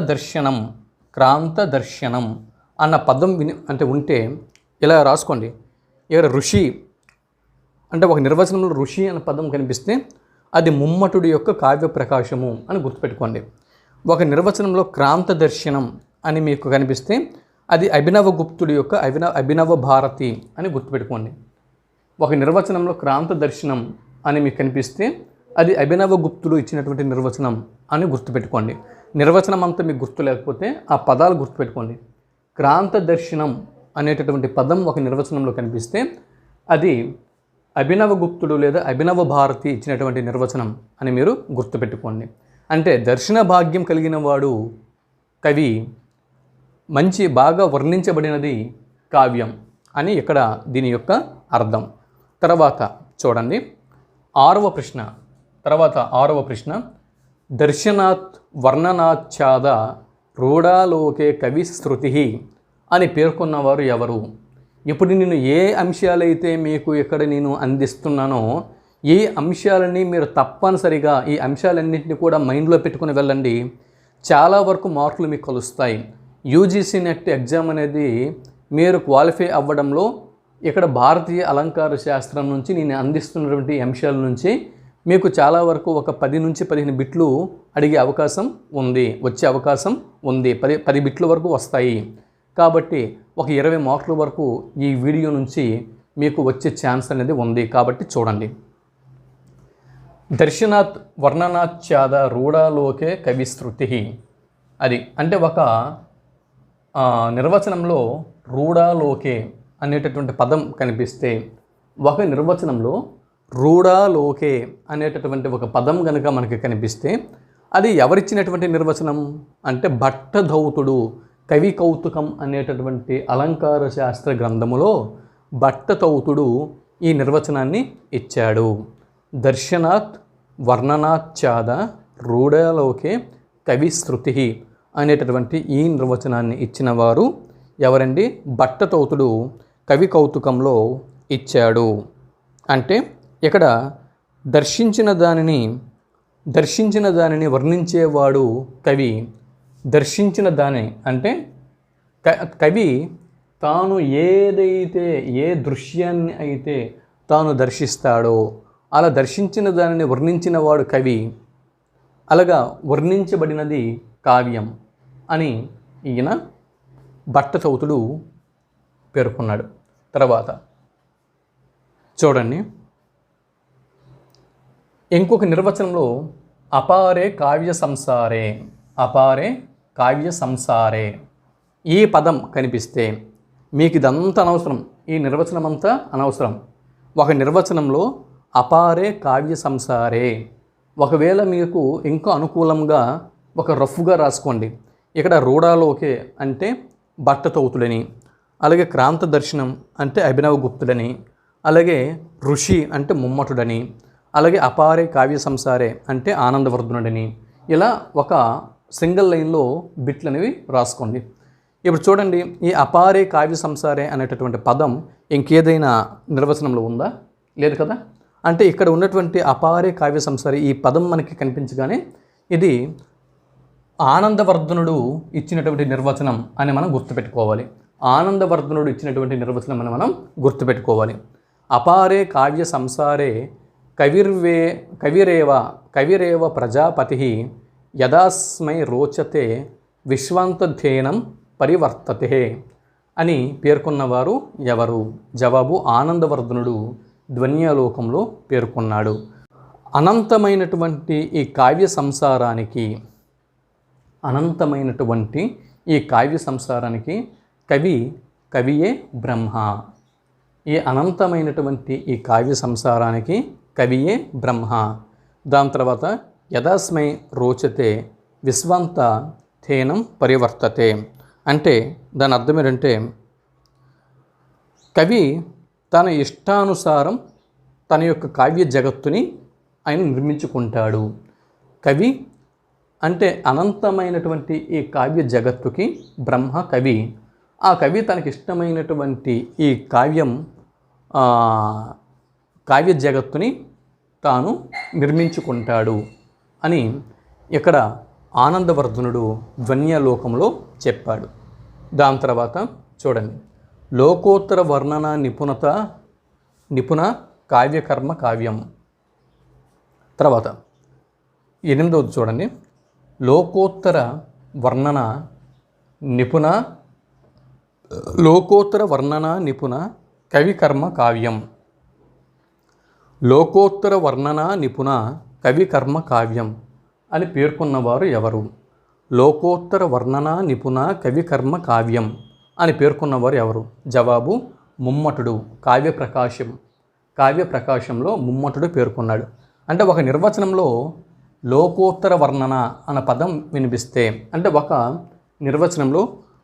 S1: దర్శనం అన్న పదం అంటే ఉంటే ఇలా రాసుకోండి. ఇక్కడ ఋషి అంటే ఒక నిర్వచనంలో ఋషి అనే పదం కనిపిస్తే అది ముమ్మటుడి యొక్క కావ్య ప్రకాశము అని గుర్తుపెట్టుకోండి. ఒక నిర్వచనంలో క్రాంత దర్శనం అని మీకు కనిపిస్తే అది అభినవగుప్తుడి యొక్క అభినవ భారతి అని గుర్తుపెట్టుకోండి. ఒక నిర్వచనంలో క్రాంత దర్శనం అని మీకు కనిపిస్తే అది అభినవగుప్తుడు ఇచ్చినటువంటి నిర్వచనం అని గుర్తుపెట్టుకోండి. నిర్వచనం అంతా మీకు గుర్తు లేకపోతే ఆ పదాలు గుర్తుపెట్టుకోండి. క్రాంత దర్శనం అనేటటువంటి పదం ఒక నిర్వచనంలో కనిపిస్తే అది అభినవగుప్తుడు లేదా అభినవ భారతి ఇచ్చినటువంటి నిర్వచనం అని మీరు గుర్తుపెట్టుకోండి. అంటే దర్శన భాగ్యం కలిగిన వాడు కవి, బాగా వర్ణించబడినది కావ్యం అని ఇక్కడ దీని యొక్క అర్థం. తర్వాత చూడండి 6వ ప్రశ్న. దర్శనాత్ వర్ణనాచ్ఛాద రూఢాలోకే కవి శృతి అని పేర్కొన్నవారు ఎవరు? ఇప్పుడు నేను ఏ అంశాలైతే మీకు ఇక్కడ నేను అందిస్తున్నానో ఈ అంశాలని మీరు తప్పనిసరిగా ఈ అంశాలన్నింటినీ కూడా మైండ్లో పెట్టుకుని వెళ్ళండి. చాలా వరకు మార్కులు మీకు కలుస్తాయి. యూజీసీ నెట్ ఎగ్జామ్ అనేది మీరు క్వాలిఫై అవ్వడంలో ఇక్కడ భారతీయ అలంకార శాస్త్రం నుంచి నేను అందిస్తున్నటువంటి అంశాల నుంచి మీకు చాలా వరకు ఒక 10 నుంచి 15 బిట్లు అడిగే అవకాశం ఉంది, వచ్చే అవకాశం ఉంది. 10 బిట్ల వరకు వస్తాయి. కాబట్టి ఒక 20 మార్కుల వరకు ఈ వీడియో నుంచి మీకు వచ్చే ఛాన్స్ అనేది ఉంది. కాబట్టి చూడండి. దర్శనాత్ వర్ణనాచ్ఛాద రూఢాలోకే కవిశృతి అది అంటే ఒక నిర్వచనంలో రూఢాలోకే అనేటటువంటి పదం కనిపిస్తే, ఒక నిర్వచనంలో రూఢాలోకే అనేటటువంటి ఒక పదం కనుక మనకి కనిపిస్తే అది ఎవరిచ్చినటువంటి నిర్వచనం అంటే భట్టధౌతుడు కవి కౌతుకం అనేటటువంటి అలంకార శాస్త్ర గ్రంథములో భట్టధౌతుడు ఈ నిర్వచనాన్ని ఇచ్చాడు. దర్శనాత్ వర్ణనాచ్ఛాద రూఢాలోకే కవిశృతి అనేటటువంటి ఈ నిర్వచనాన్ని ఇచ్చిన వారు ఎవరండి? భట్టధౌతుడు కవి కౌతుకంలో ఇచ్చాడు. అంటే ఇక్కడ దర్శించిన దానిని వర్ణించేవాడు కవి. దర్శించిన దాని అంటే కవి తాను ఏ దృశ్యాన్ని అయితే తాను దర్శిస్తాడో అలా దర్శించిన దానిని వర్ణించిన వాడు కవి, అలాగా వర్ణించబడినది కావ్యం అని ఈయన భట్టధౌతుడు పేర్కొన్నాడు. తర్వాత చూడండి, ఇంకొక నిర్వచనంలో అపారే కావ్య సంసారే ఈ పదం కనిపిస్తే మీకు ఇదంతా అనవసరం, ఈ నిర్వచనం అంతా అనవసరం. ఒక నిర్వచనంలో అపారే కావ్య సంసారే ఒకవేళ మీకు ఇంకా అనుకూలంగా ఒక రఫ్గా రాసుకోండి. ఇక్కడ రూఢాలోకే అంటే భట్టతౌతుడని, అలాగే క్రాంత దర్శనం అంటే అభినవ గుప్తుడని, అలాగే ఋషి అంటే ముమ్మటుడని, అలాగే అపారే కావ్య సంసారే అంటే ఆనందవర్ధనుడని, ఇలా ఒక సింగిల్ లైన్లో బిట్లు అనేవి రాసుకోండి. ఇప్పుడు చూడండి, ఈ అపారే కావ్య సంసారే అనేటటువంటి పదం ఇంకేదైనా నిర్వచనంలో ఉందా? లేదు కదా. అంటే ఇక్కడ ఉన్నటువంటి అపారే కావ్య సంసారే ఈ పదం మనకి కనిపించగానే ఇది ఆనందవర్ధనుడు ఇచ్చినటువంటి నిర్వచనం అని మనం గుర్తుపెట్టుకోవాలి. ఆనందవర్ధనుడు ఇచ్చినటువంటి నిర్వచనం అని మనం గుర్తుపెట్టుకోవాలి. అపారే కావ్య సంసారే కవిరేవ ప్రజాపతి యదాస్మై రోచతే విశ్వాంతధ్యేనం పరివర్తతే అని పేర్కొన్నవారు ఎవరు? జవాబు ఆనందవర్ధనుడు ధ్వన్యాలోకంలో పేర్కొన్నాడు. అనంతమైనటువంటి ఈ కావ్య సంసారానికి కవియే బ్రహ్మ. ఈ అనంతమైనటువంటి ఈ కావ్య సంసారానికి కవియే బ్రహ్మ. దాని తర్వాత యదాస్మై రోచతే విశ్వంత థేనం పరివర్తతే అంటే దాని అర్థం ఏంటంటే కవి తన ఇష్టానుసారం తన యొక్క కావ్య జగత్తుని ఆయన నిర్మించుకుంటాడు. కవి అంటే అనంతమైనటువంటి ఈ కావ్య జగత్తుకి బ్రహ్మ కవి. ఆ కవి తనకి ఇష్టమైనటువంటి ఈ కావ్య జగత్తుని తాను నిర్మించుకుంటాడు అని ఇక్కడ ఆనందవర్ధనుడు ధ్వన్యలోకంలో చెప్పాడు. దాని తర్వాత చూడండి, లోకోత్తర వర్ణన నిపుణ కావ్యకర్మ కావ్యం. తర్వాత 8వ చూడండి, లోకోత్తర వర్ణన నిపుణ కవికర్మ కావ్యం. లోకోత్తర వర్ణన నిపుణ కవికర్మ కావ్యం అని పేర్కొన్నవారు ఎవరు? లోకోత్తర వర్ణన నిపుణ కవికర్మ కావ్యం అని పేర్కొన్నవారు ఎవరు? జవాబు ముమ్మటుడు. కావ్యప్రకాశంలో ముమ్మటుడు పేర్కొన్నాడు. అంటే ఒక నిర్వచనంలో లోకోత్తర వర్ణన అన్న పదం వినిపిస్తే, అంటే ఒక నిర్వచనంలో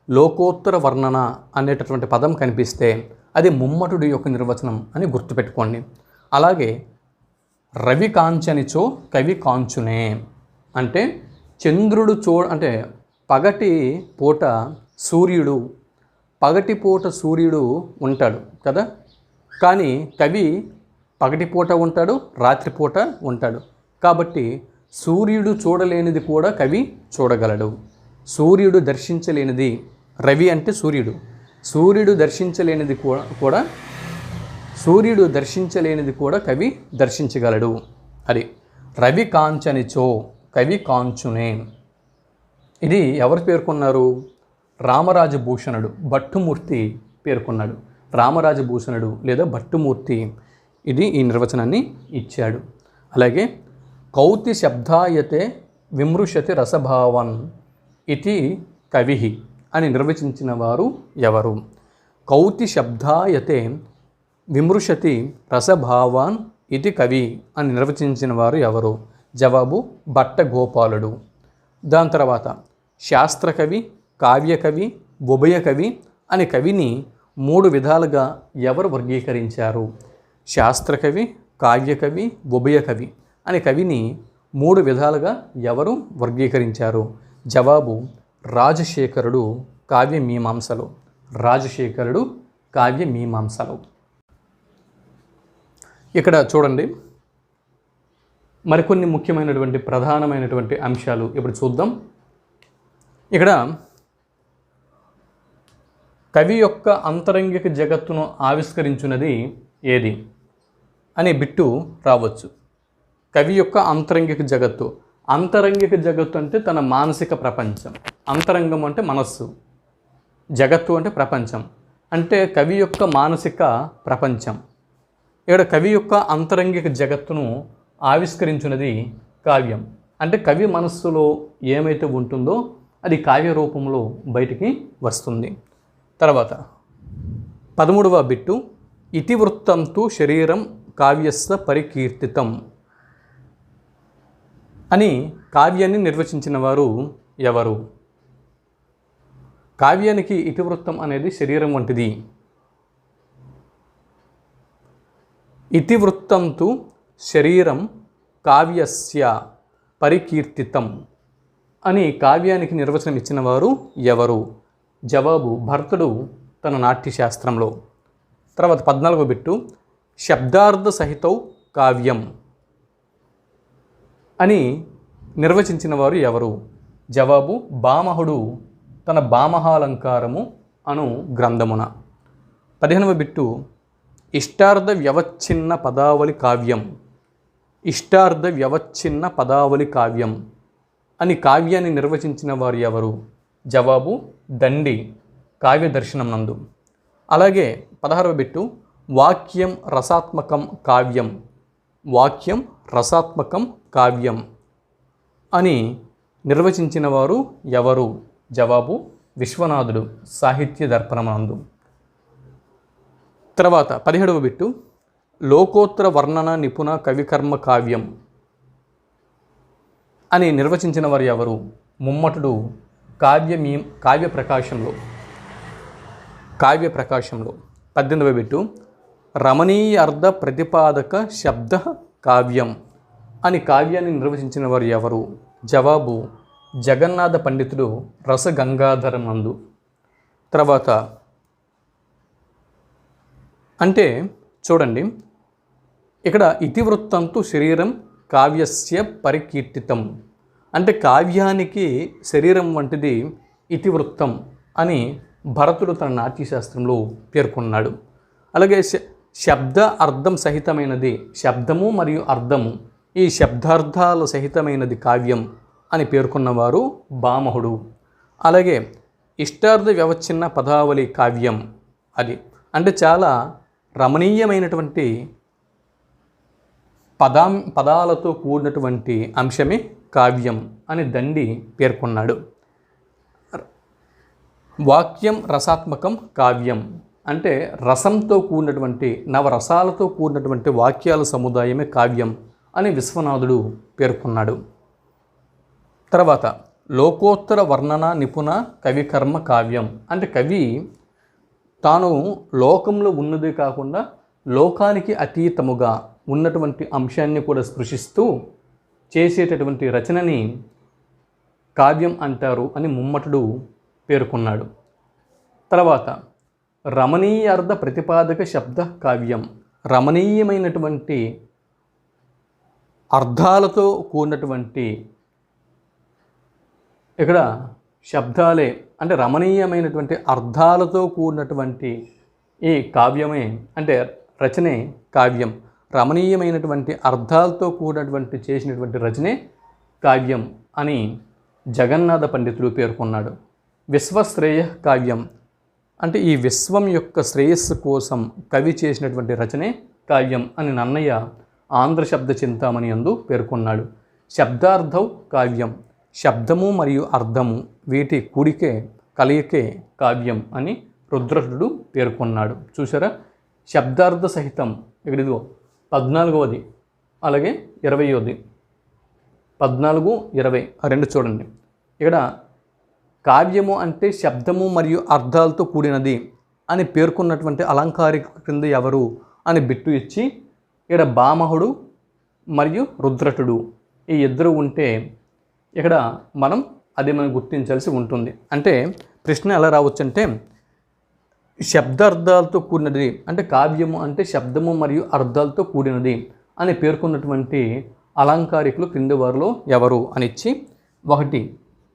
S1: లోకోత్తర వర్ణన అనేటటువంటి పదం కనిపిస్తే అది ముమ్మటుడి యొక్క నిర్వచనం అని గుర్తుపెట్టుకోండి. అలాగే రవి కాంచనిచో కవి కాంచునే అంటే చంద్రుడు అంటే పగటి పూట సూర్యుడు ఉంటాడు కదా, కానీ కవి పగటిపూట ఉంటాడు, రాత్రిపూట ఉంటాడు. కాబట్టి సూర్యుడు చూడలేనిది కూడా కవి చూడగలడు. సూర్యుడు దర్శించలేనిది, రవి అంటే సూర్యుడు దర్శించలేనిది కూడా కవి దర్శించగలడు. అది రవి కాంచనిచో కవి కాంచునే. ఇది ఎవరు పేర్కొన్నారు? రామరాజభూషణుడు, భట్టుమూర్తి పేర్కొన్నాడు. రామరాజభూషణుడు లేదా భట్టుమూర్తి ఇది ఈ నిర్వచనాన్ని ఇచ్చాడు. అలాగే కౌతి శబ్దాయతే విమృశతి రసభావన్ ఇది కవి అని నిర్వచించిన వారు ఎవరు? కౌతి శబ్దాయతే విమృశతి రసభావాన్ ఇది కవి అని నిర్వచించిన వారు ఎవరు? జవాబు భట్టగోపాలుడు. దాని తర్వాత శాస్త్రకవి, కావ్యకవి, ఉభయకవి అని కవిని 3 విధాలుగా ఎవరు వర్గీకరించారు? శాస్త్రకవి, కావ్యకవి, ఉభయకవి అని కవిని 3 విధాలుగా ఎవరు వర్గీకరించారు? జవాబు రాజశేఖరుడు కావ్యమీమాంసలో. ఇక్కడ చూడండి, మరికొన్ని ముఖ్యమైనటువంటి ప్రధానమైనటువంటి అంశాలు ఇప్పుడు చూద్దాం. ఇక్కడ కవి యొక్క అంతరంగిక జగత్తును ఆవిష్కరించున్నది ఏది అనే బిట్టు రావచ్చు. కవి యొక్క అంతరంగిక జగత్తు అంటే తన మానసిక ప్రపంచం. అంతరంగం అంటే మనస్సు, జగత్తు అంటే ప్రపంచం, అంటే కవి యొక్క మానసిక ప్రపంచం. ఇక్కడ కవి యొక్క అంతరంగిక జగత్తును ఆవిష్కరించినది కావ్యం. అంటే కవి మనస్సులో ఏమైతే ఉంటుందో అది కావ్య రూపంలో బయటికి వస్తుంది. తర్వాత 13వ బిట్టు, ఇతివృత్తంతు శరీరం కావ్యస్య పరికీర్తితం అని కావ్యాన్ని నిర్వచించిన వారు ఎవరు? కావ్యానికి ఇతివృత్తం అనేది శరీరం వంటిది. ఇతివృత్తం తు శరీరం కావ్యస్య పరికీర్తితం అని కావ్యానికి నిర్వచనం ఇచ్చిన వారు ఎవరు? జవాబు భరతుడు తన నాట్యశాస్త్రంలో. తర్వాత 14వ బిట్టు, శబ్దార్థ సహితౌ కావ్యం అని నిర్వచించిన వారు ఎవరు? జవాబు భామహుడు తన భామహాలంకారము అను గ్రంథమున. 15వ బిట్టు, ఇష్టార్థ వ్యవచ్ఛిన్న పదావళి కావ్యం. ఇష్టార్థ వ్యవచ్ఛిన్న పదావళి కావ్యం అని కావ్యాన్ని నిర్వచించిన వారు ఎవరు? జవాబు దండి కావ్య దర్శనం నందు. అలాగే 16వ బిట్టు, వాక్యం రసాత్మకం కావ్యం. వాక్యం రసాత్మకం కావ్యం అని నిర్వచించిన వారు ఎవరు? జవాబు విశ్వనాథుడు సాహిత్య దర్పణమందు. తర్వాత 17వ బిట్టు, లోకోత్తర వర్ణన నిపుణ కవికర్మ కావ్యం అని నిర్వచించిన వారు ఎవరు? ముమ్మటుడు కావ్య ప్రకాశంలో. 18వ బిట్టు, రమణీయ అర్థ ప్రతిపాదక శబ్ద కావ్యం అని కావ్యాన్ని నిర్వచించిన వారు ఎవరు? జవాబు జగన్నాథ పండితుడు రసగంగాధరం నందు. తర్వాత అంటే చూడండి, ఇక్కడ ఇతివృత్తంతు శరీరం కావ్యస్య పరికీర్తితం అంటే కావ్యానికి శరీరం వంటిది ఇతివృత్తం అని భరతుడు తన నాట్యశాస్త్రంలో పేర్కొన్నాడు. అలాగే శబ్ద అర్థం సహితమైనది, శబ్దము మరియు అర్థము, ఈ శబ్దార్థాల సహితమైనది కావ్యం అని పేర్కొన్నవారు భామహుడు. అలాగే ఇష్టార్థ వ్యవచ్ఛిన్న పదావళి కావ్యం, అది అంటే చాలా రమణీయమైనటువంటి పదాలతో కూడినటువంటి అంశమే కావ్యం అని దండి పేర్కొన్నాడు. వాక్యం రసాత్మకం కావ్యం అంటే రసంతో కూడినటువంటి నవరసాలతో కూడినటువంటి వాక్యాల సముదాయమే కావ్యం అని విశ్వనాథుడు పేర్కొన్నాడు. తర్వాత లోకోత్తర వర్ణన నిపుణ కవికర్మ కావ్యం అంటే కవి తాను లోకంలో ఉన్నదే కాకుండా లోకానికి అతీతముగా ఉన్నటువంటి అంశాన్ని కూడా స్పృశిస్తూ చేసేటటువంటి రచనని కావ్యం అంటారు అని ముమ్మటుడు పేర్కొన్నాడు. తర్వాత రమణీయార్థ ప్రతిపాదక శబ్ద కావ్యం, రమణీయమైనటువంటి అర్థాలతో కూడినటువంటి, ఇక్కడ శబ్దాలే అంటే రమణీయమైనటువంటి అర్థాలతో కూడినటువంటి ఈ కావ్యమే అంటే రచనే కావ్యం. రమణీయమైనటువంటి అర్థాలతో కూడినటువంటి చేసినటువంటి రచనే కావ్యం అని జగన్నాథ పండితుడు పేర్కొన్నాడు. విశ్వశ్రేయ కావ్యం అంటే ఈ విశ్వం యొక్క శ్రేయస్సు కోసం కవి చేసినటువంటి రచనే కావ్యం అని నన్నయ్య ఆంధ్ర శబ్ద చింతామణి యందు పేర్కొన్నాడు. శబ్దార్థౌ కావ్యం, శబ్దము మరియు అర్థము వీటి కూడికే కలయికే కావ్యం అని రుద్రటుడు పేర్కొన్నాడు. చూసారా, శబ్దార్థ సహితం ఇక్కడ ఇదిగో 14వది, అలాగే 20వది, 14, 20 ఆ రెండు చూడండి. ఇక్కడ కావ్యము అంటే శబ్దము మరియు అర్థాలతో కూడినది అని పేర్కొన్నటువంటి అలంకారిక క్రింద ఎవరు అని బిట్టు ఇచ్చి ఇక్కడ భామహుడు మరియు రుద్రటుడు ఈ ఇద్దరు ఉంటే ఇక్కడ మనం గుర్తించాల్సి ఉంటుంది. అంటే ప్రశ్న ఎలా రావచ్చు అంటే శబ్దార్థాలతో కూడినది అంటే కావ్యము అంటే శబ్దము మరియు అర్థాలతో కూడినది అని పేర్కొన్నటువంటి అలంకారికులు క్రింది వారిలో ఎవరు అని ఇచ్చి, 1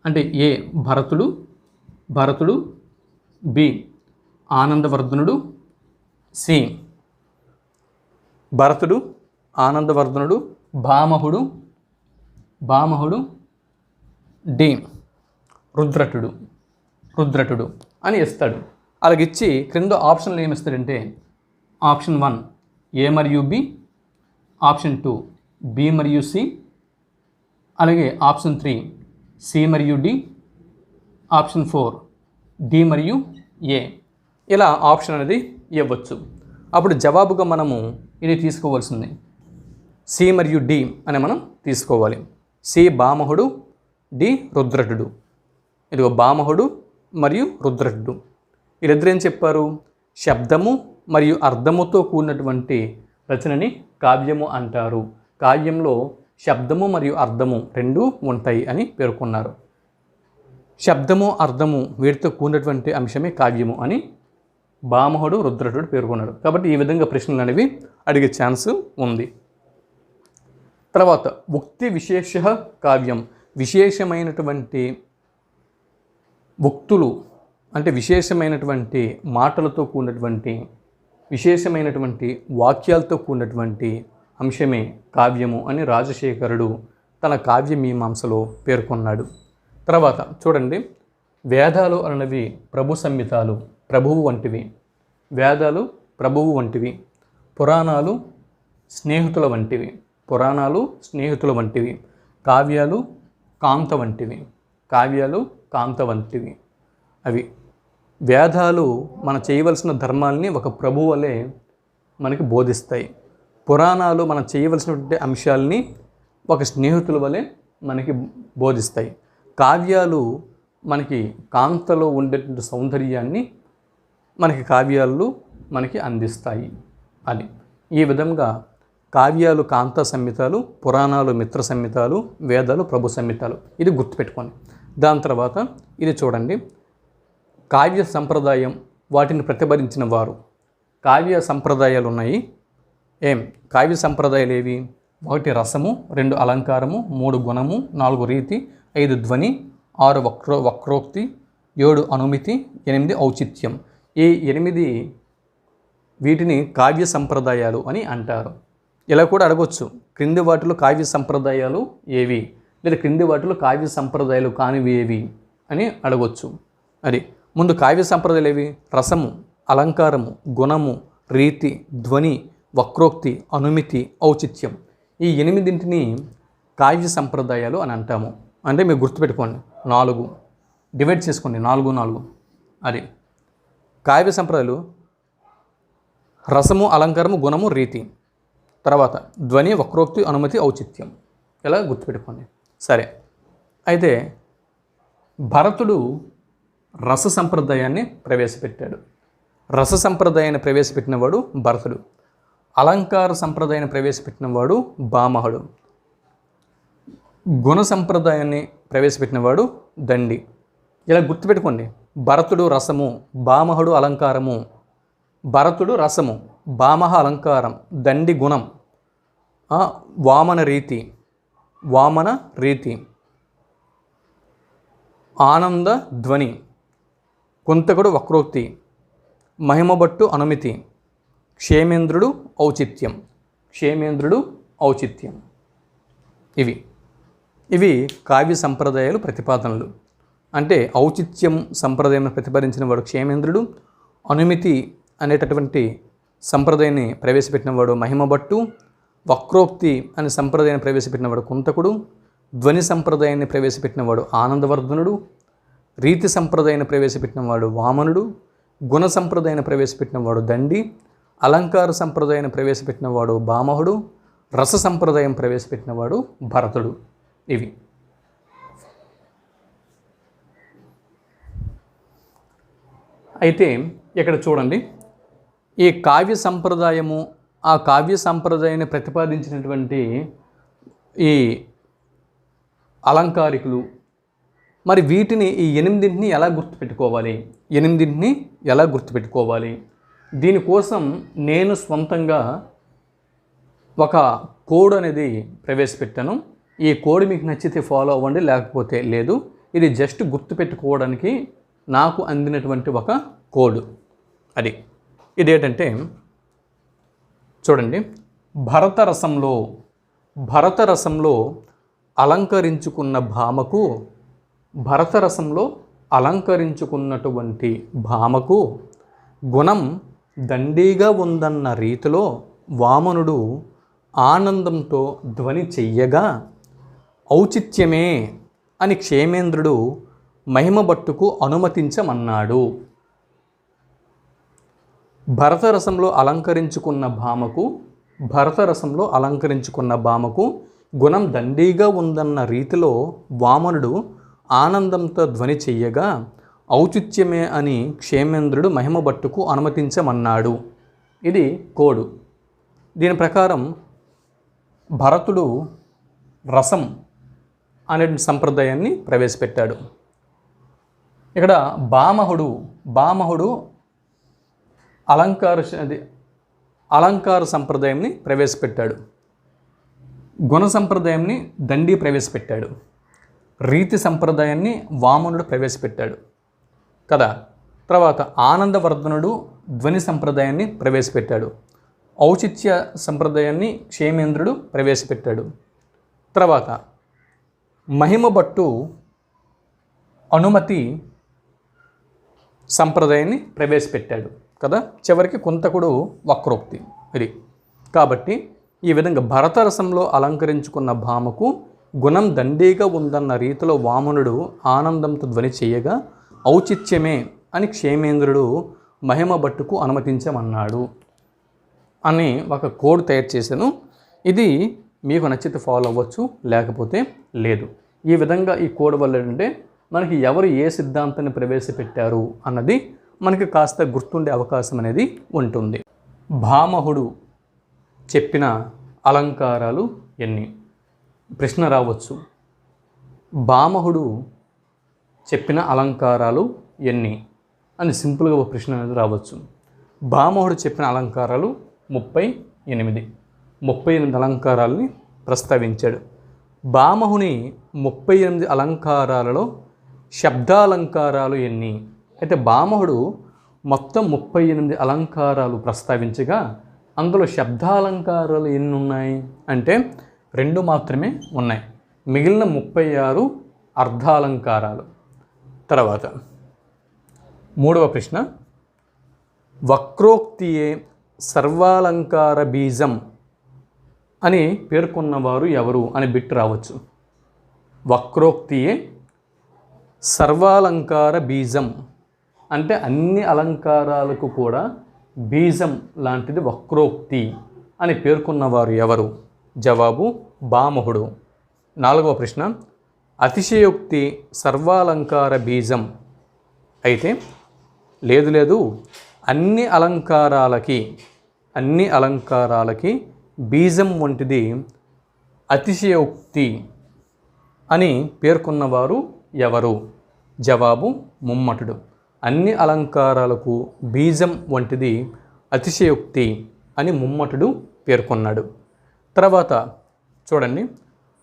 S1: అంటే ఏ భరతుడు, బి ఆనందవర్ధనుడు, సి భరతుడు, ఆనందవర్ధనుడు, భామహుడు, డి రుద్రటుడు అని ఇస్తాడు. అలాగిచ్చి క్రింద ఆప్షన్లు ఏమిస్తాడంటే ఆప్షన్ 1 ఏ మరియు బి, ఆప్షన్ 2 బి మరియు సి, అలాగే ఆప్షన్ 3 సి మరియు డి, ఆప్షన్ 4 డి మరియు ఏ. ఇలా ఆప్షన్ అనేది ఇవ్వచ్చు. అప్పుడు జవాబుగా మనము ఇది తీసుకోవాల్సింది సి మరియు డి అని మనం తీసుకోవాలి. సి భామహుడు, డి రుద్రటుడు. ఇదిగో భామహుడు, మరియు రుద్రటుడు. వీరిద్దరు ఏం చెప్పారు? శబ్దము మరియు అర్థముతో కూడినటువంటి రచనని కావ్యము అంటారు. కావ్యంలో శబ్దము మరియు అర్థము రెండూ ఉంటాయి అని పేర్కొన్నారు. శబ్దము అర్థము వీటితో కూడినటువంటి అంశమే కావ్యము అని భామహుడు రుద్రటుడు పేర్కొన్నాడు. కాబట్టి ఈ విధంగా ప్రశ్నలు అనేవి అడిగే ఛాన్స్ ఉంది. తర్వాత ఉక్తి విశేష కావ్యం. విశేషమైనటువంటి ఉక్తులు అంటే విశేషమైనటువంటి మాటలతో కూడినటువంటి విశేషమైనటువంటి వాక్యాలతో కూడినటువంటి అంశమే కావ్యము అని రాజశేఖరుడు తన కావ్య మీమాంసలో పేర్కొన్నాడు. తర్వాత చూడండి, వేదాలు అన్నవి ప్రభు సంహితాలు, ప్రభువు వంటివి. వేదాలు ప్రభువు వంటివి, పురాణాలు స్నేహితుల వంటివి. పురాణాలు స్నేహితుల వంటివి. కావ్యాలు కాంత వంటివి. కావ్యాలు కాంత వంటివి. అవి వేదాలు మనం చేయవలసిన ధర్మాల్ని ఒక ప్రభువు వలె మనకి బోధిస్తాయి. పురాణాలు మనం చేయవలసినటువంటి అంశాలని ఒక స్నేహితుల వలె మనకి బోధిస్తాయి. కావ్యాలు మనకి కాంతలో ఉండేటువంటి సౌందర్యాన్ని మనకి కావ్యాలు మనకి అందిస్తాయి అని. ఈ విధంగా కావ్యాలు కాంత సంహితాలు, పురాణాలు మిత్ర సంహితాలు, వేదాలు ప్రభు సంహితాలు. ఇది గుర్తుపెట్టుకోండి. దాని తర్వాత ఇది చూడండి, కావ్య సంప్రదాయం, వాటిని ప్రతిపాదించిన వారు. కావ్య సంప్రదాయాలు ఉన్నాయి. కావ్య సంప్రదాయాలు ఏవి? 1 రసము, 2 అలంకారము, 3 గుణము, 4 రీతి, 5 ధ్వని, 6 వక్రోక్తి, 7 అనుమితి, 8 ఔచిత్యం. ఈ 8 వీటిని కావ్య సంప్రదాయాలు అని అంటారు. ఇలా కూడా అడగొచ్చు, క్రింది వాటిలో కావ్య సంప్రదాయాలు ఏవి, లేదా క్రింది వాటిలో కావ్య సంప్రదాయాలు కానివి ఏవి అని అడగొచ్చు. అది ముందు కావ్య సంప్రదాయాలు ఏవి? రసము, అలంకారము, గుణము, రీతి, ధ్వని, వక్రోక్తి, అనుమితి, ఔచిత్యం. ఈ 8 కావ్య సంప్రదాయాలు అని అంటాము. అంటే మీరు గుర్తుపెట్టుకోండి, 4 డివైడ్ చేసుకోండి, 4 4. అది కావ్య సంప్రదాయాలు రసము, అలంకారము, గుణము, రీతి. తర్వాత ధ్వని, వక్రోక్తి, అనుమతి, ఔచిత్యం. ఇలా గుర్తుపెట్టుకోండి. సరే, అయితే భరతుడు రస సంప్రదాయాన్ని ప్రవేశపెట్టాడు. రస సంప్రదాయాన్ని ప్రవేశపెట్టినవాడు భరతుడు. అలంకార సంప్రదాయాన్ని ప్రవేశపెట్టినవాడు భామహుడు. గుణ సంప్రదాయాన్ని ప్రవేశపెట్టినవాడు దండి. ఇలా గుర్తుపెట్టుకోండి, భరతుడు రసము, భామహుడు అలంకారము. భరతుడు రసము, భామహ అలంకారం, దండి గుణం, వామన రీతి, ఆనంద ధ్వని, కుంతకుడు వక్రోక్తి, మహిమభట్టు అనుమితి, క్షేమేంద్రుడు ఔచిత్యం. ఇవి కావ్య సంప్రదాయాలు ప్రతిపాదనలు. అంటే ఔచిత్యం సంప్రదాయాన్ని ప్రతిపాదించిన వాడు క్షేమేంద్రుడు, అనుమితి అనేటటువంటి సంప్రదాయాన్ని ప్రవేశపెట్టినవాడు మహిమభట్టు, వక్రోక్తి అనే సంప్రదాయాన్ని ప్రవేశపెట్టినవాడు కుంతకుడు, ధ్వని సంప్రదాయాన్ని ప్రవేశపెట్టినవాడు ఆనందవర్ధనుడు, రీతి సంప్రదాయాన్ని ప్రవేశపెట్టినవాడు వామనుడు, గుణ సంప్రదాయాన్ని ప్రవేశపెట్టినవాడు దండి, అలంకార సంప్రదాయాన్ని ప్రవేశపెట్టినవాడు భామహుడు, రస సంప్రదాయం ప్రవేశపెట్టినవాడు భరతుడు. ఇవి అయితే ఇక్కడ చూడండి, ఈ కావ్య సంప్రదాయము, ఆ కావ్య సంప్రదాయాన్ని ప్రతిపాదించినటువంటి ఈ అలంకారికులు, మరి వీటిని ఈ 8 ఎలా గుర్తుపెట్టుకోవాలి? దీనికోసం నేను స్వంతంగా ఒక కోడ్ అనేది ప్రవేశపెట్టాను. ఈ కోడ్ మీకు నచ్చితే ఫాలో అవ్వండి, లేకపోతే లేదు. ఇది జస్ట్ గుర్తుపెట్టుకోవడానికి నాకు అందినటువంటి ఒక కోడ్. ఇదేంటంటే చూడండి, భరతరసంలో అలంకరించుకున్నటువంటి భామకు గుణం దండిగా ఉందన్న రీతిలో వామనుడు ఆనందంతో ధ్వని చెయ్యగా ఔచిత్యమే అని క్షేమేంద్రుడు మహిమభట్టుకు అనుమతించమన్నాడు. భరతరసంలో అలంకరించుకున్న భామకు గుణం దండిగా ఉందన్న రీతిలో వామనుడు ఆనందంతో ధ్వని చెయ్యగా ఔచిత్యమే అని క్షేమేంద్రుడు మహిమభట్టుకు అనుమతించమన్నాడు. ఇది కోడ్. దీని ప్రకారం భరతుడు రసం అనే సంప్రదాయాన్ని ప్రవేశపెట్టాడు. ఇక్కడ భామహుడు అలంకార సంప్రదాయాన్ని ప్రవేశపెట్టాడు. గుణ సంప్రదాయాన్ని దండి ప్రవేశపెట్టాడు. రీతి సంప్రదాయాన్ని వామనుడు ప్రవేశపెట్టాడు కదా. తర్వాత ఆనందవర్ధనుడు ధ్వని సంప్రదాయాన్ని ప్రవేశపెట్టాడు. ఔచిత్య సంప్రదాయాన్ని క్షేమేంద్రుడు ప్రవేశపెట్టాడు. తర్వాత మహిమభట్టు అనుమతి సంప్రదాయాన్ని ప్రవేశపెట్టాడు కదా. చివరికి కుంతకుడు వక్రోక్తి. ఇది కాబట్టి ఈ విధంగా భరతరసంలో అలంకరించుకున్న భామకు గుణం దండిగా ఉందన్న రీతిలో వామనుడు ఆనందంతో ధ్వని చేయగా ఔచిత్యమే అని క్షేమేంద్రుడు మహిమభట్టుకు అనుమతించమన్నాడు అని ఒక కోడ్ తయారు చేశాను. ఇది మీకు నచ్చితే ఫాలో అవ్వచ్చు, లేకపోతే లేదు. ఈ విధంగా ఈ కోడ్ వల్ల ఏంటంటే మనకి ఎవరు ఏ సిద్ధాంతాన్ని ప్రవేశపెట్టారు అన్నది మనకి కాస్త గుర్తుండే అవకాశం అనేది ఉంటుంది. భామహుడు చెప్పిన అలంకారాలు ఎన్ని? ప్రశ్న రావచ్చు. భామహుడు చెప్పిన అలంకారాలు ఎన్ని అని సింపుల్గా ఒక ప్రశ్న అనేది రావచ్చు. భామహుడు చెప్పిన అలంకారాలు 38 అలంకారాలని ప్రస్తావించాడు. భామహుని 38 అలంకారాలలో శబ్దాలంకారాలు ఎన్ని? అయితే భామహుడు మొత్తం 38 అలంకారాలు ప్రస్తావించగా అందులో శబ్దాలంకారాలు ఎన్ని ఉన్నాయి అంటే 2 మాత్రమే ఉన్నాయి. మిగిలిన 36 అర్ధాలంకారాలు. తర్వాత 3వ ప్రశ్న, వక్రోక్తియే సర్వాలంకార బీజం అని పేర్కొన్నవారు ఎవరు అని బిట్ రావచ్చు. వక్రోక్తియే సర్వాలంకార బీజం అంటే అన్ని అలంకారాలకు కూడా బీజం లాంటిది వక్రోక్తి అని పేర్కొన్నవారు ఎవరు? జవాబు భామహుడు. 4వ ప్రశ్న, అతిశయోక్తి సర్వాలంకార బీజం అయితే లేదు అన్ని అలంకారాలకి బీజం వంటిది అతిశయోక్తి అని పేర్కొన్నవారు ఎవరు? జవాబు ముమ్మటుడు. అన్ని అలంకారాలకు బీజం వంటిది అతిశయోక్తి అని ముమ్మటుడు పేర్కొన్నాడు. తర్వాత చూడండి,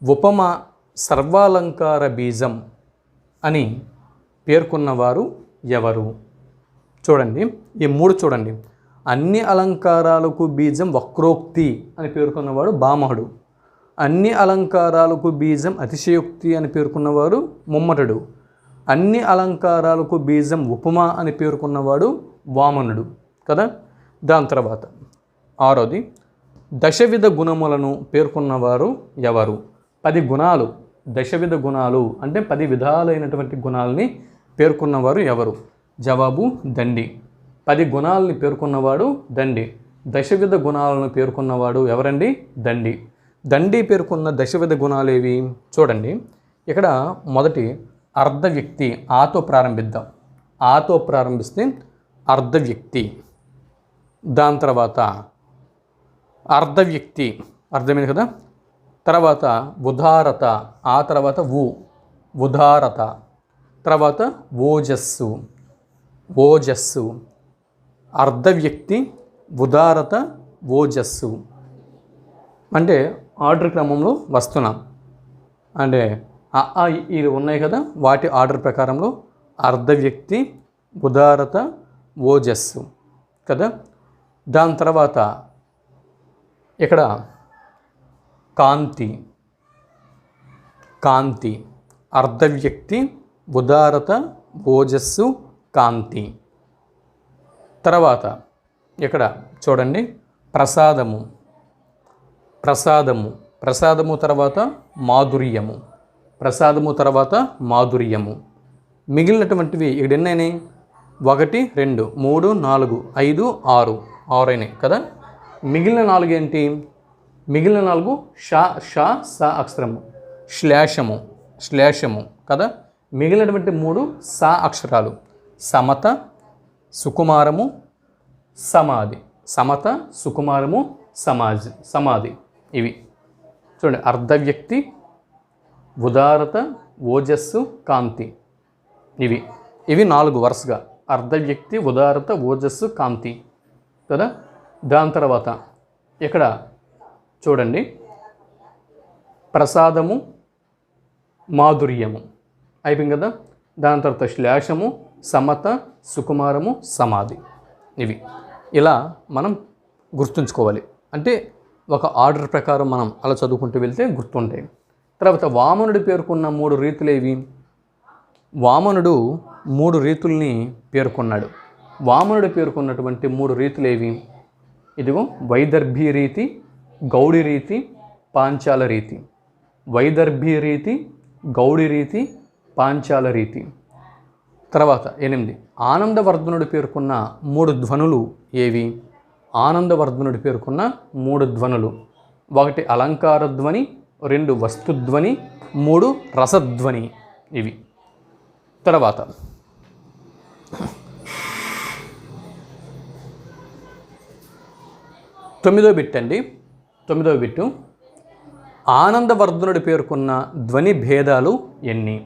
S1: ఉపమ సర్వాలంకార బీజం అని పేర్కొన్నవారు ఎవరు? చూడండి, ఈ 3 చూడండి. అన్ని అలంకారాలకు బీజం వక్రోక్తి అని పేర్కొన్నవాడు భామహుడు. అన్ని అలంకారాలకు బీజం అతిశయోక్తి అని పేర్కొన్నవారు ముమ్మటుడు. అన్ని అలంకారాలకు బీజం ఉపమ అని పేర్కొన్నవాడు వామనుడు కదా. దాని తర్వాత 6వది, దశవిధ గుణములను పేర్కొన్నవారు ఎవరు? 10 గుణాలు, దశవిధ గుణాలు అంటే 10 విధాలైనటువంటి గుణాలని పేర్కొన్నవారు ఎవరు? జవాబు దండి. 10 గుణాలని పేర్కొన్నవాడు దండి. దశవిధ గుణాలను పేర్కొన్నవాడు ఎవరండి? దండి. దండి పేర్కొన్న దశవిధ గుణాలు ఏవి? చూడండి, ఇక్కడ మొదటి అర్ధవ్యక్తి, ఆతో ప్రారంభిద్దాం. ఆతో ప్రారంభిస్తే అర్ధవ్యక్తి. దాని తర్వాత అర్ధవ్యక్తి, అర్థమైంది కదా. తర్వాత ఉదారత, ఆ తర్వాత ఉదారత. తర్వాత ఓజస్సు. అర్ధవ్యక్తి, ఉదారత, ఓజస్సు అంటే ఆర్డర్ క్రమంలో వస్తున్నాం. అంటే ఇది ఉన్నాయి కదా, వాటి ఆర్డర్ ప్రకారంలో అర్ధవ్యక్తి, ఉదారత, ఓజస్సు కదా. దాని తర్వాత ఇక్కడ కాంతి, అర్ధవ్యక్తి, ఉదారత, ఓజస్సు, కాంతి. తర్వాత ఇక్కడ చూడండి, ప్రసాదము తర్వాత మాధుర్యము. మిగిలినటువంటివి ఇక్కడ ఎన్నైనాయి? 1 2 3 4 5 6 అయినాయి కదా. మిగిలిన 4 ఏంటి? మిగిలిన 4 ష స అక్షరము, శ్లేషము కదా. మిగిలినటువంటి 3 స అక్షరాలు. సమత, సుకుమారము, సమాధి. సమత, సుకుమారము, సమాధి ఇవి చూడండి. అర్ధవ్యక్తి, ఉదారత, ఓజస్సు, కాంతి ఇవి 4 వరుసగా. అర్ధవ్యక్తి, ఉదారత, ఓజస్సు, కాంతి కదా. దాని తర్వాత ఇక్కడ చూడండి ప్రసాదము, మాధుర్యము అయిపోయింది కదా. దాని తర్వాత శ్లేషము, సమత, సుకుమారము, సమాధి ఇవి ఇలా మనం గుర్తుంచుకోవాలి. అంటే ఒక ఆర్డర్ ప్రకారం మనం అలా చదువుకుంటూ వెళ్తే గుర్తుంటాయి. తర్వాత వామనుడు పేర్కొన్న 3 రీతులేవి? వామనుడు 3 రీతుల్ని పేర్కొన్నాడు. వామనుడు పేర్కొన్నటువంటి 3 రీతులేవి? ఇదిగో వైదర్భీ రీతి, గౌడి రీతి, పాంచాల రీతి. వైదర్భీ రీతి, గౌడి రీతి, పాంచాల రీతి. తర్వాత 8 ఆనందవర్ధనుడు పేర్కొన్న 3 ధ్వనులు ఏవి? ఆనందవర్ధనుడు పేర్కొన్న 3 ధ్వనులు: 1 అలంకార ధ్వని, 2 వస్తుధ్వని, 3 రసధ్వని ఇవి. తర్వాత 9వ బిట్ అండి. 9వ బిట్టు ఆనందవర్ధనుడు పేర్కొన్న ధ్వని భేదాలు ఎన్ని?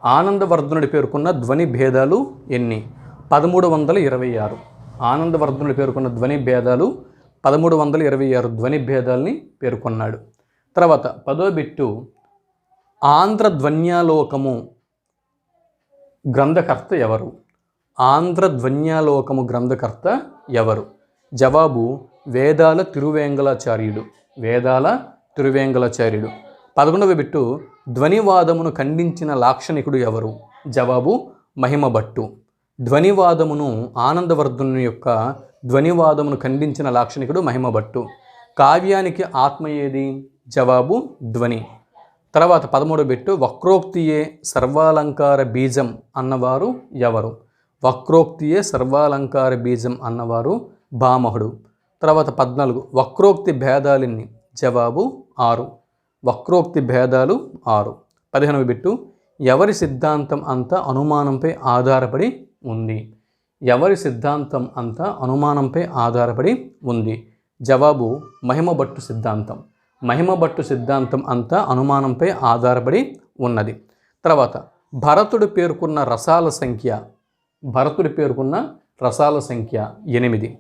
S1: ఆనందవర్ధనుడు పేర్కొన్న ధ్వని భేదాలు ఎన్ని? 1326. ఆనందవర్ధనుడు పేర్కొన్న ధ్వని భేదాలు 1326 ధ్వని భేదాలని పేర్కొన్నాడు. తర్వాత 10వ బిట్టు ఆంధ్రధ్వన్యాలోకము గ్రంథకర్త ఎవరు? ఆంధ్రధ్వన్యాలోకము గ్రంథకర్త ఎవరు? జవాబు వేదాల తిరువేంగలాచార్యుడు. వేదాల తిరువేంగలాచార్యుడు. 11వ బిట్టు ధ్వనివాదమును ఖండించిన లాక్షణికుడు ఎవరు? జవాబు మహిమభట్టు. ధ్వనివాదమును ఆనందవర్ధనుని యొక్క ధ్వనివాదమును ఖండించిన లాక్షణికుడు మహిమభట్టు. కావ్యానికి ఆత్మ ఏది? జవాబు ధ్వని. తర్వాత 13వ బిట్టు వక్రోక్తియే సర్వాలంకార బీజం అన్నవారు ఎవరు? వక్రోక్తియే సర్వాలంకార బీజం అన్నవారు భామహుడు. తర్వాత 14 వక్రోక్తి భేదాలెన్ని? జవాబు 6. వక్రోక్తి భేదాలు 6. 15వ బిట్టు ఎవరి సిద్ధాంతం అంతా అనుమానంపై ఆధారపడి ఉంది? ఎవరి సిద్ధాంతం అంతా అనుమానంపై ఆధారపడి ఉంది? జవాబు మహిమభట్టు సిద్ధాంతం. మహిమభట్టు సిద్ధాంతం అంతా అనుమానంపై ఆధారపడి ఉన్నది. తర్వాత భరతుడు పేర్కొన్న రసాల సంఖ్య. భరతుడు పేర్కొన్న రసాల సంఖ్య 8.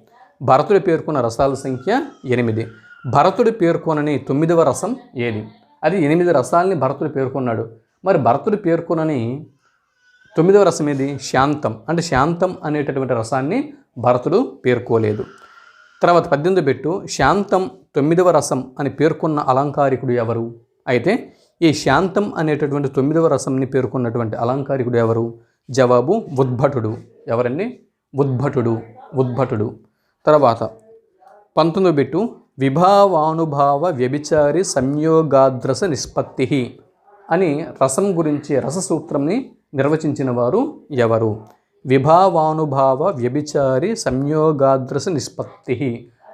S1: భరతుడు పేర్కొన్న రసాల సంఖ్య 8. భరతుడు పేర్కొనని 9వ రసం ఏది? అది 8 రసాలని భరతుడు పేర్కొన్నాడు. మరి భరతుడు పేర్కొనని 9వ రసం ఏది? శాంతం. అంటే శాంతం అనేటటువంటి రసాన్ని భరతుడు పేర్కోలేదు. తర్వాత 18వ బిట్టు శాంతం 9వ రసం అని పేర్కొన్న అలంకారికుడు ఎవరు? అయితే ఈ శాంతం అనేటటువంటి 9వ రసంని పేర్కొన్నటువంటి అలంకారికుడు ఎవరు? జవాబు ఉద్భటుడు. ఎవరండి? ఉద్భటుడు. తర్వాత 19వ బిట్టు విభావానుభావ వ్యభిచారి సంయోగాద్రస నిష్పత్తి అని రసం గురించి రససూత్రంని నిర్వచించిన వారు ఎవరు? విభావానుభావ వ్యభిచారి సంయోగాద్రస నిష్పత్తి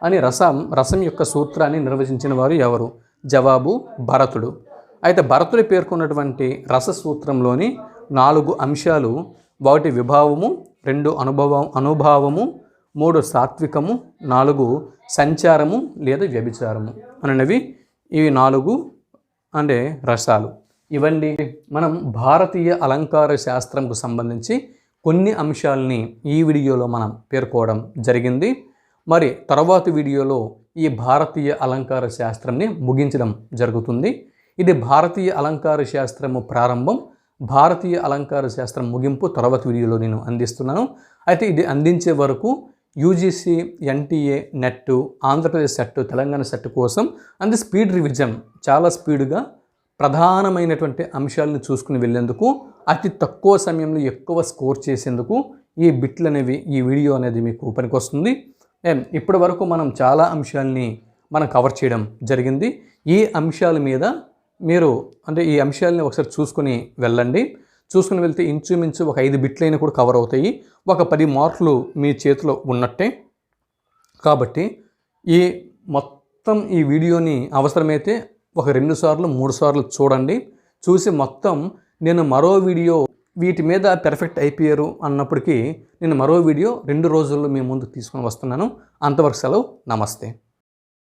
S1: అని రసం యొక్క సూత్రాన్ని నిర్వచించిన వారు ఎవరు? జవాబు భరతుడు. అయితే భరతుడు పేర్కొన్నటువంటి రససూత్రంలోని 4 అంశాలు: 1 విభావము, 2 అనుభావము, 3 సాత్వికము, 4 సంచారము లేదా వ్యభిచారము అనేవి ఇవి 4 అంటే రసాలు. ఇవండి మనం భారతీయ అలంకార శాస్త్రంకు సంబంధించి కొన్ని అంశాలని ఈ వీడియోలో మనం పేర్కోవడం జరిగింది. మరి తర్వాతి వీడియోలో ఈ భారతీయ అలంకార శాస్త్రాన్ని ముగించడం జరుగుతుంది. ఇది భారతీయ అలంకార శాస్త్రము ప్రారంభం, భారతీయ అలంకార శాస్త్రం ముగింపు తర్వాతి వీడియోలో నేను అందిస్తున్నాను. అయితే ఇది అందించే వరకు UGC, NTA, net, Andhra Pradesh set, Telangana set కోసం అంతే స్పీడ్ రివిజన్ చాలా స్పీడ్గా ప్రధానమైనటువంటి అంశాలను చూసుకుని వెళ్ళేందుకు, అతి తక్కువ సమయంలో ఎక్కువ స్కోర్ చేసేందుకు ఈ బిట్లు అనేవి, ఈ వీడియో అనేది మీకు పనికొస్తుంది. ఇప్పటి వరకు మనం చాలా అంశాలని మనం కవర్ చేయడం జరిగింది. ఈ అంశాల మీద మీరు ఈ అంశాలని ఒకసారి చూసుకుని వెళ్ళండి. చూసుకుని వెళ్తే ఇంచుమించు ఒక 5 బిట్లైనా కూడా కవర్ అవుతాయి. ఒక 10 మార్కులు మీ చేతిలో ఉన్నట్టే. కాబట్టి ఈ మొత్తం ఈ వీడియోని అవసరమైతే ఒక 2 సార్లు 3 సార్లు చూడండి. చూసి మొత్తం నేను మరో వీడియో వీటి మీద పెర్ఫెక్ట్ అయిపోయారు అన్నప్పటికీ నేను మరో వీడియో 2 రోజుల్లో మీ ముందుకు తీసుకొని వస్తున్నాను. అంతవరకు సెలవు. నమస్తే.